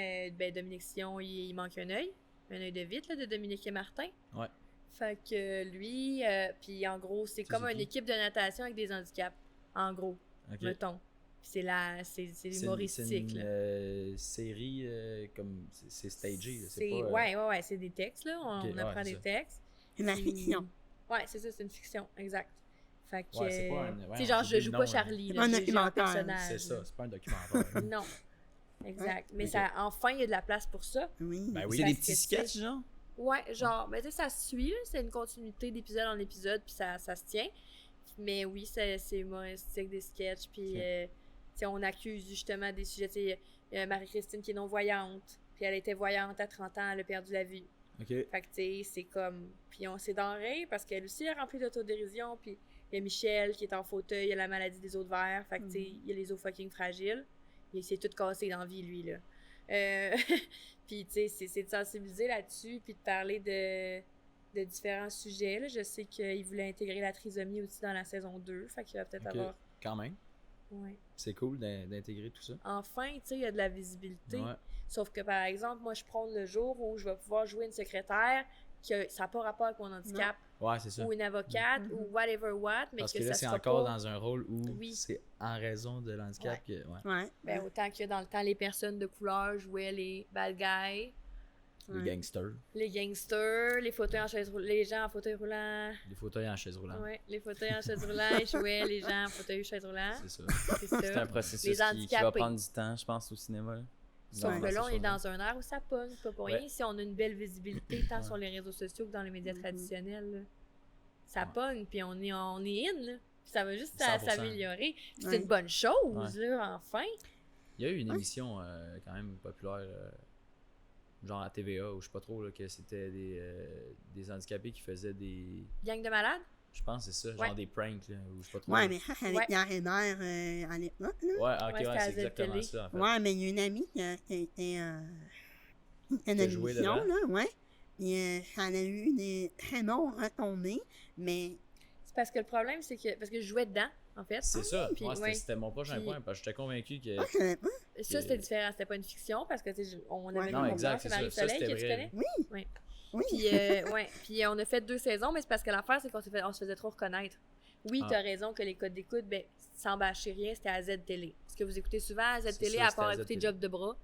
Dominique Sion, il manque un œil de vite, là, de Dominique et Martin. Ouais. Fait que lui, puis en gros, c'est C'est comme une qui? équipe de natation avec des handicaps, en gros, Ok. mettons. Puis c'est humoristique, C'est une là. série comme. C'est stagé, là. C'est, C'est pas. ouais, c'est des textes, là. On Ok, apprend ouais, des c'est ça. textes. C'est ma Puis- fiction. Ouais, c'est ça, c'est une fiction, exact. Fait que. Ouais, c'est pas un- tu ouais, sais, genre, j'ai je oublié joue le pas nom, Charlie, là. là. Un J'ai un documentaire, personnage. C'est ça, là. c'est pas un documentaire. Non. Exact. Mais Ok. ça, enfin, il y a de la place pour ça. Oui. Ben oui. C'est des Parce petits que, sketchs, genre? Ouais, genre, mais tu sais, ça se suit, là, c'est une continuité d'épisode en épisode, puis ça se tient. Mais oui, c'est humoristique, des sketchs, puis Ok. tu sais, on accuse justement des sujets, tu sais, Marie-Christine qui est non-voyante, puis elle était voyante à 30 ans, elle a perdu la vue. Ok. Fait que, tu sais, c'est comme... Puis on s'est d'enrayé parce qu'elle aussi est remplie d'autodérision, puis il y a Michel qui est en fauteuil, il a la maladie des os de verre, fait que, tu sais, il a les os fucking fragiles. Il s'est tout cassé dans la vie, lui, là. Puis, tu sais, c'est de sensibiliser là-dessus, puis de parler de différents sujets, là. Je sais qu'il voulait intégrer la trisomie aussi dans la saison 2, fait qu'il va peut-être Ok. avoir... Quand même. Ouais. C'est cool d'intégrer tout ça. Enfin, tu sais, il y a de la visibilité. Ouais. Sauf que, par exemple, moi, je prône le jour où je vais pouvoir jouer une secrétaire que ça n'a pas rapport avec mon handicap, Ouais, c'est ça. ou une avocate, Mhm. ou whatever what, mais Parce que, que là, ça c'est sera encore pas... dans un rôle où Oui. c'est en raison de l'handicap que. Ouais. Ouais. Ben, autant que dans le temps, les personnes de couleur jouaient les bad guys, Les Ouais. gangsters, les gangsters, les fauteuils en chaise roulante, les gens en fauteuil roulant. les fauteuils en chaise roulante. Ouais, les fauteuils en chaise roulante, ils jouaient les gens en fauteuil chaise roulante. C'est ça. C'est C'est un ça. processus Les qui va handicapés. prendre du temps, je pense, au cinéma. Là. Sauf Ouais, que c'est là, on sûr, est dans un air où ça pogne, pas pour Ouais. rien. Si on a une belle visibilité, tant Ouais. sur les réseaux sociaux que dans les médias Mhm. traditionnels, là, ça Ouais. pogne, puis on est in, là. Puis ça va juste 100%. s'améliorer. Puis c'est Ouais. une bonne chose, là, enfin. Il y a eu une émission quand même populaire, genre à TVA, ou je sais pas trop, là, que c'était des handicapés qui faisaient des. Gang de malades? Je pense que c'est ça, Ouais. genre des pranks, là, ou je sais pas trop. Ouais, mais ça, c'est avec Ouais. Pierre Hébert à l'époque, là. Ouais, ok, Ouais, c'était ouais, à c'est Z exactement Télé. ça, en fait. Ouais, mais il y a une amie qui était une Qui a joué émission, dedans? là, ouais. Et ça a eu des très bons retombées, mais C'est parce que le problème, c'est que. Parce que je jouais dedans, en fait. C'est ça, Puis, moi, ouais. c'était mon prochain Puis- point, parce que j'étais convaincu que. je savais pas. Ça, c'était différent. C'était pas une fiction, parce que, tu sais, on avait Ouais. vu Non, mon exact, père, c'est c'est ça. Ça, Marie-Soleil, que c'était tu vrai. connais. Oui. Puis, ouais. Puis, on a fait 2 saisons, mais c'est parce que l'affaire, c'est on se faisait trop reconnaître. Oui, Ah. t'as raison que les codes d'écoute, ben, sans bâcher rien, c'était à Z Télé. Ce que vous écoutez souvent à Z C'est Télé, ça, à c'était part à Z écouter Télé. Job de bras.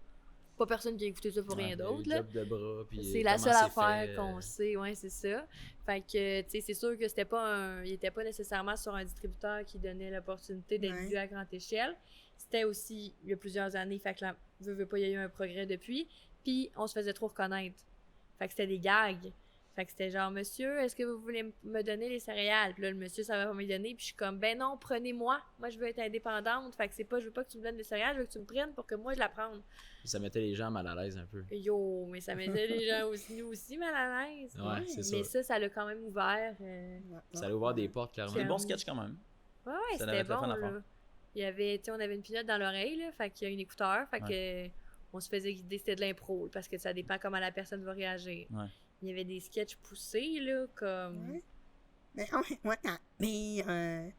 Pas personne qui a écouté ça pour Ouais, rien il y a eu d'autre, là. Job de bras, puis C'est la comment seule c'est affaire fait, qu'on sait, ouais, c'est ça. Fait que, tu sais, c'est sûr que c'était pas il était pas nécessairement sur un distributeur qui donnait l'opportunité d'être Ouais. vu à grande échelle. C'était aussi, il y a plusieurs années, fait que là, veux pas, il y a eu un progrès depuis. Puis, on se faisait trop reconnaître. Fait que c'était des gags. Fait que c'était genre, monsieur, est-ce que vous voulez me donner les céréales? Puis là, le monsieur, ça va pas me les donner. Puis je suis comme, ben non, prenez-moi. Moi, je veux être indépendante. Fait que c'est pas, je veux pas que tu me donnes des céréales, je veux que tu me prennes pour que moi, je la prenne. Ça mettait les gens mal à l'aise un peu. Yo, mais ça mettait les gens aussi, nous aussi, mal à l'aise. Ouais, c'est Mais ça. ça l'a quand même ouvert. Ça allait ouvrir des portes, C'est clairement. des bons sketchs quand même. Ouais, Ça c'était devait être le bon, fun à là. faire. Il y avait, tu sais, on avait une pinotte dans l'oreille, là, fait qu'il y a une écouteur, fait que on se faisait guider, c'était de l'impro, parce que ça dépend comment la personne va réagir. Ouais. Il y avait des sketchs poussés, là, comme... Ouais. Mais en fait, moi, ta meilleure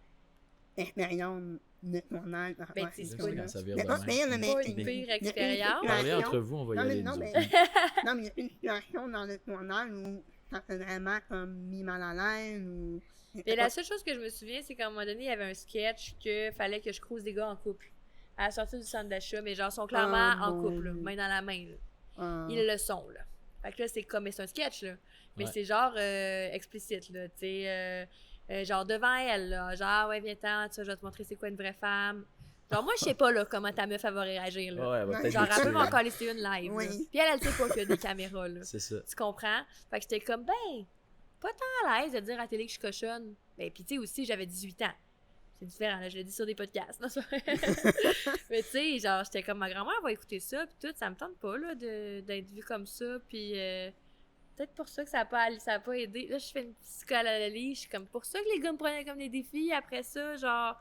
expérience de tournage. Ben, ouais, tu sais, C'est pas ça, une- quand ça vire Mais de pas même. pire, là, mais Pas une pire expérience. Parlez entre vous, on va y Non, mais aller. non, nous mais- autres. Non, mais il y a une situation dans le tournage où ça fait vraiment comme mis mal à l'aise ou. Mais la seule chose que je me souviens, c'est qu'à un moment donné, il y avait un sketch que fallait que je croise des gars en couple. À la sortie du centre d'achat, mais genre, ils sont clairement Ah, en mon couple, là, Dieu. main dans la main, là. Ah. Ils le sont, là. Fait que là, c'est comme, mais c'est un sketch, là. Mais Ouais. c'est genre explicite, là. Tu sais, genre devant elle, là. Genre, ouais, viens-t'en, tu sais, je vais te montrer c'est quoi une vraie femme. Genre, moi, je sais pas, là, comment ta meuf, elle va réagir, là. Ouais, elle va peut-être Genre, le elle peut tuer, m'en là. coller sur une live, Oui. là. Puis elle sait pas qu'il y a des caméras, là. C'est ça. Tu comprends? Fait que j'étais comme, ben, pas tant à l'aise de dire à la télé que je suis cochonne. Ben, pis tu sais, aussi, j'avais 18 ans. C'est différent, là, je l'ai dit sur des podcasts. Non, c'est vrai. Mais tu sais, genre, j'étais comme, ma grand-mère va écouter ça, pis tout, ça me tente pas, là, d'être vue comme ça, pis peut-être pour ça que ça a pas aidé. Là, je fais une psychanalyse, je suis comme, pour ça que les gars me prenaient comme des défis, après ça, genre,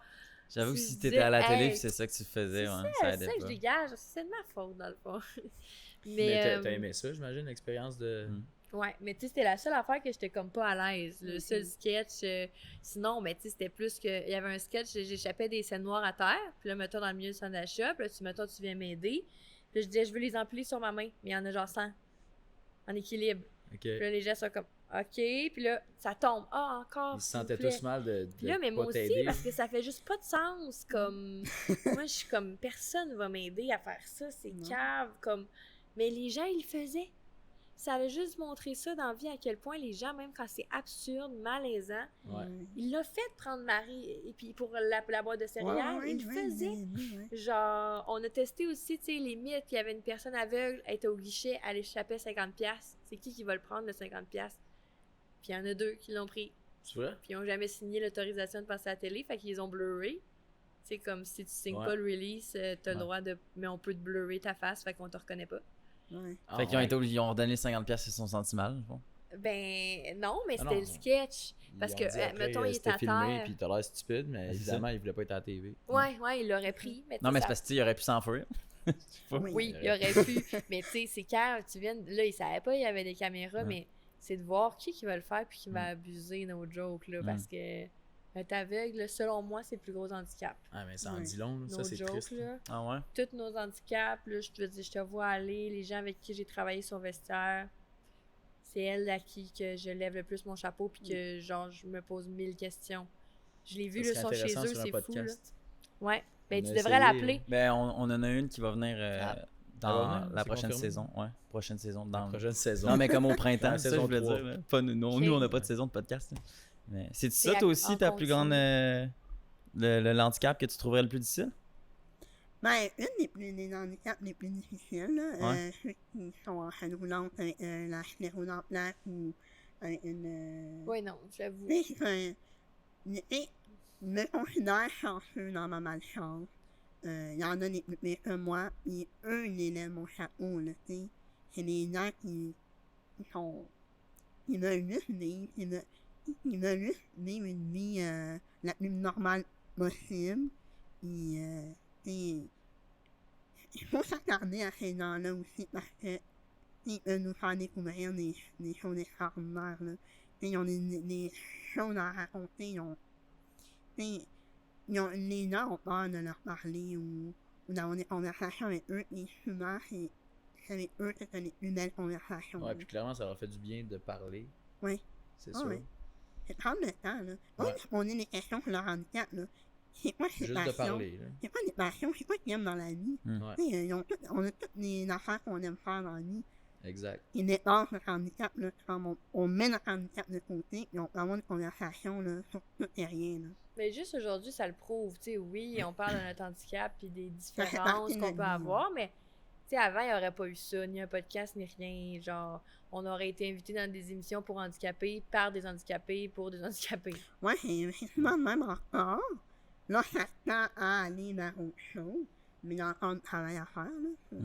J'avoue que Tu si disais, t'étais à la télé hey, pis c'est ça que tu faisais, c'est ouais, ça, ça c'est aidait ça que je pas. dégage, c'est de ma faute, dans le fond. Mais t'as euh, aimé ça, j'imagine, l'expérience de. Ouais, mais tu sais, c'était la seule affaire que j'étais comme pas à l'aise. Le Mhm. seul sketch. Sinon, mais tu sais, c'était plus que. Il y avait un sketch, j'échappais des scènes noires à terre. Puis là, mettons dans le milieu du centre d'achat. Puis là, mettons, tu viens m'aider. Puis là, je disais, je veux les empiler sur ma main, mais il y en a genre 100 en équilibre. OK. Puis là, les gens sont comme, OK. Puis là, ça tombe. Ah, encore. Ils se s'il vous sentaient plaît. tous mal de Puis là, mais moi pas aussi, t'aider. parce que ça fait juste pas de sens. Comme, moi, je suis comme, personne va m'aider à faire ça, c'est Non. cave. Comme, mais les gens, ils le faisaient. Ça a juste montré ça dans la vie, à quel point les gens, même quand c'est absurde, malaisant, Ouais. il l'a fait prendre Marie, et puis pour la boîte de céréales, il le faisait. Genre, on a testé aussi, tu sais, les mythes, qu'il y avait une personne aveugle, elle était au guichet, elle échappait 50$. C'est qui va le prendre, le 50$? Puis il y en a 2 qui l'ont pris. C'est vrai? Puis ils n'ont jamais signé l'autorisation de passer à la télé, fait qu'ils ont blurré. C'est comme si tu signes Ouais. pas le release, t'as le Ouais. droit de... Mais on peut te blurrer ta face, fait qu'on te reconnaît pas. Ouais. Ah, Fait qu'ils ont ouais. été obligés, ils ont redonné 50$, ils se sont sentis mal, au fond. Ben non, mais Ah c'était non. le sketch. Parce Ils que, ont dit après, mettons, il est c'était à filmé, terre. puis t'as l'air stupide, mais c'est évidemment, il voulait pas être à la TV. Ouais, il l'aurait pris. Mais Non, mais c'est ça- parce qu'il aurait pu s'enfuir. Oui, il aurait pu. Mais tu sais, c'est calme, tu viens... Là, il savait pas, il y avait des caméras, Ouais. mais c'est de voir qui va le faire puis qui va abuser nos jokes, là. Parce que être aveugle, là, selon moi, c'est le plus gros handicap. Ah, mais ça en Ouais. dit long, là. Ça, Nos c'est jokes, triste. là. Ah ouais? Tous nos handicaps, là, je te dis, je te vois aller, les gens avec qui j'ai travaillé sur Vestiaire, c'est elle à qui que je lève le plus mon chapeau puis que, genre, je me pose 1000 questions. Je l'ai vu, Ça le serait son chez intéressant eux, sur un c'est fou, là. podcast. Ouais. Ben, On tu a devrais essayé, l'appeler. Ben, on en a une qui va venir Ah. dans Elle va venir, la c'est prochaine confirmé? saison. Ouais, prochaine saison. La Dans... prochaine saison. Non, mais comme au printemps, La c'est ça que je saison voulais 3. dire. Là. Pas nous, Ok. nous, on n'a pas de saison de podcast. Là. Mais c'est ça, C'est toi aussi, en ta plus grande. continu. Le handicap que tu trouverais le plus difficile? Ben, des handicaps les plus difficiles, là, Ouais. ceux qui sont en chaîne roulante avec la sclérose en plaques ou avec une... Oui, non, j'avoue. Tu sais, je me considère chanceux dans ma malchance. Il y en a des plus pires que moi, puis eux, ils élèvent mon chapeau, là, tu sais. C'est des gens qui sont... Ils veulent juste vivre, ils veulent juste vivre une vie la plus normale possible. Puis, tu sais, il faut s'attarder à ces gens-là aussi parce que ils peuvent nous faire découvrir des choses extraordinaires, là. Tu sais, ils ont des choses à raconter, tu sais, les gens ont peur de leur parler ou d'avoir des conversations avec eux, et souvent, c'est avec eux que t'as les plus belles conversations. Ouais, là. puis clairement, ça leur fait du bien de parler. Oui. C'est Ah sûr. ouais. C'est prendre le temps, là. Ouais. On a des questions sur leur handicap, là. C'est quoi ces Juste de passions? parler, là. C'est quoi des passions? C'est quoi qu'ils aiment dans la vie? Ouais, Tu sais, on a toutes les affaires qu'on aime faire dans la vie. exact. Ils dépassent notre handicap, là. Comme on met notre handicap de côté, et on peut avoir une conversation, là, sur tout et rien, là. Mais juste aujourd'hui, ça le prouve. Tu sais, oui, on parle de notre handicap puis des fait différences partie de qu'on notre peut vie, avoir, mais tu sais, avant, il n'y aurait pas eu ça, ni un podcast, ni rien. Genre, on aurait été invité dans des émissions pour handicapés, par des handicapés, pour des handicapés. Ouais, c'est souvent le même encore. Là, ça tend à aller vers autre chose, mais il y a encore du travail à faire, là.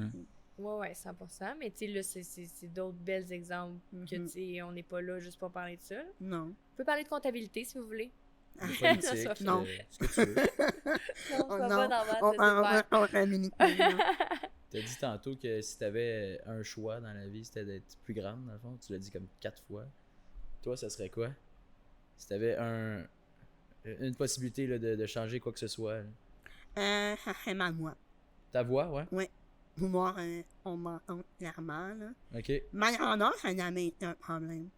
Ouais, 100%. Mais tu sais, là, c'est d'autres belles exemples que, tu sais, on n'est pas là juste pour parler de ça. là. Non. On peut parler de comptabilité, si vous voulez. De politique, Non. ce que tu veux. Non, ça non, va dans votre, on c'est va super. comptabilité, là. T'as dit tantôt que si t'avais un choix dans la vie, c'était d'être plus grande, dans le fond. Tu l'as dit comme 4 fois. Toi, ça serait quoi? Si t'avais une possibilité là, de changer quoi que ce soit. Là. Ça serait ma voix. Ta voix, ouais? Pouvoir, on m'entend clairement, là. Ok, Ma grandeur, ça n'a jamais été un problème.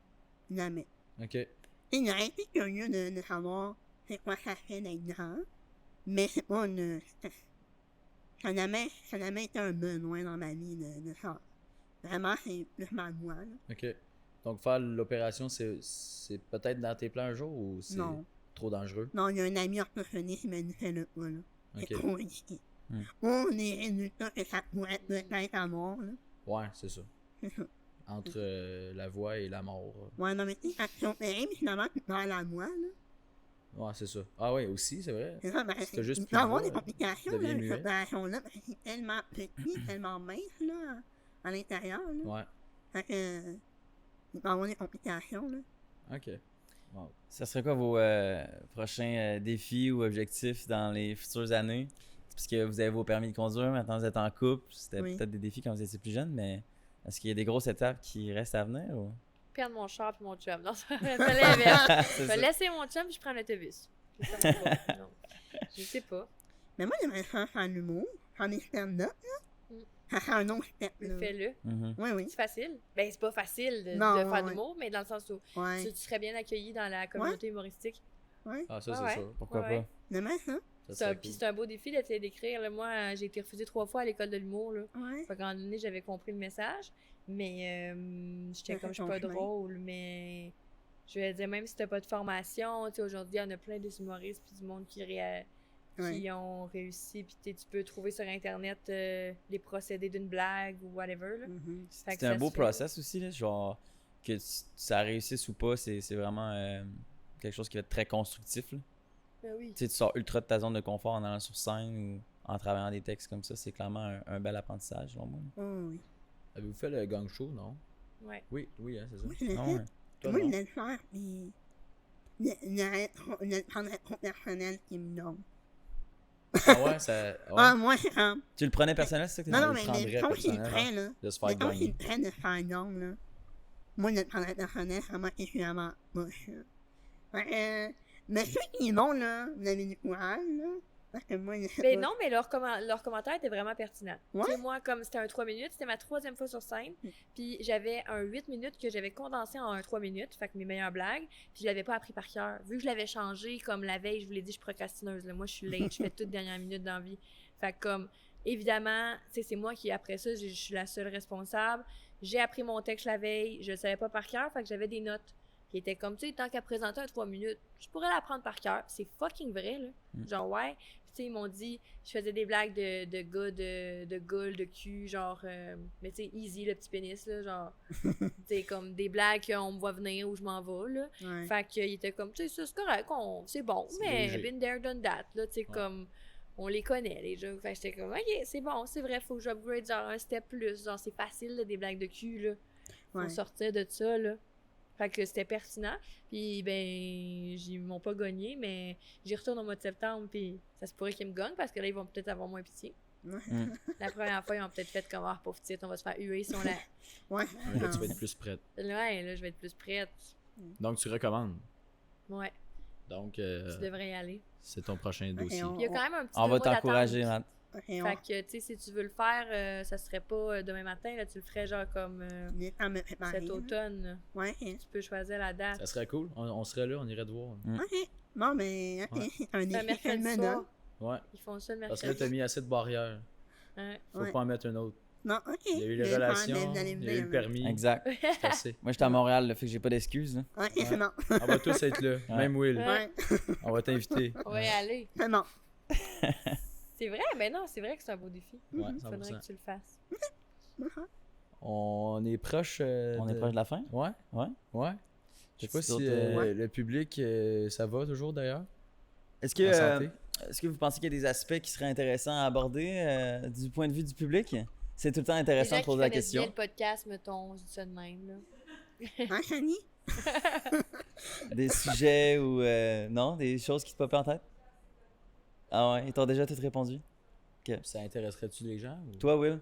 Jamais. ok. Il aurait été curieux de savoir c'est quoi ça fait d'être grand, mais c'est pas une... Ça n'a jamais été un besoin dans ma vie de ça. Vraiment, c'est plus ma voix, là. Ok. Donc faire l'opération, c'est peut-être dans tes plans un jour ou c'est Non. trop dangereux? Non, il y a un ami orthophoniste qui m'a dit fais-le pas, là. C'est Ok. trop risqué. Hmm. Ou les résultats que ça pourrait peut-être avoir, là. Ouais, c'est ça. C'est ça. Entre la voix et la mort. Ouais, non, mais tu sais, quand tu opéré, mais finalement, tu perds la voix, là. Ouais, c'est ça. Ah ouais, aussi, c'est vrai. C'est ça, ben, t'as juste il plus peut y avoir de des voix, complications, tu deviens là, cette muet. opération-là, parce que c'est tellement petit, tellement mince, là, à l'intérieur, là. Ouais. Fait que, il peut y avoir des complications, là. Ok. Wow. Ça serait quoi vos prochains défis ou objectifs dans les futures années? Parce que vous avez vos permis de conduire, maintenant vous êtes en couple. C'était Oui. peut-être des défis quand vous étiez plus jeune, mais est-ce qu'il y a des grosses étapes qui restent à venir? Ou... Perdre mon char puis mon chum. Non, ça va l'inverse. C'est Je vais ça. laisser mon chum puis je prends l'autobus. C'est ça, mon pas. Non. Je sais pas. Mais moi, j'aimerais faire l'humour, faire des stand-up, là. Ça fait un autre step, là. Fais-le. Mhm. Oui, oui. C'est facile. Ben, c'est pas facile de Non, faire de ouais. l'humour, mais dans le sens où Ouais. tu serais bien accueilli dans la communauté humoristique. Ouais. Ah, ça, Ouais, c'est ouais. sûr. Pourquoi Ouais, pas? Demain, ça? Ça serait Puis cool. c'est un beau défi d'essayer d'écrire. Là. Moi, j'ai été refusée 3 fois à l'école de l'humour. Là. Ouais. Fait qu'à un moment donné, j'avais compris le message. Mais j'étais Ça comme, je fait suis pas ton chemin. drôle. Mais je vais dire, même si t'as pas de formation, tu sais, aujourd'hui, il y en a plein des humoristes puis du monde qui Ouais. ont réussi. Puis tu peux trouver sur Internet les procédés d'une blague ou whatever. Là. Mhm. Fait que C'est un ça beau se fait. process aussi, là, genre que ça réussisse ou pas, c'est vraiment quelque chose qui va être très constructif. Là. Ben oui. Tu sais, tu sors ultra de ta zone de confort en allant sur scène ou en travaillant des textes comme ça, c'est clairement un bel apprentissage, selon moi. Oh, oui. Avez-vous fait le gang show, non? Ouais. Oui, oui, hein, c'est ça. Moi, je l'ai Ah fait. ouais. Toi, Moi, je non? voulais le faire, mais... Le prendrait trop personnel qui me donne. Ah ouais, ça. Ouais. Ah, moi, c'est comme... Tu le prenais personnel, c'est ça que Non, t'as non, dit? le mais prendrais mettons qu'il est personnel, prêt, là. De se faire Mettons qu'il gagner. est prêt de faire don, là. Moi, le prendrait personnel, ça m'a évidemment moche, là. Mais ceux qui vont, là, vous avez du courage, là. Parce que moi, je sais Ben pas. non, mais leur commentaire était vraiment pertinent. Ouais? Tu sais, moi, comme c'était un 3 minutes, c'était ma 3e fois sur scène. Puis j'avais un 8 minutes que j'avais condensé en un 3 minutes, fait que mes meilleures blagues. Puis je l'avais pas appris par cœur. Vu que je l'avais changé, comme la veille, je vous l'ai dit, je suis procrastineuse. Là. Moi, je suis late, je fais toute dernière minute dans la vie. Fait que comme, évidemment, tu sais, c'est moi qui, après ça, je suis la seule responsable. J'ai appris mon texte la veille, je le savais pas par cœur, fait que j'avais des notes qui étaient comme, tu sais, tant qu'à présenter un 3 minutes, je pourrais l'apprendre par cœur. C'est fucking vrai, là. Genre, ouais. Tu sais, ils m'ont dit, je faisais des blagues de gars, de gueule, de cul, genre, mais tu sais, easy, le petit pénis, là, genre, tu sais, comme des blagues qu'on me voit venir où je m'en vais, là. Ouais. Fait qu'il était comme, tu sais, ça, c'est correct, c'est bon, C'est mais léger. been there, done that, là, tu sais, Ouais. comme, on les connaît, les jeux. Fait que j'étais comme, ok, c'est bon, c'est vrai, faut que j'upgrade, genre, un step plus, genre, c'est facile, là, des blagues de cul, là. Faut Ouais. sortir de ça, là. Fait que c'était pertinent. Puis, ben, ils m'ont pas gagné, mais j'y retourne au mois de septembre, puis ça se pourrait qu'ils me gagnent, parce que là, ils vont peut-être avoir moins pitié. Ouais. La première fois, ils ont peut-être fait comme, ah, pauvre petite, on va se faire huer si on la... Ouais. Là, tu vas être plus prête. Ouais, là, je vais être plus prête. Donc, tu recommandes. Ouais, Donc, tu devrais y aller. c'est ton prochain dossier. on- Puis il y a quand même un petit On va 2 mois t'encourager, d'attente. Matt. Ok, Fait que, tu sais, si tu veux le faire, ça serait pas demain matin, là, tu le ferais genre comme on est en me préparer. cet automne. Ouais. Tu peux choisir la date. Ça serait cool. On serait là, on irait te voir. Ok. Bon, mais, ok. Ouais. C'est un C'est un défi qu'elle mercredi me soir. donne. Ouais. Ils font ça le Parce que mercredi. là, t'as mis assez de barrières. Ouais. Faut Ouais. pas en mettre une autre. Non, ok. Il y a eu Mais les je pense relations, que vous allez il y a eu le venir, permis. Exact. C'est assez. Moi, j'étais à Montréal, là, fait que j'ai pas d'excuses. là. là. Ok, c'est bon. On va tous être là. Ouais. Même Will. Ouais. Ouais. On va t'inviter. On va y aller. C'est bon. C'est vrai? Ben non, c'est vrai que c'est un beau défi. Ouais, Faudrait 100%. que tu le fasses. On est proche. On est proche de la fin? Ouais. Ouais. Ouais. Je sais pas T'as-tu si d'autres, ouais. le public, ça va toujours d'ailleurs. Est-ce En santé. est-ce que vous pensez qu'il y a des aspects qui seraient intéressants à aborder du point de vue du public? C'est tout le temps intéressant Les de gens qui poser la connaissent bien question. le podcast, mettons, je dis ça de même, là. Hein, Chani? Des sujets ou non, des choses qui te popent en tête? Ah ouais, ils t'ont déjà tout répondu. Ça intéresserait-tu les gens? Ou... Toi, Will?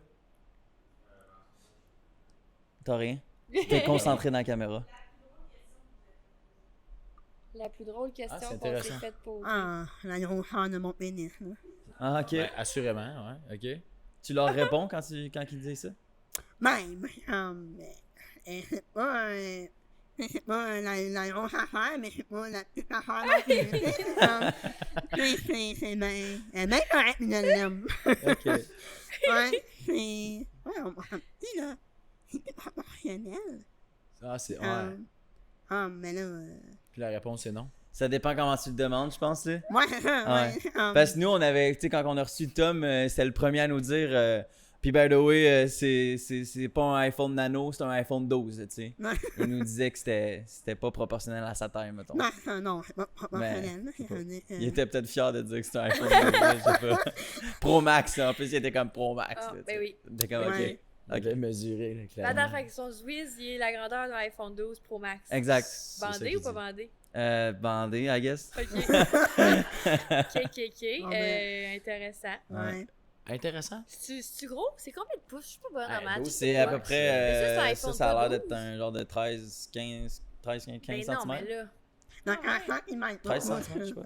T'as rien? T'es concentré dans la caméra. La plus drôle question c'est qu'on s'est intéressant. faite poser. Ah, la grosseur de mon pénis, là. Ah, ok. Ouais, assurément, ouais. OK. Tu leur réponds quand ils disent ça? Même, c'est pas la grosse affaire, mais c'est pas la petite affaire non plus. C'est bien, bien correct, je l'aime. Ok. Ouais, c'est, ouais, on m'a dit, là, c'est proportionnel. Ah, c'est. Ouais. Mais là, Puis la réponse, c'est non. Ça dépend comment tu le demandes, je pense. Là. ouais, c'est ça, Ouais. ouais. Parce que nous, on avait, tu sais, quand on a reçu Tom, c'était le premier à nous dire. Puis, by the way, c'est pas un iPhone Nano, c'est un iPhone 12, tu sais. Ouais. Il nous disait que c'était pas proportionnel à sa taille, mettons. Non, c'est pas proportionnel, là, c'est un- Il était peut-être fier de dire que c'était un iPhone 12, là, je sais pas. Pro Max, là. En plus, il était comme Pro Max. Ah, là, tu ben sais. oui. Il était comme, Ouais. ok. On devait mesurer, là, Pas clairement. d'affaire avec son Zwiz, il est la grandeur d'un iPhone 12 Pro Max. Exact. C'est ça Bandé qu'il ou pas dit. bandé? Bandé, I guess. Ok. ok. Ah, ben. Intéressant. Ouais. Intéressant. C'est-tu gros? C'est combien de pouces? Je suis pas bonne en Ouais, maths. 12, C'est à peu Mais près. ça, c'est un ça, iPhone ça a pas l'air d'être 12. un genre de 13, 15 Ben cm. non, mais là. Donc, en 5 cm. 13 cm, je sais pas.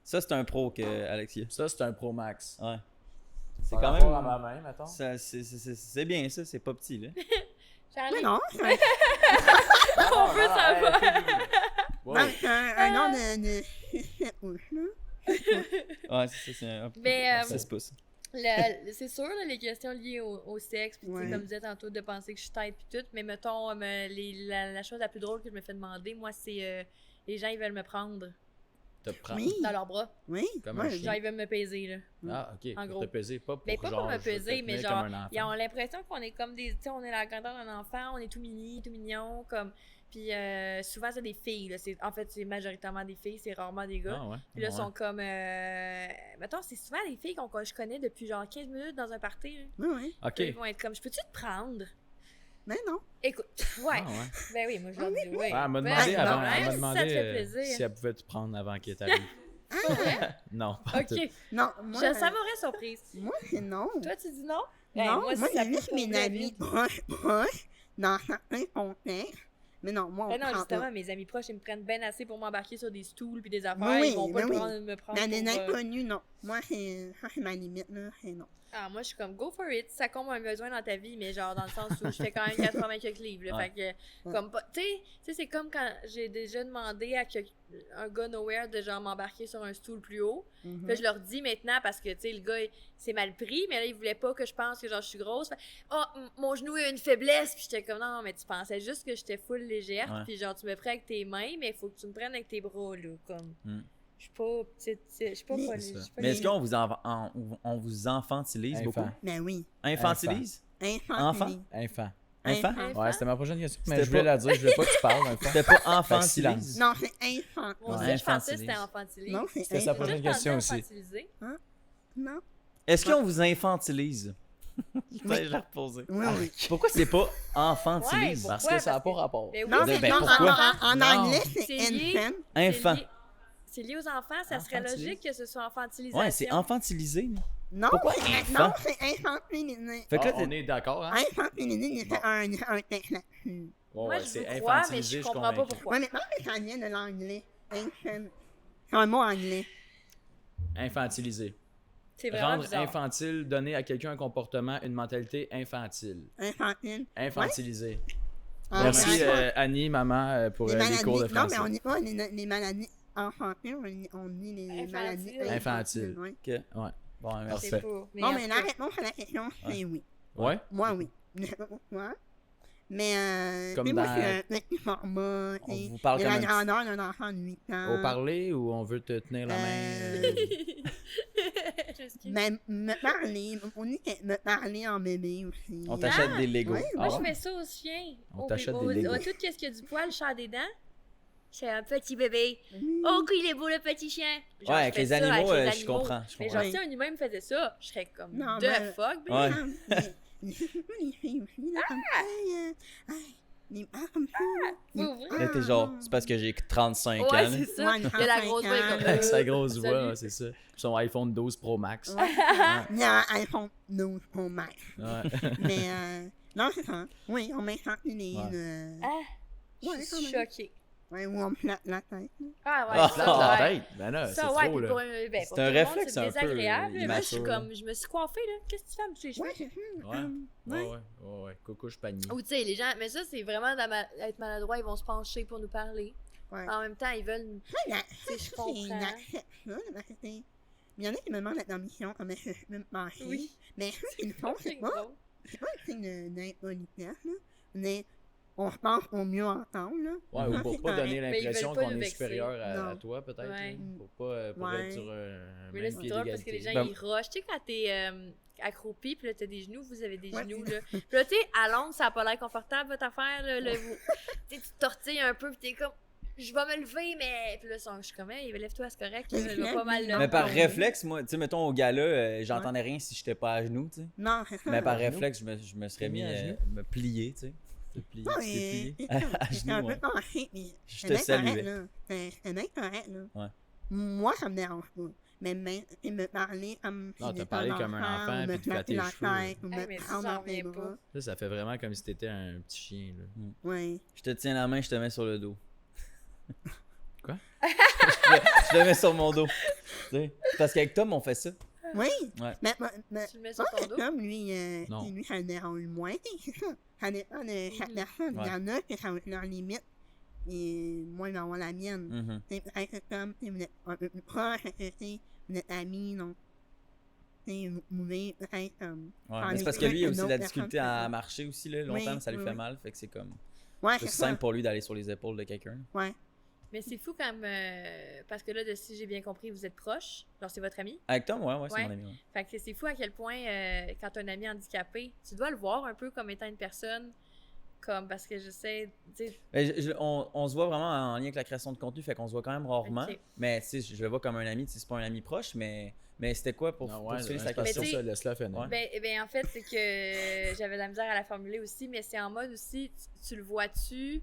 Ça, c'est un pro que Alexia. Ça, c'est un Pro Max. Ouais. C'est Par quand rapport même... à ma main, mettons. C'est bien ça, c'est pas petit, là. Charlie, Mais non, on veut savoir. Wow. un nom de 7 pouces, là. Ouais, c'est ça, c'est un... Mais, 6 pouces. c'est sûr, là, les questions liées au sexe, puis tu sais, Ouais. comme je disais tantôt, de penser que je suis tête puis tout, mais mettons, la chose la plus drôle que je me fais demander, moi, c'est les gens, ils veulent me prendre Te prends Oui. dans leurs bras. Oui, Comme moi, un chien. Genre, ils veulent me peser, là. Ah, ok. En Pour gros. te peser, pas pour Mais pas genre, pour me je vais te peser, mais tenir genre, comme un enfant. ils ont l'impression qu'on est comme des. Tu sais, on est la grandeur d'un enfant, on est tout mini, tout mignon, comme. Puis souvent, c'est des filles, là. En fait, c'est majoritairement des filles, c'est rarement des gars. Ah, ouais. Puis là, Ouais. sont comme. Mettons, c'est souvent des filles que je connais depuis genre 15 minutes dans un party. Là. Oui, oui. Ok. Ils vont être comme, je peux-tu te prendre? Mais non. Écoute, ouais. Ah, ouais. Ben oui, moi je leur dis oui. Ah, elle m'a Ben, demandé non, avant, hein, elle m'a si demandé ça te fait plaisir. si elle pouvait te prendre avant qu'elle t'arrive. Non, pas tout. Ok, Non, moi, ça m'aurait surprise. moi, c'est non. Toi, tu dis non? Non, Ben, moi, si ça j'ai peut juste mes couvrir amis vite. proches, dans certains contextes. Mais non, moi, on Ben non, prend justement, pas. mes amis proches, ils me prennent bien assez pour m'embarquer sur des stools puis des affaires. Oui, Ils vont pas ben oui. me prendre Dans des pour, inconnus, non. Moi, ça, c'est ma limite, là. C'est non. Ah, moi, je suis comme, go for it. Ça comble un besoin dans ta vie, mais genre, dans le sens où je fais quand même 80 quelques livres. Là, Ouais. Fait que, comme pas. Tu sais, c'est comme quand j'ai déjà demandé à un gars nowhere de genre m'embarquer sur un stool plus haut. Mhm. Puis là, je leur dis maintenant parce que, tu sais, le gars, c'est mal pris, mais là, il voulait pas que je pense que genre, je suis grosse. Fait, mon genou a une faiblesse. Puis j'étais comme, non, mais tu pensais juste que j'étais full légère. Ouais. Puis genre, tu me prends avec tes mains, mais il faut que tu me prennes avec tes bras, là. Comme, Mm. je suis pas petite, je suis pas Mais- folle. C'est je ça. suis pas Mais est-ce les- qu'on on vous infantilise Enfant. beaucoup? Ben oui. Infantilise? Infantile. Enfant. Enfant? Enfant? Ouais, c'était ma prochaine question. Mais C'était je voulais pas- la dire, je voulais pas que tu parles, enfant. C'était pas Fait que infantilise? silence. Non, c'est infantile. Moi aussi, Ouais, je pensais que c'était infantilise. infantilisé. Non, c'est C'était sa infantile. prochaine question aussi. Infantilisé. Non. Est-ce qu'on vous infantilise? Je vais la reposer. Oui, oui. Pourquoi c'est pas infantilise? Ouais, Parce pourquoi? que ça n'a pas Parce que- rapport. Ben oui, Non, Ben, c'est ben, non, pourquoi? en Non. anglais, C'est c'est lié. infant. Infant. C'est lié aux enfants, ça serait Infantilisé. logique que ce soit infantilisation. Ouais, c'est infantilisé. Non, Pourquoi c'est- infant? non, c'est infantilisé. Fait que là, Ah, on est d'accord, hein? Infantilisé, c'est un texte là-dessus. Ouais, Moi, ouais, je c'est vous crois, mais infantilisé, je suis comprends pas convaincu. pourquoi. Ouais, mais non, mais ça vient de l'anglais. Infant. C'est un mot anglais. Infantiliser. C'est vraiment Rendre bizarre. infantile, donner à quelqu'un un comportement, une mentalité infantile. Infantile. Infantilisé. Ah, Merci ouais. Annie, maman, pour Les les maladies. cours de Non, français. mais on dit pas les maladies infantiles, on dit les Infantiles. maladies Infantiles. ouais. OK. Ouais. Bon, C'est merci. Parfait. pas. Mais Bon, en mais tout la cas, réponse à la question, c'est oui. Ouais? Moi, oui. Je sais pas pourquoi. Mais, Comme mais moi, dans- je suis un petit format. On et vous parle de comme la un petit- grandeur d'un enfant de 8 ans. Au parler ou on veut te tenir la main? Excuse. Mais me parler, on dit que me parler en bébé aussi. On t'achète des Legos. Ouais, Moi, Ah je ouais? fais ça aux chiens. On t'achète des Legos. Tout ce qui a du poil, le chat des dents. C'est un petit bébé. Mm. Oh, qu'il est beau, le petit chien. Genre, Ouais, avec je fais les ça animaux, avec les je comprends. Je Mais comprends. genre, si un humain me faisait ça, je serais comme Non, the ben- fuck, baby. Ouais. Mais c'est pas les filles aussi, là, comme ça. Les pas comme ça. Faut ouvrir. Là, t'es genre, c'est parce que j'ai 35 ans. Ouais, là. c'est ça. Il y a la grosse voix comme Avec sa grosse Salut. voix, ouais, c'est ça. Puis son iPhone 12 Pro Max. Ouais. Il y a un iPhone 12 Pro Max. Ouais. Mais, non, c'est ça. Oui, on m'infantilise. Ouais. Ah, Ouais, je quand suis même. choquée. Ouais, ou on me flatte la tête. là. Ah ouais, Ah, ça, Flatte la ouais. tête. Ben là, c'est Ça, ouais, trop, puis là. pour un ben, C'est pour un tout le monde, réflexe c'est un peu, désagréable. Moi, je immature, suis comme, je me suis coiffée, là. Qu'est-ce que tu fais avec tes cheveux? Ouais, c'est ça. Ouais. Ouais. Ouais. Coucouche panier. Ou tu sais, les gens, mais ça, c'est vraiment être maladroit, ils vont se pencher pour nous parler. Ouais. En même temps, ils veulent. Ça, sais, je comprends. j'accepte ça, parce que c'est- il y en a qui me demandent la permission, comment je peux me pencher. Oui. Mais ceux qui le font, C'est drôle. c'est pas un signe d'impolitesse, là. Mais on se pense au mieux entendre, là. Ouais, ou Non, pour c'est pas donner correct. Mais ils l'impression veulent pas qu'on nous est vexer. supérieur à Non. toi, peut-être. Ouais. là. Pour pas pour Ouais. être sur un Mais là, même c'est pied drôle parce que les d'égalité. gens, Ben- ils rushent. Tu sais, quand t'es accroupi, puis là, t'as des genoux, vous avez des Ouais. genoux, là. Puis là, tu sais, à longue, ça a pas l'air confortable, votre affaire, là. Tu sais, tu te tortilles un peu, puis t'es comme, je vais me lever, mais. Puis là, je suis comme, hey, lève-toi, c'est correct, là, je vais pas mal là. Mais par Ouais. réflexe, moi, tu sais, mettons au gala, j'entendais rien si j'étais pas à genoux, tu sais. Non, c'est ça. Mais par à genoux? réflexe, je me serais T'es mis mis à à genoux? me plier, tu sais. Te plier, Ouais, tu t'es plié. c'est ça. À J'étais un genoux, peu ouais. penché, mais Je c'est te bien correct, saluais. là. C'est bien correct, là. Ouais. Moi, ça me dérange pas. Mais même, me parler comme Non, si t'as j'étais parlé comme un enfant, ou me puis te flatter flatter les la cheveux. tête, ou Hey, me mais ça, prendre j'en dans tes reviens pas. bras. Là, ça fait vraiment comme si t'étais un petit chien. Là. Ouais. Je te tiens la main, je te mets sur le dos. Quoi? je te mets sur mon dos. Tu sais, parce qu'avec Tom, on fait ça. Oui, Ouais. mais Tu le mets sur moi, ton dos? comme lui, Non. lui, ça le dérange moins. Ça dépend de chaque personne. Il y en a que ça va être leur limite. Et moi, il va avoir la mienne. Mhm. C'est peut-être que comme vous êtes un peu plus proche, vous êtes amis, donc vous pouvez peut-être Ouais, en mais c'est parce que écouter lui, il a une aussi de autre la personne difficulté que à toi. marcher aussi, là, longtemps, Oui, ça lui oui, fait oui. mal, fait que c'est comme Ouais, plus c'est simple ça. pour lui d'aller sur les épaules de quelqu'un. Ouais. Mais c'est fou quand même, parce que là, si j'ai bien compris, vous êtes proches. Genre, c'est votre ami. Avec Tom, ouais, c'est Ouais. mon ami. Ouais. Fait que c'est fou à quel point, quand t'as un ami handicapé, tu dois le voir un peu comme étant une personne, comme, parce que je sais, tu sais, Ben, on se voit vraiment en lien avec la création de contenu, fait qu'on se voit quand même rarement. Ok. Mais tu sais, je le vois comme un ami, tu sais, c'est pas un ami proche, mais c'était quoi pour Non, ouais, finir c'est sa pas question? Mais tu ça, sais- laisse-la finir. Ouais. ben, en fait, c'est que j'avais de la misère à la formuler aussi, mais c'est en mode aussi, tu le vois-tu,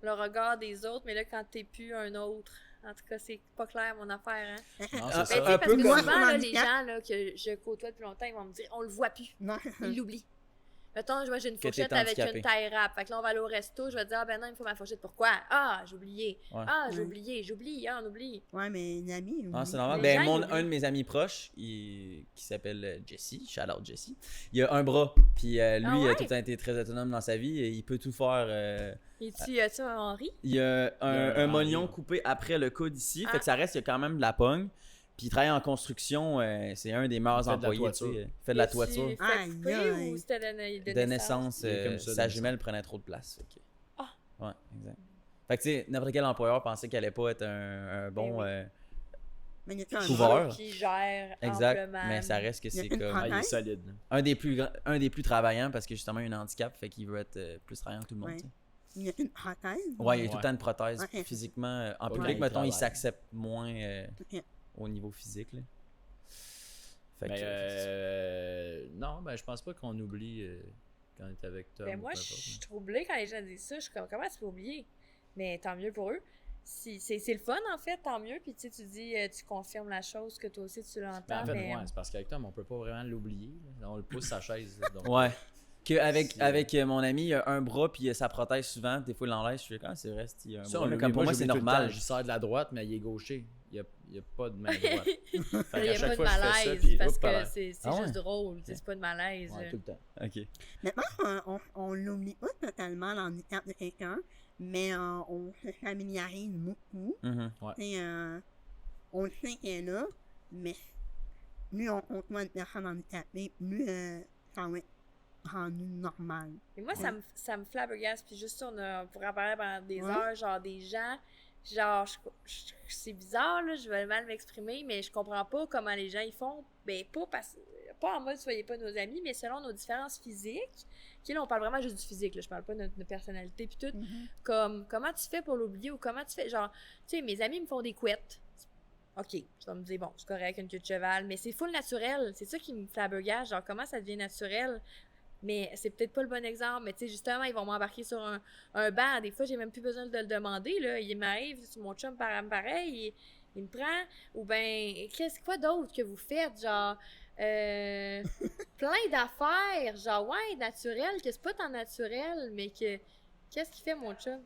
le regard des autres, mais là, quand t'es plus un autre. En tout cas, c'est pas clair, mon affaire, hein. Non, Ah, c'est Ben, tu sais, ça. un parce peu que comme- souvent, là, les handicap. gens là, que je côtoie depuis longtemps, ils vont me dire, on le voit plus. Non, Il l'oublie. Mettons, moi, j'ai une Que t'es fourchette avec handicapé. une taille rap. Fait que là, on va aller au resto. Je vais te dire, ah ben non, il me faut ma fourchette. Pourquoi? Ah, j'ai oublié. Ouais. Ah, j'ai Ouais. oublié. J'oublie. Ah, on oublie. ouais, mais une amie. Ah, oui. c'est normal. Les Ben, gens, ils un de mes amis proches, qui s'appelle Jesse, shout out Jesse, il a un bras. Puis lui, Ah il a ouais? tout le temps été très autonome dans sa vie et il peut tout faire. Et tu as Henri? Il y a un un moignon Henri, ouais. coupé après le coude ici, Ah. fait que ça reste, il y a quand même de la pogne. Puis il travaille en construction, c'est un des meilleurs Il fait de la employés, tu toiture. sais. Il fait de la toiture. Fait Aïe, couper aïe. ou c'était de De naissance, Il est comme ça, de sa naissance. jumelle prenait trop de place. Fait que- Ah. Ouais, exact. Fait que tu sais, n'importe quel employeur pensait qu'elle allait pas être un bon. oui. Mais il y a un Couvreur. Qui gère Exact, amplement. mais ça reste que Il y a c'est une comme Ah, il est prothèse. solide. là. un des plus travaillants parce que justement il a un handicap, fait qu'il veut être plus travaillant que tout le monde. Ouais. tu sais. Il y a une prothèse. Ouais, il y a tout Ouais. le temps une prothèse Ouais. physiquement. En Pas public, quand il mettons, il travaille. s'accepte moins Ok. au niveau physique. Là. Fait Mais que, non, ben je pense pas qu'on oublie quand on est avec Tom. Ben ou moi, peu je importe, suis troublée quand les gens disent ça. Je suis comme, comment tu peux oublier? Mais tant mieux pour eux. C'est le fun, en fait, tant mieux. Puis tu sais, tu dis, tu confirmes la chose que toi aussi tu Mais l'entends. en fait, mais... ouais, c'est parce qu'avec Tom, on peut pas vraiment l'oublier. là. On le pousse sa chaise. Donc, ouais. Avec, Si, avec mon ami, il a un bras puis il a sa prothèse souvent. Des fois, il l'enlève. Je suis comme, c'est vrai, il y a un ça, bras. on Mais l'oublie. comme pour moi, j'oublie c'est tout le normal. temps. Je sers de la droite, mais il est gaucher. Il y a pas de main droite. Fait Il n'y qu'à a chaque pas de fois, je fais ça, malaise puis parce hop, que là. c'est Ah ouais? juste drôle. C'est pas de malaise. Ouais, tout le temps. Ok. Maintenant, on l'oublie pas totalement l'handicap de quelqu'un, mais on se familiarise beaucoup. Mhm. Et, on le sait qu'elle est là, mais plus on côtoie une personne handicapée, plus ça va être rendu normal. Mais moi, ça me flabbergasse. Puis juste, on pourrait en parler pendant des Ouais. heures, genre des gens, genre, c'est bizarre, là, je vais mal m'exprimer, mais je comprends pas comment les gens ils font. Ben, pas en mode soyez pas nos amis, mais selon nos différences physiques. Qui là, on parle vraiment juste du physique, là, je parle pas de notre personnalité, puis tout. Comme, comment tu fais pour l'oublier ou comment tu fais, genre, tu sais, mes amis me font des couettes. OK, tu vas me dire, bon, c'est correct, une queue de cheval, mais c'est full naturel. C'est ça qui me flabbergasse, genre, comment ça devient naturel. Mais c'est peut-être pas le bon exemple, mais tu sais, justement, ils vont m'embarquer sur un banc. Des fois, j'ai même plus besoin de le demander, là. Il m'arrive, mon chum pareil, il me prend. Ou ben, quoi d'autre que vous faites? Genre, plein d'affaires, genre, ouais, naturel, que c'est pas tant naturel, mais que, qu'est-ce qu'il fait, mon chum?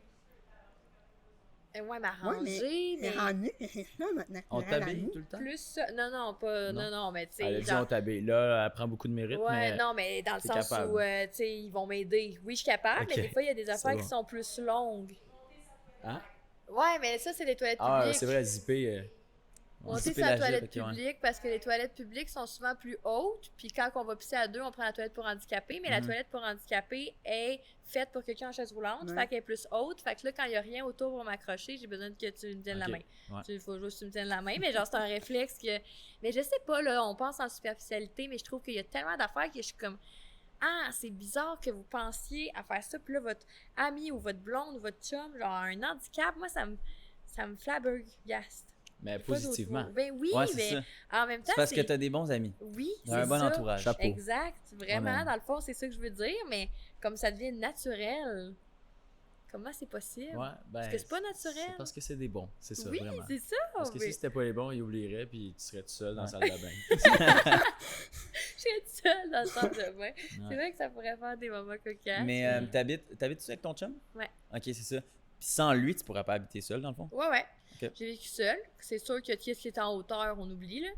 Ouais, m'arranger, mais C'est rendu que c'est ça maintenant. On t'habille tout le temps? plus ça. Non, pas, non, mais tu sais, Elle a dit genre, on t'habille. Là, elle prend beaucoup de mérite, ouais, mais non, mais dans le t'es sens capable. où, tu sais, ils vont m'aider. Oui, je suis capable, Ok. mais des fois, il y a des affaires bon. qui sont plus longues. Hein? Ouais, mais ça, c'est les toilettes Ah, publiques. c'est vrai, zipper. On sait que Zipper c'est la la toilette jupe, ok, ouais. publique parce que les toilettes publiques sont souvent plus hautes. Puis quand on va pisser à deux, on prend la toilette pour handicapés. Mais la Mhm. toilette pour handicapés est faite pour quelqu'un en chaise roulante. Ouais. Fait qu'elle est plus haute. Fait que là, quand il n'y a rien autour pour m'accrocher, j'ai besoin que tu me tiennes la Ok, main. ouais. Il faut juste que tu me tiennes la main. Mais genre, c'est un réflexe que. Mais je sais pas, là, on pense en superficialité, mais je trouve qu'il y a tellement d'affaires que je suis comme. Ah, c'est bizarre que vous pensiez à faire ça. Puis là, votre ami ou votre blonde ou votre chum, genre, a un handicap. Moi, ça me flabbergaste. Mais Pas d'autres positivement. mots. Ben oui, Ouais, c'est mais ça. en même temps, C'est parce que t'as des bons amis. oui, T'as un bon ça. entourage. Chapeau. Exact, vraiment, Ouais. dans le fond, c'est ça que je veux dire, mais comme ça devient naturel, comment c'est possible? Ouais, ben, Parce que c'est pas naturel. C'est parce que c'est des bons, c'est ça, oui, vraiment. c'est ça. Parce que mais si c'était pas les bons, ils oublieraient, puis tu serais tout seul dans la Ouais. salle de bain. je suis seule dans le sens de bain. C'est Ouais. vrai que ça pourrait faire des moments cocasses. Mais t'habites-tu avec ton chum? Ouais. Ok, c'est ça. Puis sans lui, tu pourrais pas habiter seul, dans le fond? Ouais. Ok. J'ai vécu seule. C'est sûr que qu'est-ce qui est en hauteur, on oublie, là.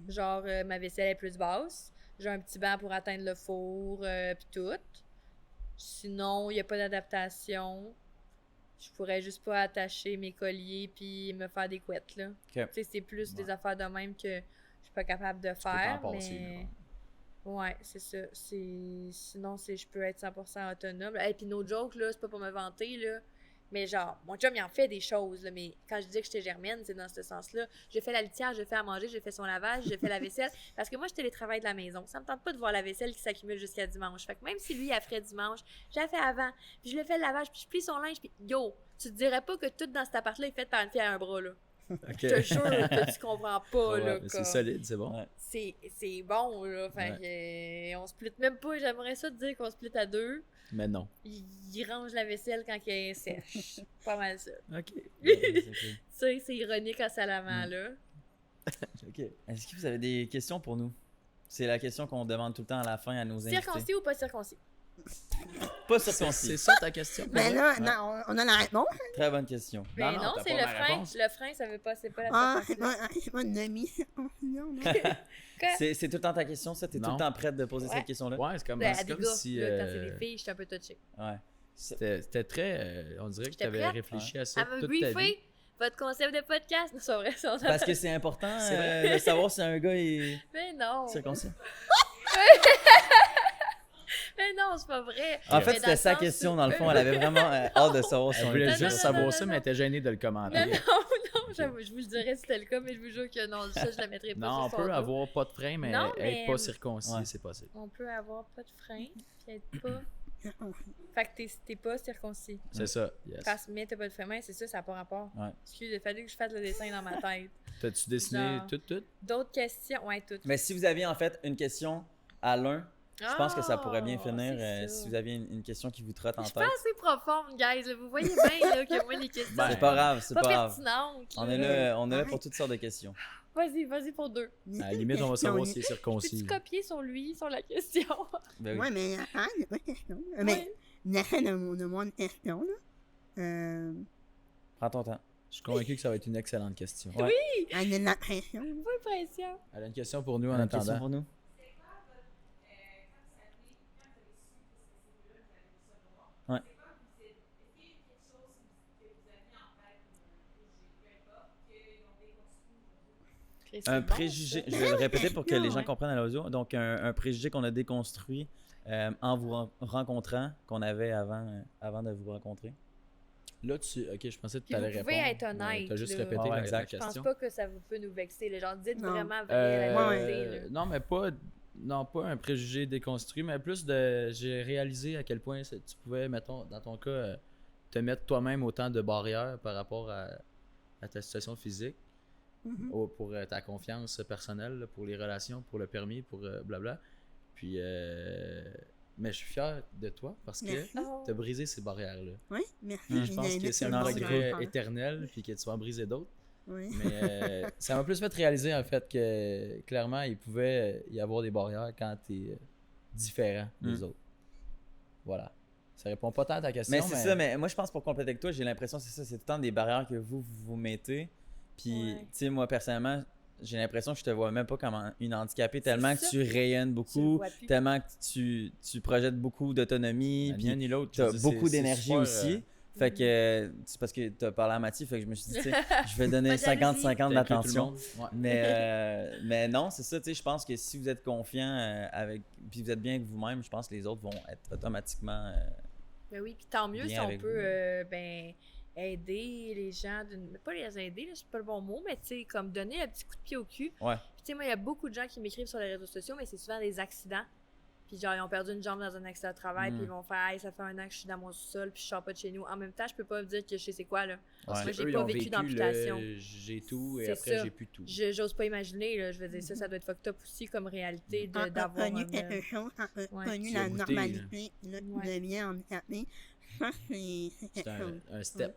Genre, ma vaisselle est plus basse. J'ai un petit banc pour atteindre le four, pis tout. Sinon, il n'y a pas d'adaptation. Je pourrais juste pas attacher mes colliers puis me faire des couettes, là. Ok. Tu sais, c'est plus des affaires de même que je suis pas capable de Tu peux t'en faire, passer, mais... là. Ouais, c'est ça. Sinon, je peux être 100% autonome. Et puis, no joke, là, c'est pas pour me vanter, là. Mais genre, mon chum, il en fait des choses, là. Mais quand je disais que j'étais germaine, c'est dans ce sens-là. J'ai fait la litière, j'ai fait à manger, j'ai fait son lavage, j'ai fait la vaisselle. Parce que moi, je télétravaille de la maison. Ça me tente pas de voir la vaisselle qui s'accumule jusqu'à dimanche. Fait que même si lui, il a fait dimanche, je la fais avant. Puis je le fais le lavage, puis je plie son linge, puis yo, tu te dirais pas que tout dans cet appart-là est fait par une fille à un bras, là. Ok. Je te jure que tu comprends pas, Ouais, là. mais c'est comme. solide, c'est bon. Ouais. C'est bon, là. Fait que, on split même pas. J'aimerais ça te dire qu'on split à deux. Mais non. Il range la vaisselle quand elle est sèche. Pas mal ça. Ok. Ça, c'est ironique en salamant, là. Ok. Est-ce que vous avez des questions pour nous? C'est la question qu'on demande tout le temps à la fin à nos invités. Circoncis ou pas circoncis? Pas C'est circoncis. ça ta question? Ben là, Ouais. non, on a la réponse. Très bonne question. Mais non, non, t'as c'est pas le ma frein. réponse. Le frein, ça veut pas, c'est pas la Ah, circoncis. c'est pas une demi. Non, non. C'est tout le temps ta question, ça? T'es tout Non. le temps prête de poser Ouais. cette question-là? Ouais, c'est comme, Ben, à c'est des comme gars, si. là, quand c'est des filles, je suis un peu touchée. Ouais. C'était très. On dirait que J'étais tu avais prête. réfléchi à ça Elle m'a toute ta vie. briefé votre concept de podcast. C'est vrai, ça. Parce que c'est important C'est vrai. de savoir si un gars est Mais non. circoncis. Mais non, c'est pas vrai. En Mais fait, dans c'était le sa sens question, où- dans le fond. Elle avait vraiment hâte de savoir si Elle on voulait était Non, juste non, savoir non, ça, non, mais elle était gênée de le Non, commenter. non, non, je vous le dirais si c'était le cas, mais je vous jure que non, ça, je la mettrais pas Non, on sur peut son dos. avoir pas de frein, mais Non, être mais- pas circoncis, Ouais. c'est possible. On peut avoir pas de frein, puis être pas... Fait que t'es pas circoncis. C'est ça, yes. Parce mais t'as pas de frein, mais c'est ça, ça n'a pas rapport. Ouais. Excuse, il a fallu que je fasse le dessin dans ma tête. T'as-tu dessiné Genre. tout? D'autres questions? Ouais, toutes. Mais si vous aviez en fait une question à l'un, je pense que ça pourrait bien Ah, finir c'est ça. si vous aviez une question qui vous trotte en Je suis tête. pas assez profonde, guys. Là. Vous voyez bien là, que moi, les questions Ben, C'est pas grave, c'est pas pas grave. pertinentes. On là. est là pour toutes sortes de questions. Vas-y pour deux. À la limite, on va savoir s'il est circoncis. Peux-tu copier sur lui, sur la question? Ben oui. Ouais, mais attends, j'ai pas de question. Ouais. Mais, n'essaie de moi une question, là. Prends ton temps. Je suis convaincu que ça va être une excellente question. Ouais. Elle a de la pression, là. Pas de pression. Elle a une question pour nous en Une question attendant. pour nous? Ouais. Un préjugé, je vais le répéter pour que les gens Ouais. comprennent à l'audio. Donc, un préjugé qu'on a déconstruit en vous rencontrant, qu'on avait avant de vous rencontrer. Là, ok, je pensais que Puis tu allais vous répondre. pouvez être mais honnête, T'as juste là. répété Ouais, la exact. Je pense question. pas que ça vous peut nous vexer. Les gens dites Non. vraiment vrai la vérité. là. Non, mais pas un préjugé déconstruit, mais plus de. J'ai réalisé à quel point tu pouvais, mettons, dans ton cas, te mettre toi-même autant de barrières par rapport à ta situation physique, Mhm. pour ta confiance personnelle, là, pour les relations, pour le permis, pour blabla. Puis, mais je suis fier de toi parce que Merci. Oh. tu as brisé ces barrières-là. Oui, merci. Je Je pense que c'est un Non, progrès progrès éternel, puis que tu vas en briser d'autres. Oui. Mais ça m'a plus fait réaliser en fait que clairement il pouvait y avoir des barrières quand tu es différent des autres. Voilà. Ça répond pas tant à ta question. Mais c'est ça, mais moi je pense pour compléter avec toi, j'ai l'impression que c'est ça, c'est tout le temps des barrières que vous mettez. Puis, Ouais. tu sais, moi personnellement, j'ai l'impression que je te vois même pas comme une handicapée tellement que ça. tu rayonnes Tu le beaucoup, vois plus. tellement que tu projettes beaucoup d'autonomie, Ni l'un puis ni l'autre. tu as Je veux dire, beaucoup c'est d'énergie super, aussi. Fait que c'est parce que tu as parlé à Mathieu, fait que je me suis dit, tu sais, je vais donner Pas de jalousie. 50-50 t'inclus tout le d'attention. monde. Ouais. Mais non, c'est ça, tu sais, je pense que si vous êtes confiant puis vous êtes bien avec vous-même, je pense que les autres vont être automatiquement. Ben oui, puis tant mieux Bien si on avec peut vous. aider les gens mais pas les aider, là, c'est pas le bon mot, mais tu sais, comme donner un petit coup de pied au cul. Ouais. Puis tu sais, moi, il y a beaucoup de gens qui m'écrivent sur les réseaux sociaux, mais c'est souvent des accidents. Puis genre, ils ont perdu une jambe dans un accident de travail, puis ils vont faire « Hey, ça fait un an que je suis dans mon sous-sol, puis je sors pas de chez nous. » En même temps, je peux pas dire que je sais c'est quoi, là. Parce Moi, que j'ai eux, ils pas ont vécu le d'amputation. j'ai tout et C'est après ça. j'ai plus tout. J'ose pas imaginer, là. Je veux dire, ça doit être fucked up aussi comme réalité Quand on a d'avoir connu un... quelque chose, quand on a Ouais. connu Tu la as goûté, normalité, là, tu Ouais. deviens handicapé. Ça, c'est C'est quelque chose. un step.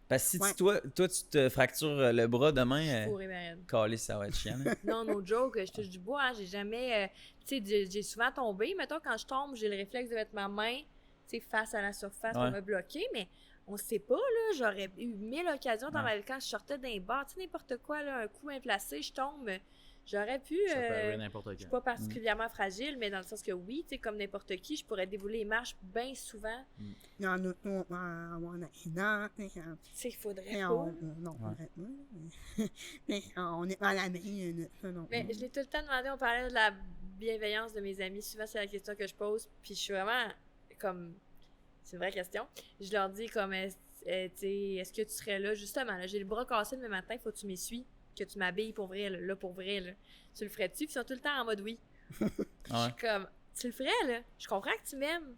Parce que si Ouais. toi, tu te fractures le bras demain, Fourré, man. calé, ça va être chiant. là. Non, no joke, je touche du bois, hein, j'ai jamais... tu sais, j'ai souvent tombé. Mettons, quand je tombe, j'ai le réflexe de mettre ma main, tu sais, face à la surface Ouais. pour me bloquer, mais on sait pas, là, j'aurais eu 1000 occasions dans Ouais. ma vie quand je sortais d'un bar, tu sais, n'importe quoi, là, un coup bien placé, je tombe, J'aurais pu... Ça peut arriver n'importe je suis quand. pas particulièrement fragile, mais dans le sens que oui, tu sais, comme n'importe qui, je pourrais dérouler les marches bien souvent. Il y en a on va avoir un accident, tu sais, Tu sais, il faudrait et pas. non, Ouais. faudrait pas, mais on est pas à l'abri de ça non Mais plus. je l'ai tout le temps demandé, on parlait de la bienveillance de mes amis. Souvent, c'est la question que je pose, puis je suis vraiment comme... C'est une vraie question. Je leur dis comme, tu sais, est-ce que tu serais là? Justement, là, j'ai le bras cassé demain matin, faut que tu m'essuies, que tu m'habilles pour vrai, là, pour vrai, là. Tu le ferais-tu? Puis ils sont tout le temps en mode oui. Je suis comme, tu le ferais, là? Je comprends que tu m'aimes.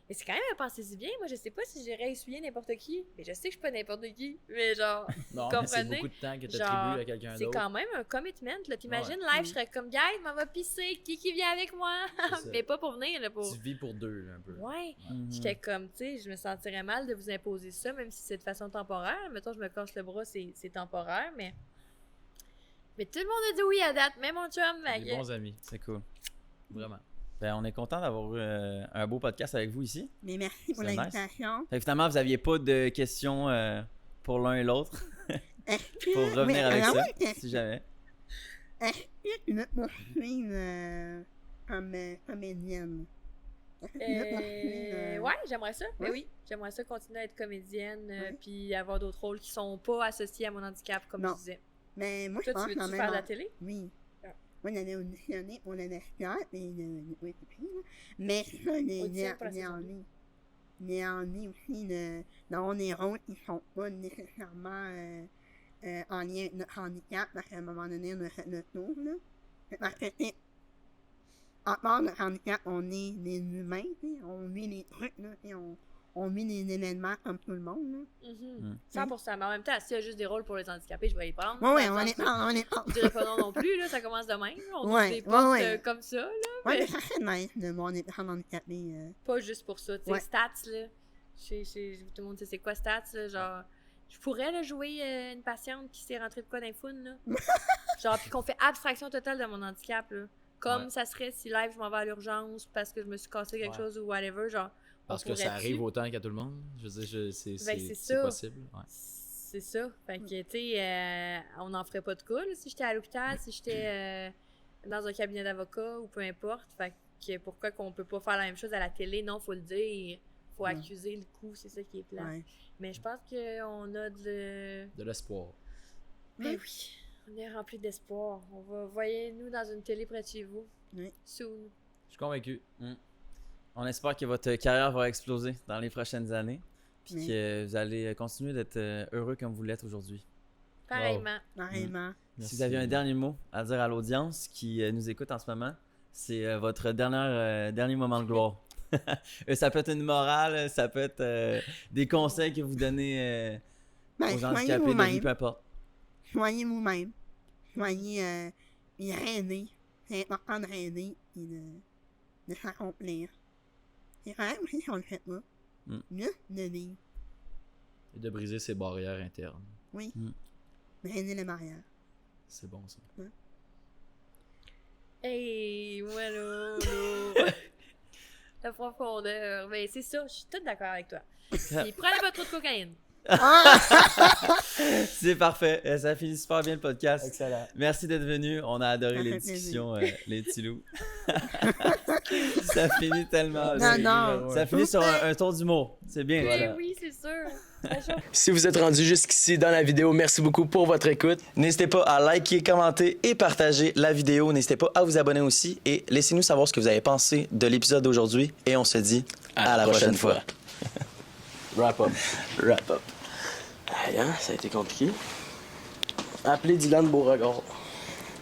Mais c'est quand même, pensez-y bien, moi, je sais pas si j'irais essuyer n'importe qui. Mais je sais que je suis pas n'importe qui. Mais genre, Non, vous mais c'est comprenez? beaucoup de temps que tu Genre, attribues à quelqu'un c'est d'autre. quand même un commitment, là. T'imagines, Ouais. live, je serais comme, guys, m'en va pisser, qui vient avec moi? C'est ça. Mais pas pour venir, là, pour... Tu vis pour deux, là, un peu. Ouais. Mhm. J'étais comme, tu sais, je me sentirais mal de vous imposer ça, même si c'est de façon temporaire. Mettons, je me casse le bras, c'est temporaire, mais... Mais tout le monde a dit oui à date, même mon chum. fait Des que- bons amis, C'est cool. vraiment. Ben, on est content d'avoir eu un beau podcast avec vous ici. Mais merci pour C'est nice. l'invitation. Fait que finalement, vous n'aviez pas de questions pour l'un et l'autre. Pour revenir Mais, avec alors, ça, oui, si jamais. est-ce que tu veux poursuivre comme comédienne? Est-ce que tu veux poursuivre, Ouais, j'aimerais ça. Mais Ouais. oui, j'aimerais ça continuer à être comédienne, Ouais. puis avoir d'autres rôles qui sont pas associés à mon handicap, comme Non. tu disais. Mais moi, je Toi, pense tu quand veux-tu même... faire de la télé? Oui. Ah. Moi, j'avais auditionné pour le vestiaire, et oui, c'est pris, là. Mais ça, Audition pour la saison il y en a aussi dans des rôles qui sont pas nécessairement en lien avec notre handicap, parce qu'à un moment donné, on a fait notre tour, là. Parce que, tu sais, à part notre handicap, on est des humains, tu sais, on vit des trucs, là, et on vit des événements comme tout le monde, là. Mhm. 100%. Mais en même temps, s'il y a juste des rôles pour les handicapés, je vais les prendre. Ouais, Dans on le est sens pas, on est pas. où je dirais pas non non plus, là, ça commence de même. Là. On Ouais, ouvre des ouais, portes ouais. comme ça, là. Ouais, mais ça serait nice de voir des personnes handicapées. Pas juste pour ça. Tu sais, Ouais. stats, là. Tout le monde sait c'est quoi stats, là. Genre, je pourrais là, jouer une patiente qui s'est rentrée de quoi dans les founes, là. Genre, puis qu'on fait abstraction totale de mon handicap, là. Comme Ouais. ça serait si live, je m'en vais à l'urgence parce que je me suis cassé quelque Ouais. chose ou whatever. Genre, Parce on que ça pourrait-tu? arrive autant qu'à tout le monde. Je veux dire, c'est c'est c'est ça. possible. Ouais. C'est ça. Fait que, tu sais, on n'en ferait pas de cas, là, si j'étais à l'hôpital, si j'étais dans un cabinet d'avocat ou peu importe. Fait que pourquoi qu'on peut pas faire la même chose à la télé? Non, faut le dire. Faut Ouais. accuser le coup, c'est ça qui est plat. Ouais. Mais je pense qu'on a De l'espoir. Mais oui, on est rempli d'espoir. Voyez-nous dans une télé près de chez vous. Oui. Soon. Je suis convaincu. On espère que votre carrière va exploser dans les prochaines années. Puis Oui. que vous allez continuer d'être heureux comme vous l'êtes aujourd'hui. Pareillement. Pareillement. Si vous aviez un dernier mot à dire à l'audience qui nous écoute en ce moment, c'est votre dernier moment de gloire. Ça peut être une morale, ça peut être des conseils que vous donnez Ben, aux soyez handicapés de vie, vous-même. peu importe. Soyez vous-même. Soyez. Et rêvez. C'est important de rêver et de s'accomplir. C'est vrai aussi si on le fait pas. Juste de vivre. Et de briser ses barrières internes. Oui. Mm. Briser les barrières. C'est bon, ça. Hey, moi là. La profondeur. Mais c'est ça, je suis toute d'accord avec toi. Puis prenez pas trop de cocaïne. C'est parfait. Ça finit super bien le podcast. Excellent. Merci d'être venu. On a adoré Ça les fait discussions, les petits loups. Ça finit tellement. Non, bien. non. Ça finit sur un ton d'humour. C'est bien. Eh oui, c'est sûr. Ça chauffe. Si vous êtes rendu jusqu'ici dans la vidéo, merci beaucoup pour votre écoute. N'hésitez pas à liker, commenter et partager la vidéo. N'hésitez pas à vous abonner aussi et laissez-nous savoir ce que vous avez pensé de l'épisode d'aujourd'hui. Et on se dit à la prochaine fois. Wrap up. Wrap up. Aïe, hein, ça a été compliqué. Appelez Dylan Beauregard.